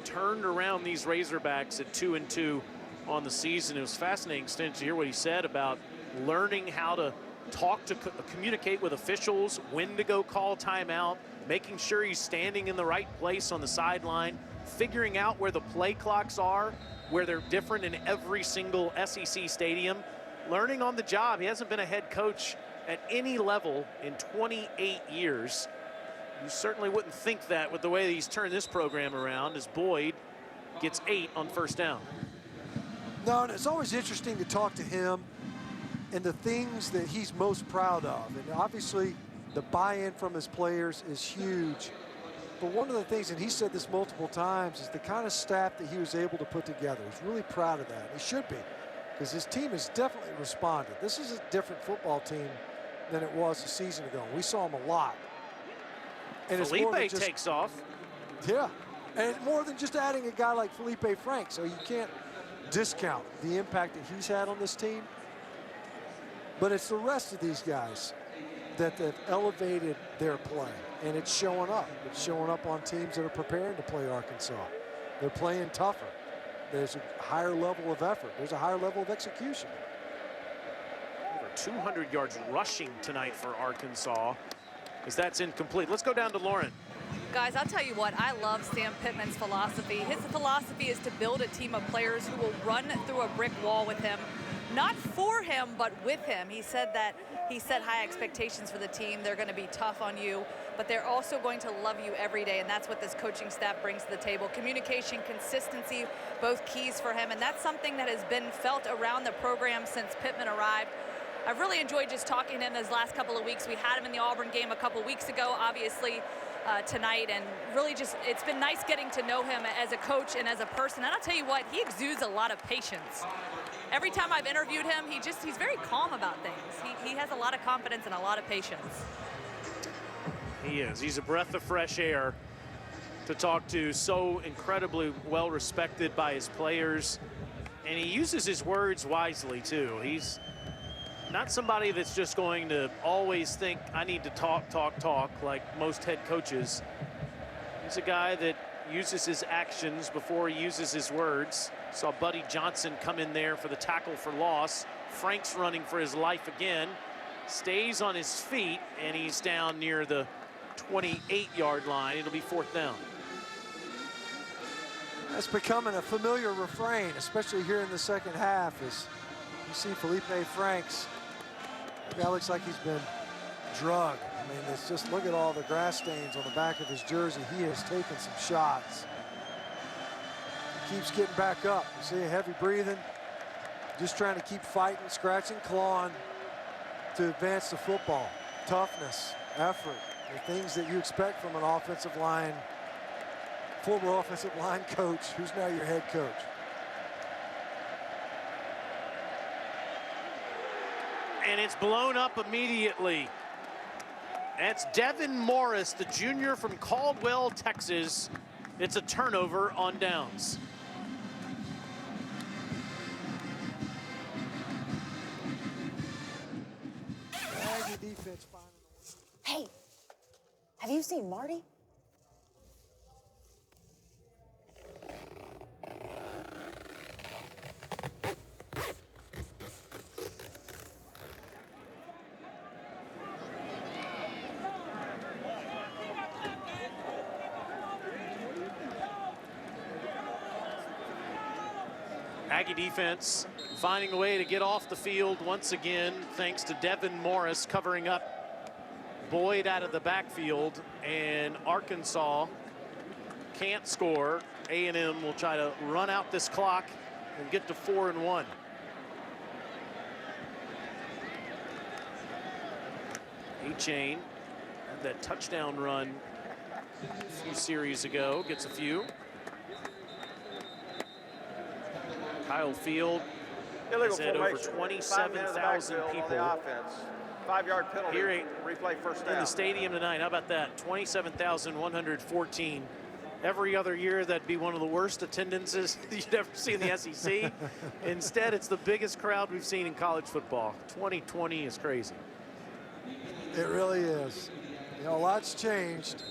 Turned around these Razorbacks at 2-2 on the season. It was fascinating to hear what he said about learning how to talk to communicate with officials, when to go call timeout, making sure he's standing in the right place on the sideline, figuring out where the play clocks are, where they're different in every single SEC stadium. Learning on the job. He hasn't been a head coach at any level in 28 years. You certainly wouldn't think that with the way he's turned this program around, as Boyd gets 8 on first down. No, and it's always interesting to talk to him and the things that he's most proud of. And obviously, the buy-in from his players is huge. But one of the things, and he said this multiple times, is the kind of staff that he was able to put together. He's really proud of that. He should be, because his team has definitely responded. This is a different football team than it was a season ago. We saw him a lot. And Felipe takes off. Yeah, and it's more than just adding a guy like Felipe Frank, so you can't discount the impact that he's had on this team. But it's the rest of these guys that have elevated their play, and it's showing up. It's showing up on teams that are preparing to play Arkansas. They're playing tougher. There's a higher level of effort. There's a higher level of execution. Over 200 yards rushing tonight for Arkansas, as that's incomplete. Let's go down to Lauren. Guys, I'll tell you what, I love Sam Pittman's philosophy. His philosophy is to build a team of players who will run through a brick wall with him. Not for him, but with him. He said that he set high expectations for the team. They're going to be tough on you, but they're also going to love you every day, and that's what this coaching staff brings to the table. Communication, consistency, both keys for him, and that's something that has been felt around the program since Pittman arrived. I've really enjoyed just talking to him those last couple of weeks. We had him in the Auburn game a couple weeks ago. Obviously, tonight, and really just, it's been nice getting to know him as a coach and as a person. And I'll tell you what, he exudes a lot of patience. Every time I've interviewed him, he's very calm about things. He has a lot of confidence and a lot of patience. He is. He's a breath of fresh air to talk to, so incredibly well respected by his players. And he uses his words wisely too. He's not somebody that's just going to always think, I need to talk like most head coaches. He's a guy that uses his actions before he uses his words. Saw Buddy Johnson come in there for the tackle for loss. Frank's running for his life again. Stays on his feet, and he's down near the 28-yard line. It'll be 4th down. That's becoming a familiar refrain, especially here in the second half, as you see Felipe Franks. The guy looks like he's been drugged. I mean, it's just, look at all the grass stains on the back of his jersey. He has taken some shots. He keeps getting back up. You see, heavy breathing, just trying to keep fighting, scratching, clawing to advance the football. Toughness, effort, the things that you expect from an offensive line, former offensive line coach who's now your head coach. And it's blown up immediately. That's Devin Morris, the junior from Caldwell, Texas. It's a turnover on downs. Aggie defense finally. Hey, have you seen Marty? Aggie defense finding a way to get off the field once again, thanks to Devin Morris covering up Boyd out of the backfield, and Arkansas can't score. A&M will try to run out this clock and get to 4-1. A-Chain had that touchdown run a few series ago, gets a few. Kyle Field has had over 27,000 people 5-yard penalty. here Replay first down. in the stadium tonight. How about that? 27,114. Every other year, that'd be one of the worst attendances you'd ever see in the SEC. Instead, it's the biggest crowd we've seen in college football. 2020 is crazy. It really is. You know, a lot's changed.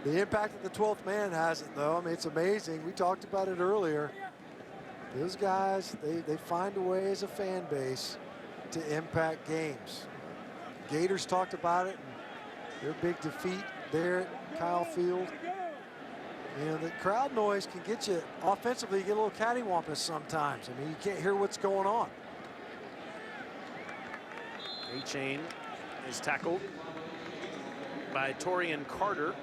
The impact of the 12th man hasn't, though. I mean, it's amazing. We talked about it earlier. Those guys, they find a way as a fan base to impact games. Gators talked about it, and their big defeat there at Kyle Field. You know, the crowd noise can get you offensively, you get a little cattywampus sometimes. I mean, you can't hear what's going on. A-Chain is tackled by Torian Carter.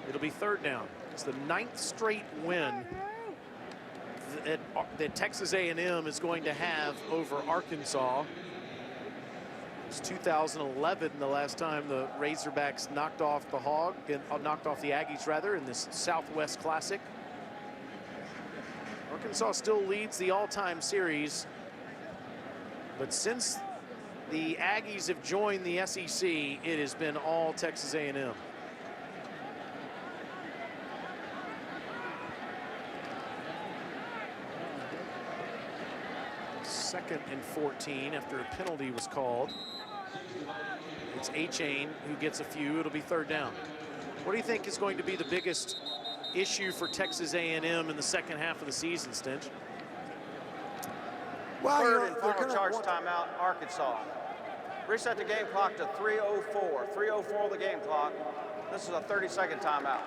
It'll be 3rd down. It's the 9th straight win that Texas A&M is going to have over Arkansas. It's 2011 the last time the Razorbacks knocked off the knocked off the Aggies rather, in this Southwest Classic. Arkansas still leads the all-time series, but since the Aggies have joined the SEC, it has been all Texas A&M. Second and 14 after a penalty was called. It's A-Chain who gets a few. It'll be 3rd down. What do you think is going to be the biggest issue for Texas A&M in the second half of the season, Stinch? Well, Third and final charge timeout, Arkansas. Reset the game clock to 3:04. 3:04 the game clock. This is a 30-second timeout.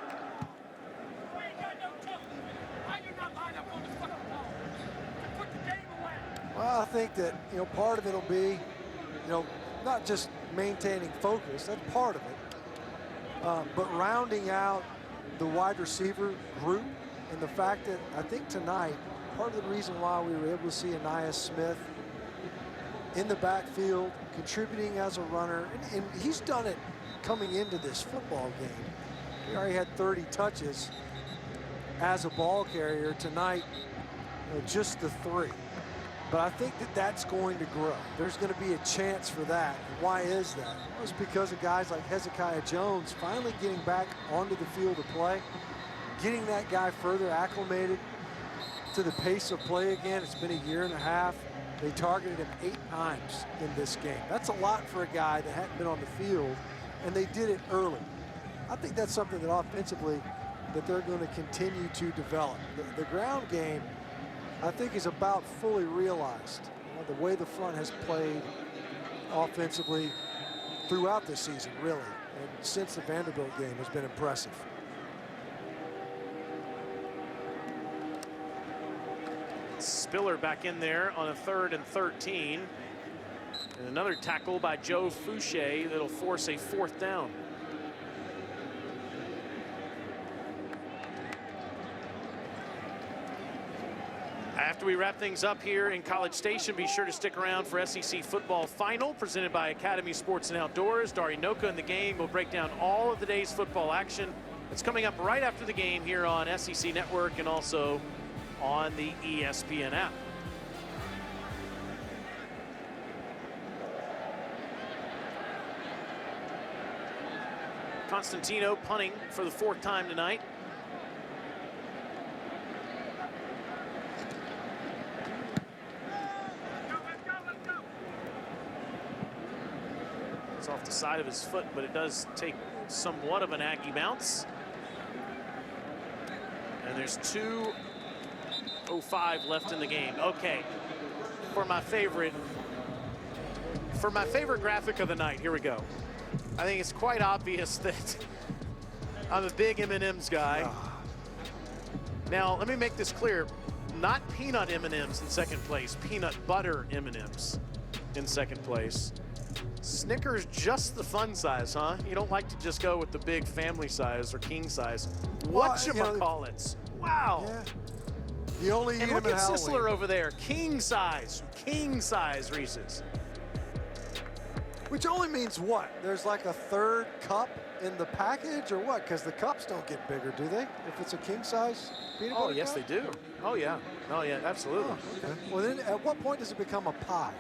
Well, I think that, you know, part of it will be, you know, not just maintaining focus, that's part of it, but rounding out the wide receiver group, and the fact that I think tonight, part of the reason why we were able to see Anais Smith in the backfield, contributing as a runner, and he's done it coming into this football game. He already had 30 touches as a ball carrier tonight, just the 3. But I think that that's going to grow. There's going to be a chance for that. And why is that? Well, it's because of guys like Hezekiah Jones finally getting back onto the field of play, getting that guy further acclimated to the pace of play again. It's been a year and a half. They targeted him 8 times in this game. That's a lot for a guy that hadn't been on the field, and they did it early. I think that's something that offensively that they're going to continue to develop. The ground game, I think, is about fully realized. You know, the way the front has played offensively throughout this season, really, and since the Vanderbilt game has been impressive. Spiller back in there on a 3rd and 13. And another tackle by Joe Fouché that'll force a 4th down. After we wrap things up here in College Station, be sure to stick around for SEC Football Final presented by Academy Sports and Outdoors. Dari Noka in the game will break down all of the day's football action. It's coming up right after the game here on SEC Network and also on the ESPN app. Constantino punting for the 4th time tonight. It's off the side of his foot, but it does take somewhat of an Aggie bounce. And there's 2:05 left in the game. Okay, for my favorite graphic of the night, here we go. I think it's quite obvious that I'm a big M&M's guy. Now, let me make this clear. Not peanut M&M's in second place, peanut butter M&M's in second place. Snickers just the fun size, huh? You don't like to just go with the big family size or king size. Whatchamacallits. Wow. Yeah. You only eat And them look at at Sisler Halloween. over there, king size Reese's. Which only means what? There's like a 3rd cup in the package or what? Because the cups don't get bigger, do they? If it's a king size peanut butter Yes, cup? they do. Oh, yeah, absolutely. Oh, okay. Well, then at what point does it become a pie?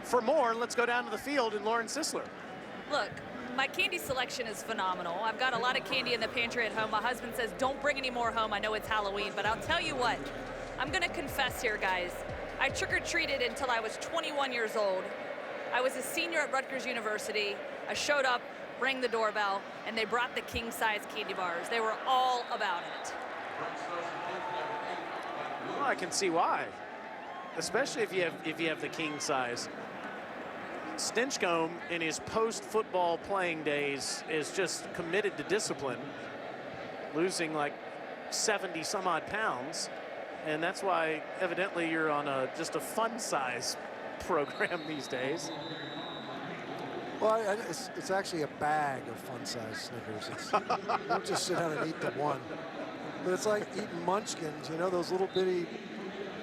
For more, let's go down to the field and Lauren Sisler. Look, my candy selection is phenomenal. I've got a lot of candy in the pantry at home. My husband says, don't bring any more home. I know it's Halloween, but I'll tell you what. I'm gonna confess here, guys. I trick-or-treated until I was 21 years old. I was a senior at Rutgers University. I showed up, rang the doorbell, and they brought the king-size candy bars. They were all about it. Well, I can see why, especially if you have the king size. Stinchcomb in his post-football playing days is just committed to discipline, losing like 70 some odd pounds, and that's why evidently you're on just a fun size program these days. Well, it's actually a bag of fun-size Snickers. You don't just sit down and eat the one. But it's like eating Munchkins, you know, those little bitty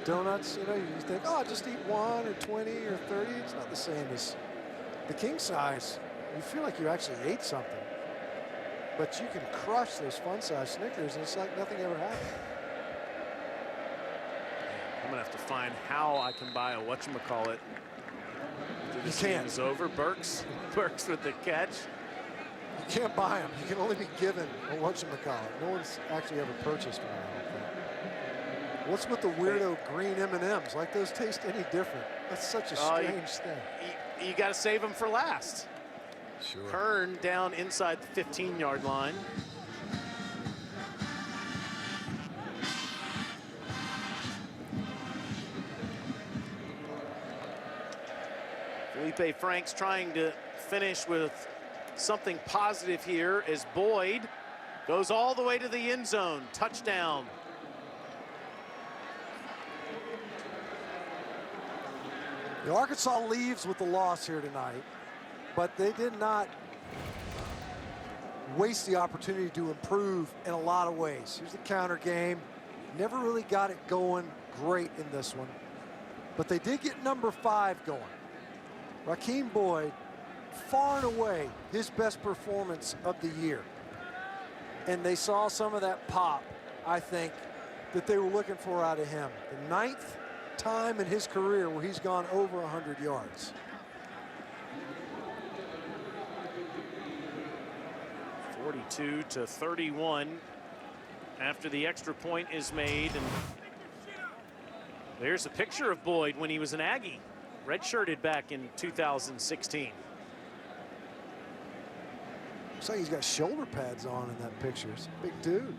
donuts. You know, you think, oh, just eat 1 or 20 or 30. It's not the same as the king size. You feel like you actually ate something. But you can crush those fun-size Snickers, and it's like nothing ever happened. I'm gonna have to find how I can buy a whatchamacallit. You can't. Is over. Burks with the catch. You can't buy them. You can only be given a whatchamacallit. No one's actually ever purchased one, I don't think. What's with the weirdo green M&Ms? Like those taste any different? That's such a strange thing. You got to save them for last. Sure. Kern down inside the 15-yard line. Felipe Franks trying to finish with something positive here as Boyd goes all the way to the end zone. Touchdown. The Arkansas leaves with the loss here tonight, but they did not waste the opportunity to improve in a lot of ways. Here's the counter game. Never really got it going great in this one, but they did get number 5 going. Raheem Boyd far and away his best performance of the year. And they saw some of that pop, I think, that they were looking for out of him. The 9th time in his career where he's gone over 100 yards. 42-31 after the extra point is made. And there's a picture of Boyd when he was an Aggie, redshirted back in 2016. Looks like he's got shoulder pads on in that picture. He's a big dude.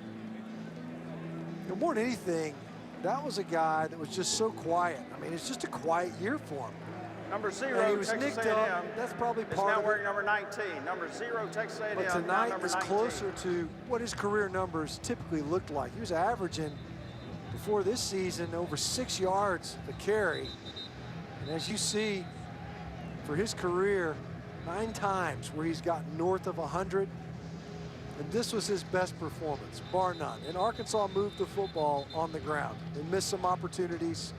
And more than anything, that was a guy that was just so quiet. I mean, it's just a quiet year for him. Number 0, And he was Texas nicked A&M. up. That's probably Is part now of wearing it. number 19. Number 0, Texas A&M. But now tonight number is 19. closer to what his career numbers typically looked like. He was averaging, before this season, over 6 yards a carry. And as you see, for his career, 9 times where he's gotten north of 100. And this was his best performance, bar none. And Arkansas moved the football on the ground. They missed some opportunities,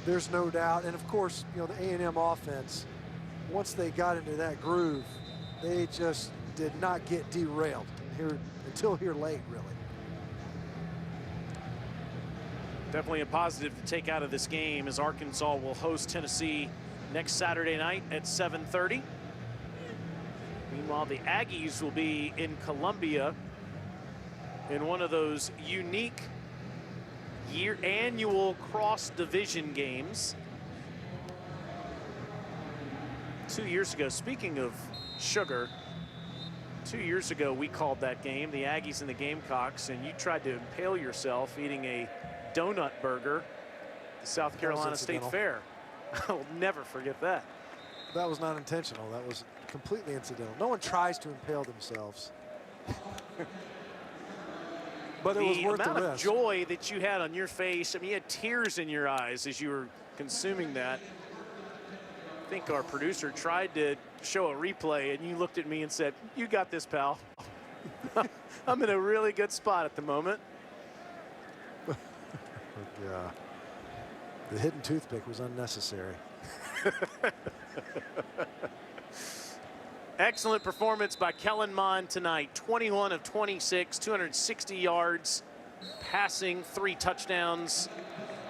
there's no doubt. And of course, you know, the A&M offense, once they got into that groove, they just did not get derailed until here late, really. Definitely a positive to take out of this game, as Arkansas will host Tennessee next Saturday night at 7:30. Meanwhile, the Aggies will be in Columbia in one of those unique annual cross-division games. 2 years ago, speaking of sugar, 2 years ago we called that game the Aggies and the Gamecocks, and you tried to impale yourself eating a donut burger at the South Carolina State Fair. I'll never forget that. That was not intentional. That was completely incidental. No one tries to impale themselves. But it was worth the amount of risk. joy that you had on your face. I mean, you had tears in your eyes as you were consuming that. I think our producer tried to show a replay, and you looked at me and said, "You got this, pal." I'm in a really good spot at the moment. Yeah. The hidden toothpick was unnecessary. Excellent performance by Kellen Mond tonight. 21 of 26, 260 yards, passing, 3 touchdowns,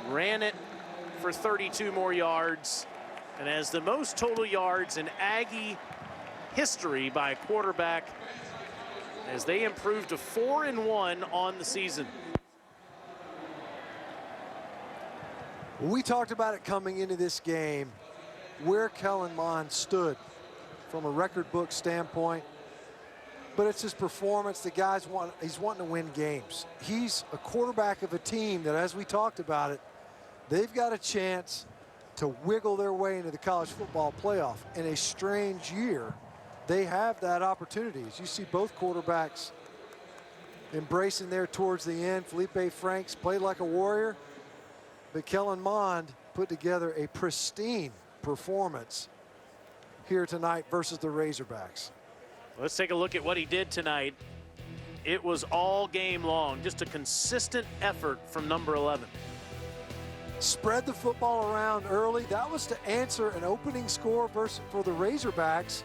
ran it for 32 more yards, and has the most total yards in Aggie history by a quarterback as they improved to 4-1 on the season. We talked about it coming into this game, where Kellen Mond stood from a record book standpoint, but it's his performance. The guy's he's wanting to win games. He's a quarterback of a team that, as we talked about it, they've got a chance to wiggle their way into the college football playoff. In a strange year, they have that opportunity. As you see both quarterbacks embracing there towards the end. Felipe Franks played like a warrior, but Kellen Mond put together a pristine performance here tonight versus the Razorbacks. Let's take a look at what he did tonight. It was all game long, just a consistent effort from number 11. Spread the football around early. That was to answer an opening score for the Razorbacks.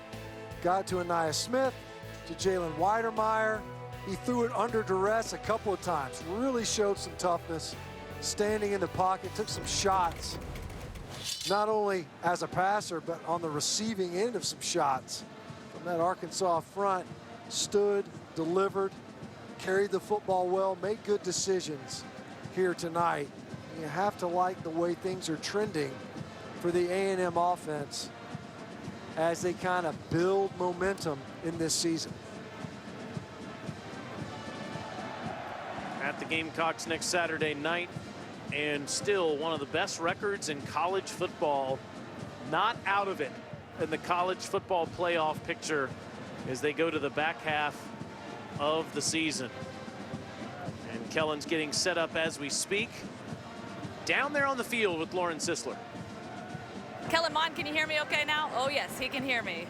Got to Aniyah Smith, to Jalen Weidermeyer. He threw it under duress a couple of times. Really showed some toughness, standing in the pocket, took some shots, not only as a passer, but on the receiving end of some shots from that Arkansas front. Stood, delivered, carried the football well, made good decisions here tonight. You have to like the way things are trending for the A&M offense as they kind of build momentum in this season. At the Gamecocks next Saturday night, and still one of the best records in college football, not out of it in the college football playoff picture as they go to the back half of the season. And Kellen's getting set up as we speak, down there on the field with Lauren Sisler. Kellen Mond, can you hear me okay now? Oh yes, he can hear me.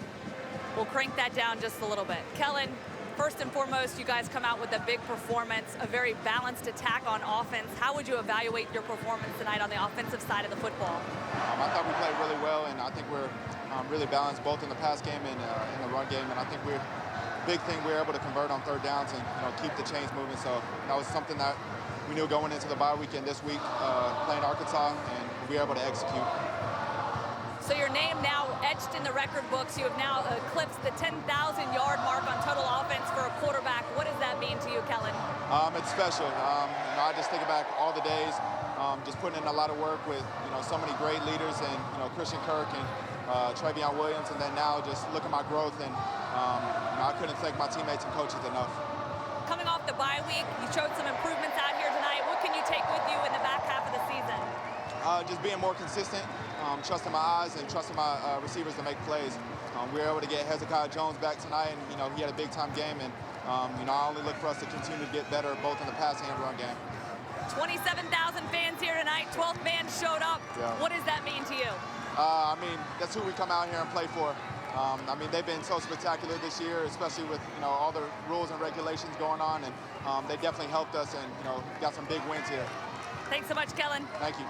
We'll crank that down just a little bit. Kellen, First and foremost, you guys come out with a big performance, a very balanced attack on offense. How would you evaluate your performance tonight on the offensive side of the football? I thought we played really well, and I think we're really balanced both in the pass game and in the run game. And I think big thing we were able to convert on third downs and keep the chains moving. So that was something that we knew going into the bye weekend this week, playing Arkansas, and we were able to execute. So your name now etched in the record books. You have now eclipsed the 10,000-yard mark on total offense for a quarterback. What does that mean to you, Kellen? It's special. I just think back all the days, just putting in a lot of work with so many great leaders, and Christian Kirk and Travion Williams, and then now just look at my growth, and I couldn't thank my teammates and coaches enough. Coming off the bye week, you showed some improvements out here tonight. What can you take with you in the back half of the season? Just being more consistent, trusting my eyes and trusting my receivers to make plays. We were able to get Hezekiah Jones back tonight, and he had a big-time game, and I only look for us to continue to get better both in the pass and run game. 27,000 fans here tonight, 12th man showed up. Yeah. What does that mean to you? That's who we come out here and play for. They've been so spectacular this year, especially with all the rules and regulations going on, and they definitely helped us, and got some big wins here. Thanks so much, Kellen. Thank you.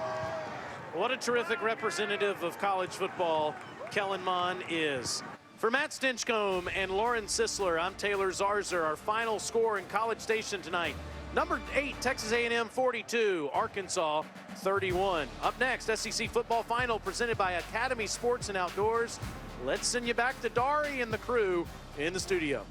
What a terrific representative of college football Kellen Mond is. For Matt Stinchcomb and Lauren Sisler, I'm Taylor Zarzer. Our final score in College Station tonight. Number 8, Texas A&M 42, Arkansas 31. Up next, SEC football final presented by Academy Sports and Outdoors. Let's send you back to Dari and the crew in the studio.